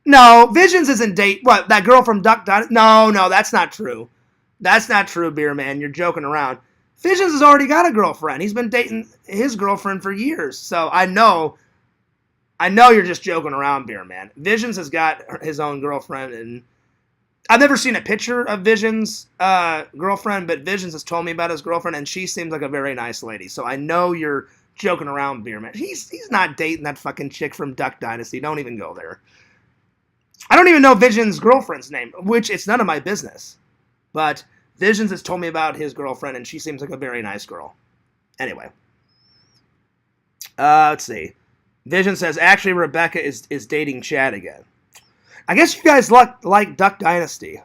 No, Visions isn't date. What, that girl from Duck Dynasty? No, that's not true. That's not true, Beerman. You're joking around. Visions has already got a girlfriend. He's been dating his girlfriend for years. So I know you're just joking around, Beerman. Visions has got his own girlfriend, and I've never seen a picture of Visions' girlfriend, but Visions has told me about his girlfriend, and she seems like a very nice lady. So I know you're joking around, Beerman. He's not dating that fucking chick from Duck Dynasty. Don't even go there. I don't even know Visions' girlfriend's name, which it's none of my business. But Visions has told me about his girlfriend, and she seems like a very nice girl. Anyway. Let's see. Vision says, actually, Rebecca is dating Chad again. I guess you guys like Duck Dynasty.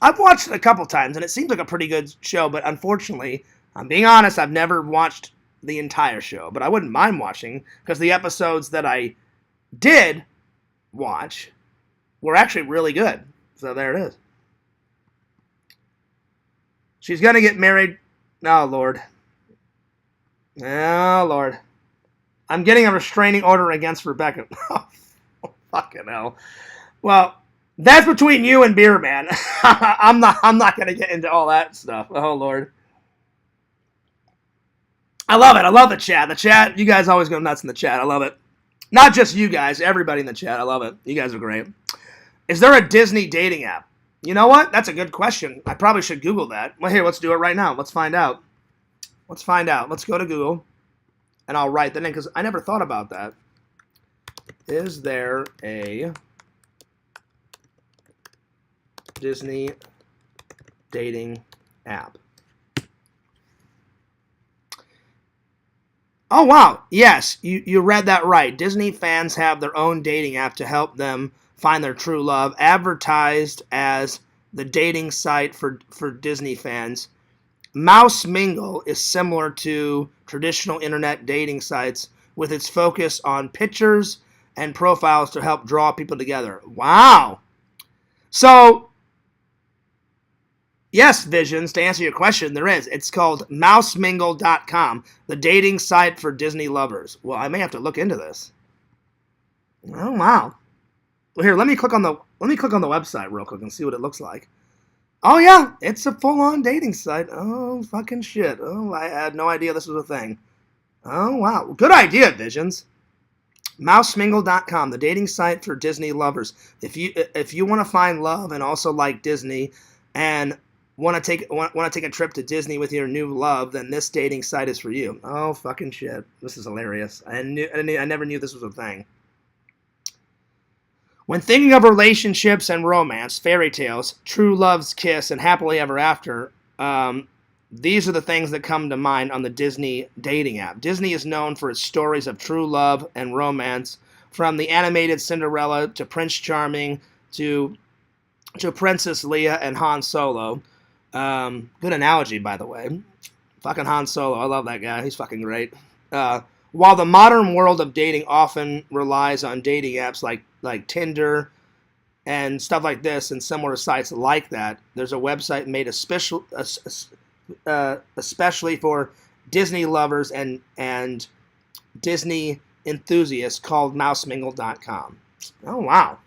I've watched it a couple times, and it seems like a pretty good show, but unfortunately, I'm being honest, I've never watched the entire show. But I wouldn't mind watching, because the episodes that I did watch were actually really good. So there it is. She's going to get married. Oh, Lord. Oh, Lord. I'm getting a restraining order against Rebecca. Oh, fucking hell. Well, that's between you and Beer Man. I'm not going to get into all that stuff. Oh, Lord. I love it. I love the chat. The chat, you guys always go nuts in the chat. I love it. Not just you guys, everybody in the chat. I love it. You guys are great. Is there a Disney dating app? You know what? That's a good question. I probably should Google that. Well, here, let's do it right now. Let's find out. Let's go to Google, and I'll write that in because I never thought about that. Is there a Disney dating app? Oh, wow. Yes, you read that right. Disney fans have their own dating app to help them find their true love, advertised as the dating site for Disney fans. Mouse Mingle is similar to traditional internet dating sites with its focus on pictures and profiles to help draw people together. Wow. So, yes, Visions, to answer your question, there is. It's called mousemingle.com, the dating site for Disney lovers. Well, I may have to look into this. Oh, wow. Well, here, let me click on the website real quick and see what it looks like. Oh, yeah, it's a full-on dating site. Oh, fucking shit. Oh, I had no idea this was a thing. Oh, wow. Good idea, Visions. Mousemingle.com, the dating site for Disney lovers. If you want to find love and also like Disney and want to take a trip to Disney with your new love, then this dating site is for you. Oh, fucking shit. This is hilarious. I never knew this was a thing. When thinking of relationships and romance, fairy tales, true love's kiss, and happily ever after, these are the things that come to mind on the Disney dating app. Disney is known for its stories of true love and romance, from the animated Cinderella to Prince Charming to Princess Leia and Han Solo. Good analogy, by the way. Fucking Han Solo. I love that guy. He's fucking great. While the modern world of dating often relies on dating apps like Tinder and stuff like this and similar sites like that, there's a website made especially for Disney lovers and Disney enthusiasts called mousemingle.com. Oh, wow.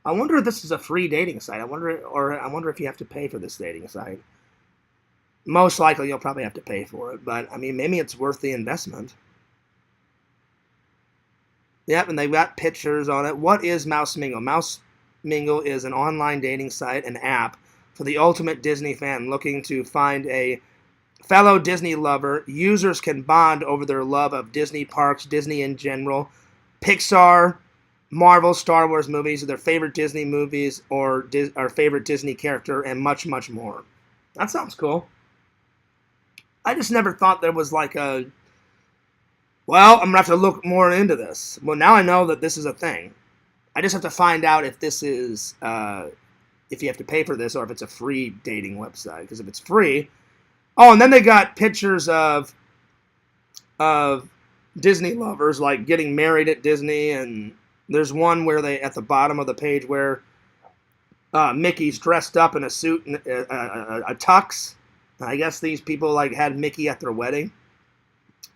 I wonder if this is a free dating site. I wonder if you have to pay for this dating site. Most likely you'll probably have to pay for it, but I mean, maybe it's worth the investment. Yep, and they've got pictures on it. What is Mouse Mingle? Mouse Mingle is an online dating site, an app for the ultimate Disney fan looking to find a fellow Disney lover. Users can bond over their love of Disney parks, Disney in general, Pixar, Marvel, Star Wars movies, their favorite Disney movies, or our favorite Disney character, and much, much more. That sounds cool. I just never thought there was like a... Well, I'm going to have to look more into this. Well, now I know that this is a thing. I just have to find out if this is... if you have to pay for this or if it's a free dating website. Because if it's free... Oh, and then they got pictures of Disney lovers, like getting married at Disney, and there's one where they, at the bottom of the page, where Mickey's dressed up in a suit and a tux. I guess these people like had Mickey at their wedding.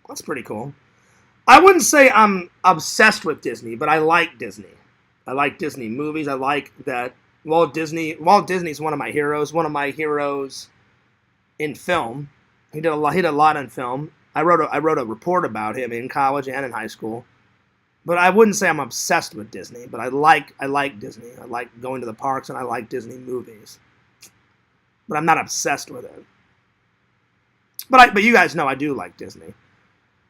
That's pretty cool. I wouldn't say I'm obsessed with Disney, but I like Disney. I like Disney movies. I like that Walt Disney's one of my heroes. One of my heroes in film. He did a lot in film. I wrote a report about him in college and in high school. But I wouldn't say I'm obsessed with Disney, but I like Disney. I like going to the parks and I like Disney movies. But I'm not obsessed with it. But you guys know I do like Disney.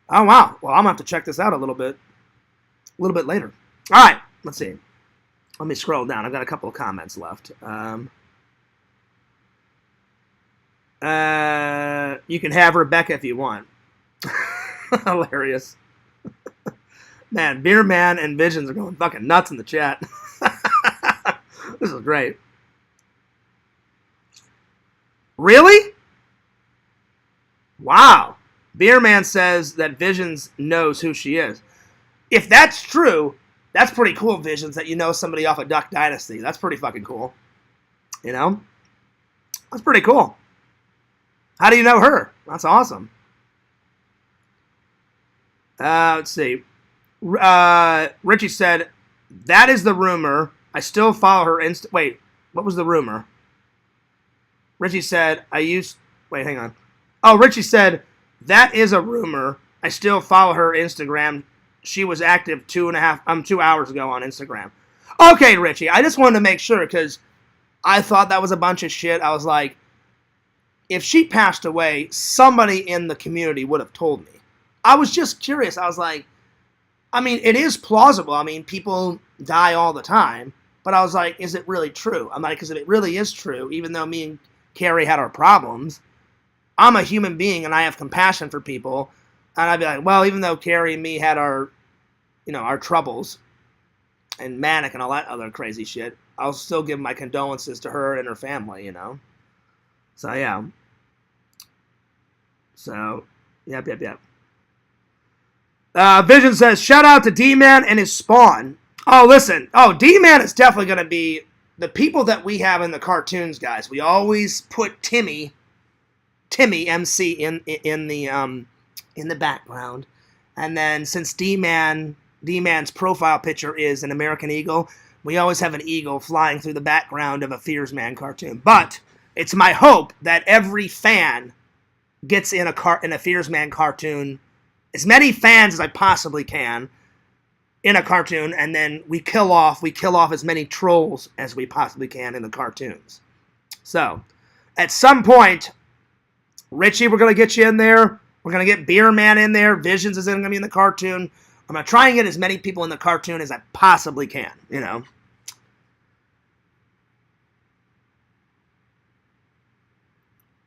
Oh wow. Well, I'm gonna have to check this out a little bit later. All right, let's see. Let me scroll down. I've got a couple of comments left. You can have Rebecca if you want. Hilarious. Man, Beer Man and Visions are going fucking nuts in the chat. This is great. Really? Wow. Beer Man says that Visions knows who she is. If that's true, that's pretty cool, Visions, that you know somebody off of Duck Dynasty. That's pretty fucking cool. You know? That's pretty cool. How do you know her? That's awesome. Let's see. Richie said, that is the rumor. I still follow her Wait, what was the rumor? Richie said, Wait, hang on. Oh, Richie said, that is a rumor. I still follow her Instagram. She was active 2 hours ago on Instagram. Okay, Richie, I just wanted to make sure because I thought that was a bunch of shit. I was like, if she passed away, somebody in the community would have told me. I was just curious. I was like, I mean, it is plausible. I mean, people die all the time. But I was like, is it really true? I'm like, because if it really is true, even though me and Carrie had our problems, I'm a human being and I have compassion for people. And I'd be like, well, even though Carrie and me had our, our troubles and manic and all that other crazy shit, I'll still give my condolences to her and her family, So, yeah. So, yep. Vision says, shout out to D-Man and his spawn. Oh, listen. Oh, D-Man is definitely going to be the people that we have in the cartoons, guys. We always put Timmy MC in the background. And then since D-Man's profile picture is an American eagle, we always have an eagle flying through the background of a Fears Man cartoon. But it's my hope that every fan gets in a Fears Man cartoon, as many fans as I possibly can in a cartoon, and then we kill off as many trolls as we possibly can in the cartoons. So, at some point, Richie, we're going to get you in there. We're going to get Beer Man in there. Visions is going to be in the cartoon. I'm going to try and get as many people in the cartoon as I possibly can,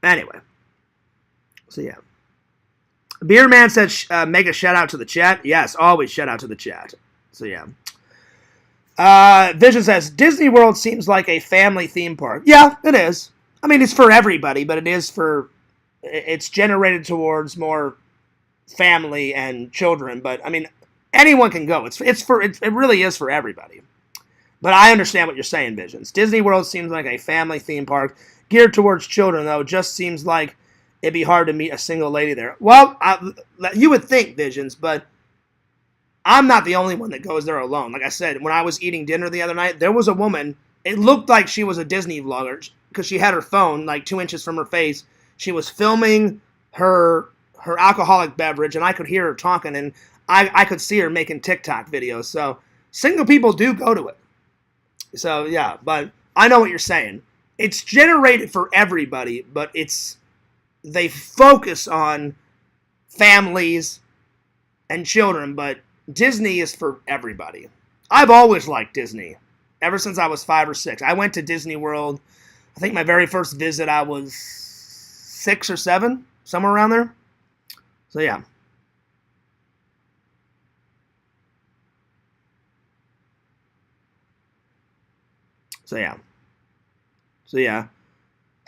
Anyway. So, yeah. Beer Man said, make a shout out to the chat. Yes, always shout out to the chat. So, yeah. Vision says, Disney World seems like a family theme park. Yeah, it is. I mean, it's for everybody, but it's generated towards more family and children. But, I mean, anyone can go. It really is for everybody. But I understand what you're saying, Visions. Disney World seems like a family theme park geared towards children, though. It just seems like it'd be hard to meet a single lady there. Well, you would think, Visions, but I'm not the only one that goes there alone. Like I said, when I was eating dinner the other night, there was a woman. It looked like she was a Disney vlogger because she had her phone like 2 inches from her face. She was filming her alcoholic beverage, and I could hear her talking, and I could see her making TikTok videos. So single people do go to it. So, yeah, but I know what you're saying. It's generated for everybody, but they focus on families and children, but Disney is for everybody. I've always liked Disney, ever since I was 5 or 6. I went to Disney World. I think my very first visit, I was 6 or 7, somewhere around there. So, yeah. So, yeah.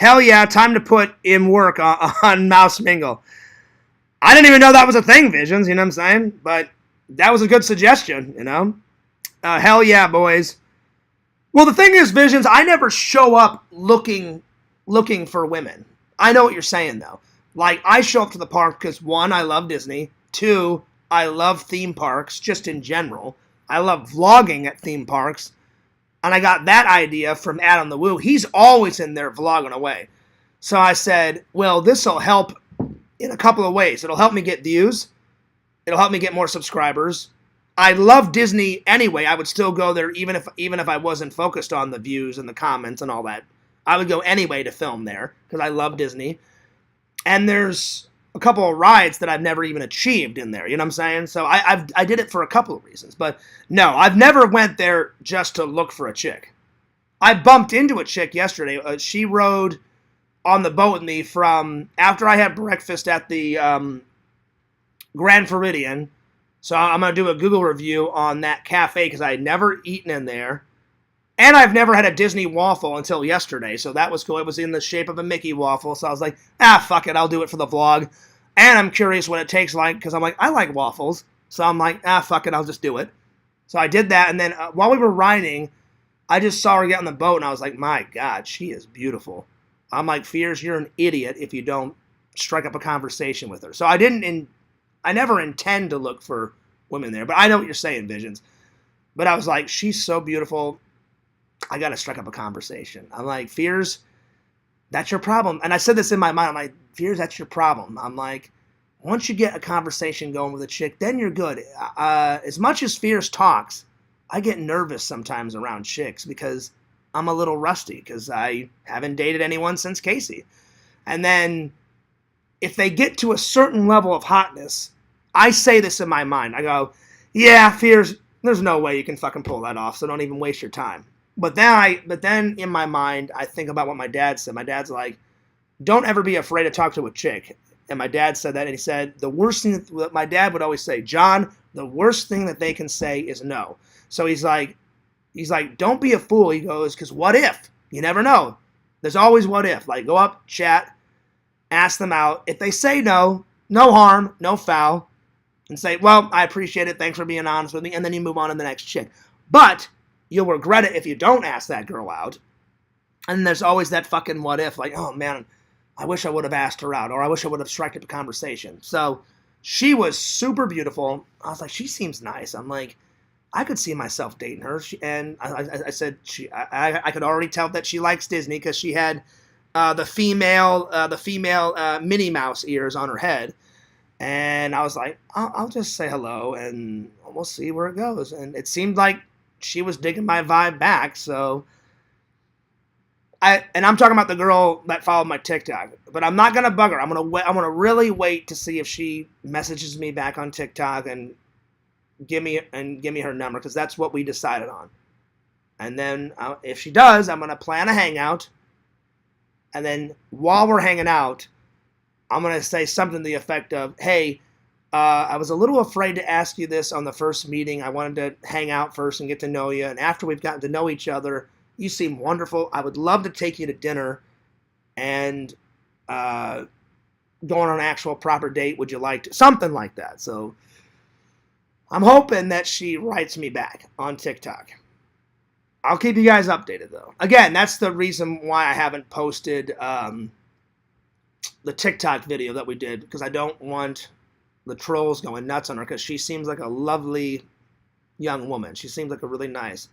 Hell yeah, time to put in work on Mouse Mingle. I didn't even know that was a thing, Visions, you know what I'm saying? But that was a good suggestion, hell yeah, boys. Well, the thing is, Visions, I never show up looking for women. I know what you're saying, though. Like, I show up to the park because, 1, I love Disney. 2, I love theme parks, just in general. I love vlogging at theme parks. And I got that idea from Adam the Woo. He's always in there vlogging away. So I said, well, this will help in a couple of ways. It'll help me get views. It'll help me get more subscribers. I love Disney anyway. I would still go there even if I wasn't focused on the views and the comments and all that. I would go anyway to film there because I love Disney. And there's a couple of rides that I've never even achieved in there. You know what I'm saying? So I did it for a couple of reasons. But no, I've never went there just to look for a chick. I bumped into a chick yesterday. She rode on the boat with me from after I had breakfast at the Grand Floridian. So I'm going to do a Google review on that cafe because I had never eaten in there. And I've never had a Disney waffle until yesterday, so that was cool. It was in the shape of a Mickey waffle, so I was like, fuck it, I'll do it for the vlog. And I'm curious what it tastes like, because I'm like, I like waffles. So I'm like, fuck it, I'll just do it. So I did that, and then while we were riding, I just saw her get on the boat, and I was like, my God, she is beautiful. I'm like, Fears, you're an idiot if you don't strike up a conversation with her. So I never intend to look for women there, but I know what you're saying, Visions. But I was like, she's so beautiful. I got to strike up a conversation. I'm like, Fears, that's your problem. And I said this in my mind. I'm like, Fears, that's your problem. I'm like, once you get a conversation going with a chick, then you're good. As much as Fears talks, I get nervous sometimes around chicks because I'm a little rusty because I haven't dated anyone since Casey. And then if they get to a certain level of hotness, I say this in my mind. I go, yeah, Fears, there's no way you can fucking pull that off, so don't even waste your time. But then in my mind, I think about what my dad said. My dad's like, don't ever be afraid to talk to a chick. And my dad said that, and he said, the worst thing, my dad would always say, John, the worst thing that they can say is no. So he's like, don't be a fool. He goes, because what if? You never know. There's always what if. Like, go up, chat, ask them out. If they say no, no harm, no foul, and say, well, I appreciate it. Thanks for being honest with me. And then you move on to the next chick. But you'll regret it if you don't ask that girl out. And there's always that fucking what if. Like, oh, man, I wish I would have asked her out, or I wish I would have struck up a conversation. So she was super beautiful. I was like, she seems nice. I'm like, I could see myself dating her. And I said, I could already tell that she likes Disney because she had the female Minnie Mouse ears on her head. And I was like, I'll just say hello and we'll see where it goes. And it seemed like she was digging my vibe back. So I'm talking about the girl that followed my TikTok, but I'm not gonna bug her. I'm gonna really wait to see if she messages me back on TikTok and give me her number, because that's what we decided on. And then if she does, I'm gonna plan a hangout. And then while we're hanging out, I'm gonna say something to the effect of, "Hey, I was a little afraid to ask you this on the first meeting. I wanted to hang out first and get to know you. And after we've gotten to know each other, you seem wonderful. I would love to take you to dinner and go on an actual proper date. Would you like to?" Something like that. So I'm hoping that she writes me back on TikTok. I'll keep you guys updated, though. Again, that's the reason why I haven't posted the TikTok video that we did, because I don't want the trolls going nuts on her, because she seems like a lovely young woman. She seems like a really nice.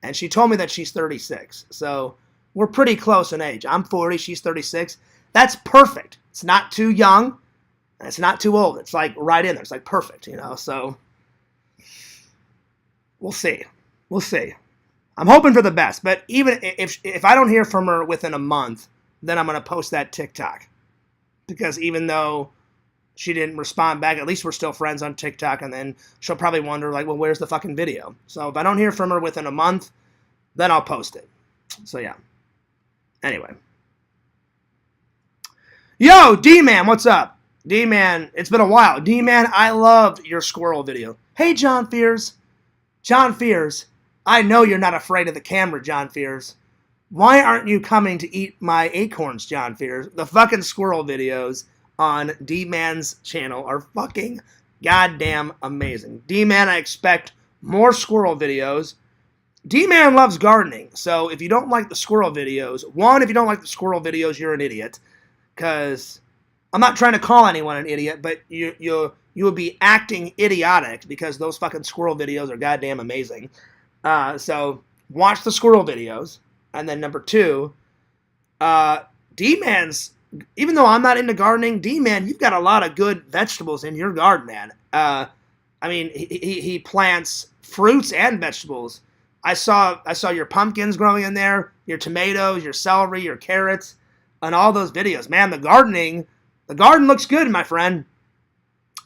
And she told me that she's 36. So we're pretty close in age. I'm 40, she's 36. That's perfect. It's not too young, and it's not too old. It's like right in there. It's like perfect, you know. So we'll see. We'll see. I'm hoping for the best. But even if I don't hear from her within a month, then I'm going to post that TikTok. Because even though she didn't respond back, at least we're still friends on TikTok, and then she'll probably wonder, like, well, where's the fucking video? So if I don't hear from her within a month, then I'll post it. So, yeah. Anyway. Yo, D-Man, what's up? D-Man, it's been a while. D-Man, I loved your squirrel video. Hey, John Fears. John Fears, I know you're not afraid of the camera, John Fears. Why aren't you coming to eat my acorns, John Fears? The fucking squirrel videos on D-Man's channel are fucking goddamn amazing. D-Man, I expect more squirrel videos. D-Man loves gardening, so if you don't like the squirrel videos, if you don't like the squirrel videos, you're an idiot. Because I'm not trying to call anyone an idiot, but you will be acting idiotic because those fucking squirrel videos are goddamn amazing. So watch the squirrel videos. And then number 2, D-Man's, even though I'm not into gardening, D-Man, you've got a lot of good vegetables in your garden, man. I mean, he plants fruits and vegetables. I saw your pumpkins growing in there, your tomatoes, your celery, your carrots, and all those videos. Man, the garden looks good, my friend.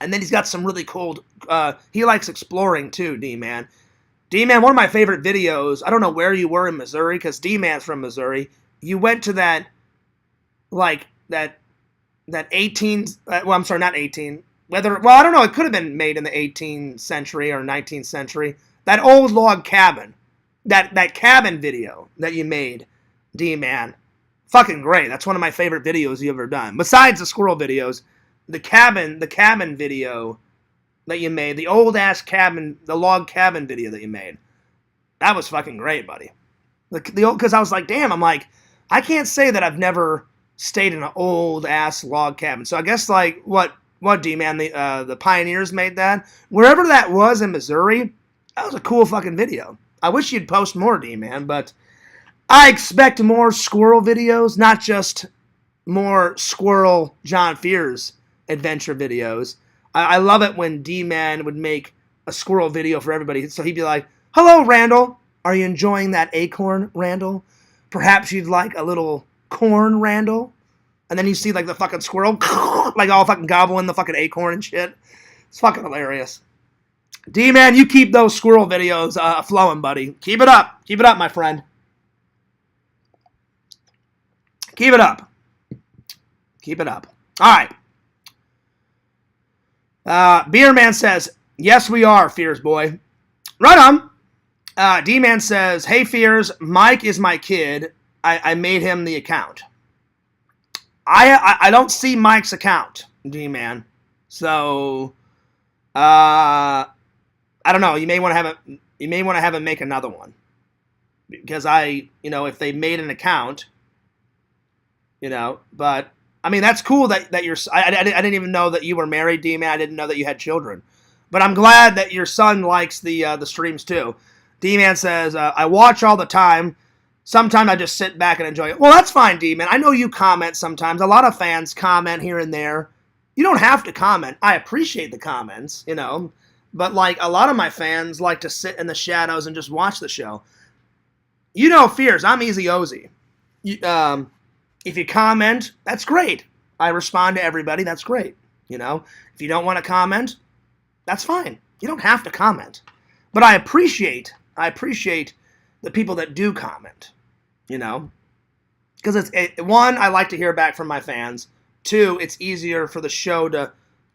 And then he's got some really cool, he likes exploring too, D-Man. D-Man, one of my favorite videos, I don't know where you were in Missouri, because D-Man's from Missouri. You went to that 18, well, I'm sorry, not 18. I don't know, it could have been made in the 18th century or 19th century. That old log cabin. That cabin video that you made, D-Man. Fucking great. That's one of my favorite videos you've ever done. Besides the squirrel videos, the cabin video that you made, the old ass cabin, the log cabin video that you made, that was fucking great, buddy. Because I was like, damn, I'm like, I can't say that I've never stayed in an old ass log cabin. So I guess like what D-Man, the pioneers made that, wherever that was in Missouri, that was a cool fucking video. I wish you'd post more, D-Man, but I expect more squirrel videos, not just more squirrel John Fears adventure videos. I love it when D-Man would make a squirrel video for everybody. So he'd be like, Hello, Randall. Are you enjoying that acorn, Randall? Perhaps you'd like a little corn, Randall? And then you see like the fucking squirrel like all fucking gobbling the fucking acorn and shit. It's fucking hilarious. D-Man, you keep those squirrel videos flowing, buddy. Keep it up. Keep it up, my friend. Keep it up. Keep it up. All right. Beer Man says, yes, we are, Fears boy. Right on. D-Man says, hey, Fears, Mike is my kid. I made him the account. I don't see Mike's account, D-Man. So, I don't know. You may want to have him make another one. Because if they made an account, but I mean, that's cool that you're, I didn't even know that you were married, D-Man. I didn't know that you had children. But I'm glad that your son likes the streams too. D-Man says, I watch all the time. Sometimes I just sit back and enjoy it. Well, that's fine, D-Man. I know you comment sometimes. A lot of fans comment here and there. You don't have to comment. I appreciate the comments, But, like, a lot of my fans like to sit in the shadows and just watch the show. Fears, I'm easy Ozy. If you comment, that's great. I respond to everybody. That's great. If you don't want to comment, that's fine. You don't have to comment. But I appreciate the people that do comment, Because one, I like to hear back from my fans. Two, it's easier for the show to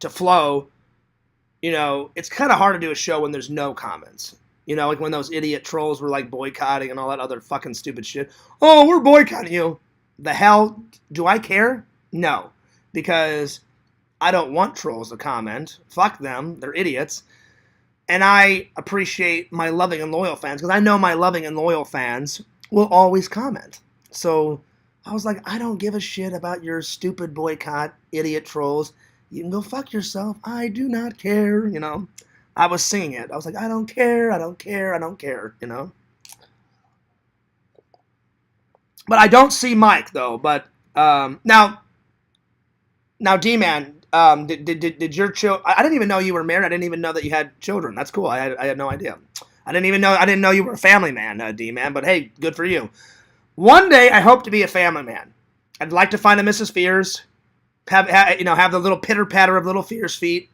flow. It's kind of hard to do a show when there's no comments. Like when those idiot trolls were like boycotting and all that other fucking stupid shit. Oh, we're boycotting you. The hell? Do I care? No. Because I don't want trolls to comment. Fuck them. They're idiots. And I appreciate my loving and loyal fans because I know my loving and loyal fans will always comment. So I was like, I don't give a shit about your stupid boycott, idiot trolls. You can go fuck yourself. I do not care, I was singing it. I was like, I don't care, I don't care, I don't care, But I don't see Mike, though. But now, D-Man, did your children... I didn't even know you were married. I didn't even know that you had children. That's cool. I had no idea. I didn't know you were a family man, D-Man. But hey, good for you. One day, I hope to be a family man. I'd like to find a Mrs. Fears, have the little pitter-patter of little Fears feet.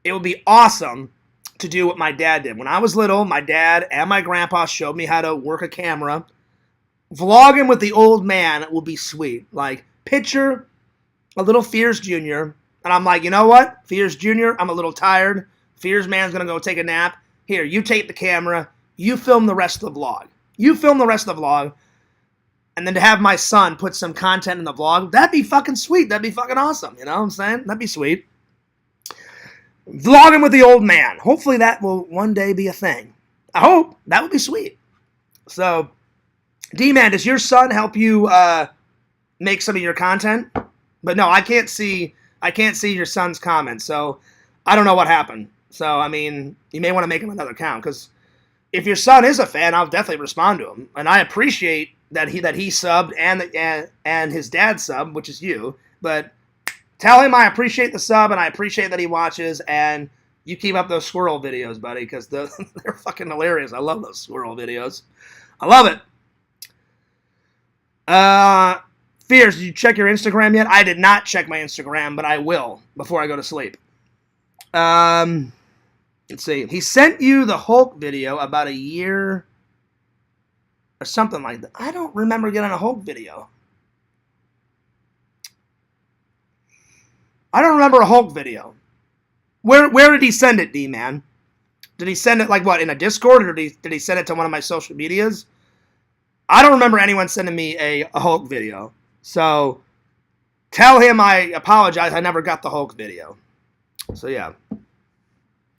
It would be awesome to do what my dad did. When I was little, my dad and my grandpa showed me how to work a camera. Vlogging with the old man will be sweet. Like, picture a little Fears Jr., and I'm like, you know what? Fears Jr., I'm a little tired. Fears Man's going to go take a nap. Here, you take the camera. You film the rest of the vlog. And then to have my son put some content in the vlog, that'd be fucking sweet. That'd be fucking awesome. You know what I'm saying? That'd be sweet. Vlogging with the old man. Hopefully that will one day be a thing. I hope. That would be sweet. So, D-Man, does your son help you make some of your content? But no, I can't see your son's comments, so I don't know what happened. So, I mean, you may want to make him another account, because if your son is a fan, I'll definitely respond to him. And I appreciate that he subbed and his dad subbed, which is you. But tell him I appreciate the sub, and I appreciate that he watches, and you keep up those squirrel videos, buddy, because they're fucking hilarious. I love those squirrel videos. I love it. Fears, did you check your Instagram yet? I did not check my Instagram, but I will before I go to sleep. Let's see. He sent you the Hulk video about a year or something like that. I don't remember getting a Hulk video. I don't remember a Hulk video. Where did he send it, D-Man? Did he send it, like, what, in a Discord? Or did he send it to one of my social medias? I don't remember anyone sending me a Hulk video. So, tell him I apologize. I never got the Hulk video. So, yeah.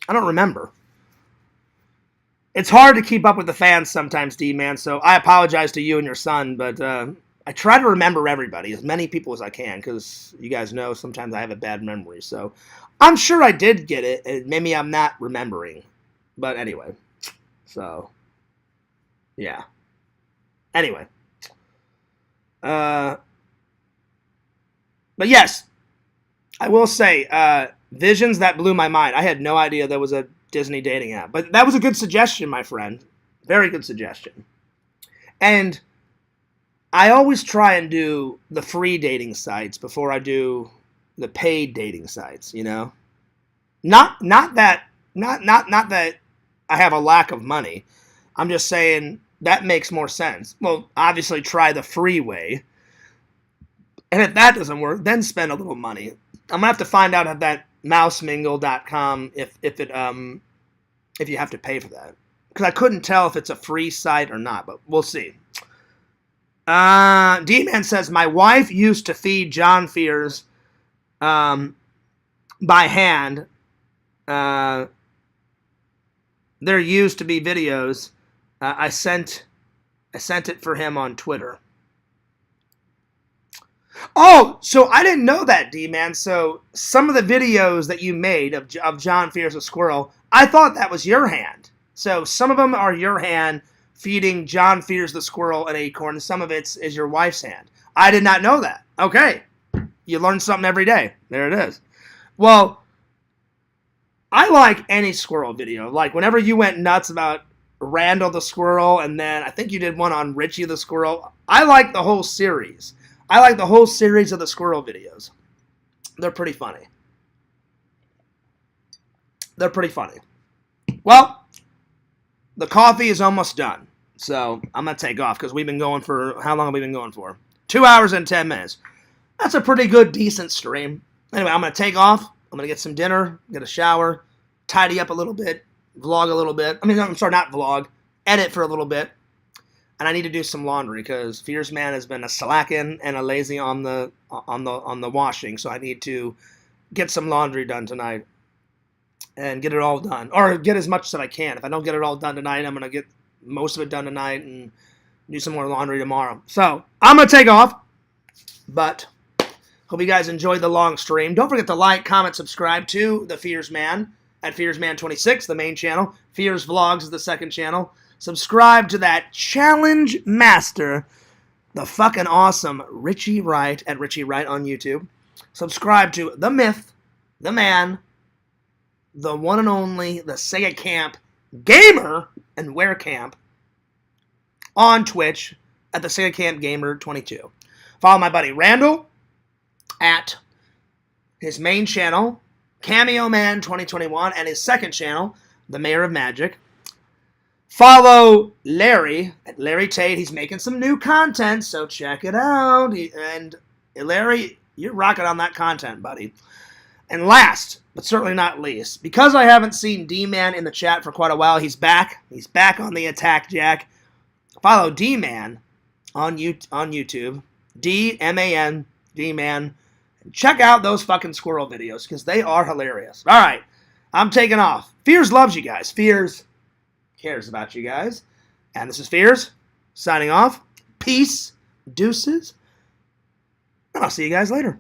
I don't remember. It's hard to keep up with the fans sometimes, D-Man. So, I apologize to you and your son. But I try to remember everybody, as many people as I can. Because you guys know sometimes I have a bad memory. So, I'm sure I did get it. And maybe I'm not remembering. But anyway. So, yeah. Anyway. But yes, I will say, Visions, that blew my mind. I had no idea there was a Disney dating app. But that was a good suggestion, my friend. Very good suggestion. And I always try and do the free dating sites before I do the paid dating sites, you know? Not that I have a lack of money. I'm just saying that makes more sense. Well, obviously try the free way. And if that doesn't work, then spend a little money. I'm gonna have to find out at that mousemingle.com if you have to pay for that. Because I couldn't tell if it's a free site or not, but we'll see. D-Man says, my wife used to feed John Fears by hand. There used to be videos. I sent it for him on Twitter. Oh, so I didn't know that, D-Man. So some of the videos that you made of John Fears the squirrel, I thought that was your hand. So some of them are your hand feeding John Fears the squirrel an acorn, and some of it is your wife's hand. I did not know that. Okay. You learn something every day. There it is. Well, I like any squirrel video. Like whenever you went nuts about Randall the squirrel, and then I think you did one on Richie the squirrel. I like the whole series. I like the whole series of the squirrel videos. They're pretty funny. They're pretty funny. Well, the coffee is almost done. So I'm going to take off because we've been going for, how long have we been going for? 2 hours and 10 minutes. That's a pretty good, decent stream. Anyway, I'm going to take off. I'm going to get some dinner, get a shower, tidy up a little bit, vlog a little bit. I'm sorry, not vlog. Edit for a little bit. And I need to do some laundry because Fierce Man has been a slacking and a lazy on the washing. So I need to get some laundry done tonight and get it all done, or get as much as I can. If I don't get it all done tonight, I'm gonna get most of it done tonight and do some more laundry tomorrow. So I'm gonna take off, but hope you guys enjoyed the long stream. Don't forget to like, comment, subscribe to the Fierce Man at FierceMan26, the main channel. Fierce Vlogs is the second channel. Subscribe to that challenge master, the fucking awesome Richie Wright at Richie Wright on YouTube. Subscribe to the myth, the man, the one and only, the Sega Camp Gamer and Wear Camp on Twitch at the Sega Camp Gamer 22. Follow my buddy Randall at his main channel, Cameo Man 2021, and his second channel, The Mayor of Magic. Follow Larry at Larry Tate. He's making some new content, so check it out. And Larry, you're rocking on that content, buddy. And last, but certainly not least, because I haven't seen D-Man in the chat for quite a while, he's back. He's back on the attack, Jack. Follow D-Man on YouTube. D-M-A-N, D-Man. And check out those fucking squirrel videos, because they are hilarious. All right, I'm taking off. Fears loves you guys. Fears cares about you guys. And this is Fears, signing off. Peace, deuces, and I'll see you guys later.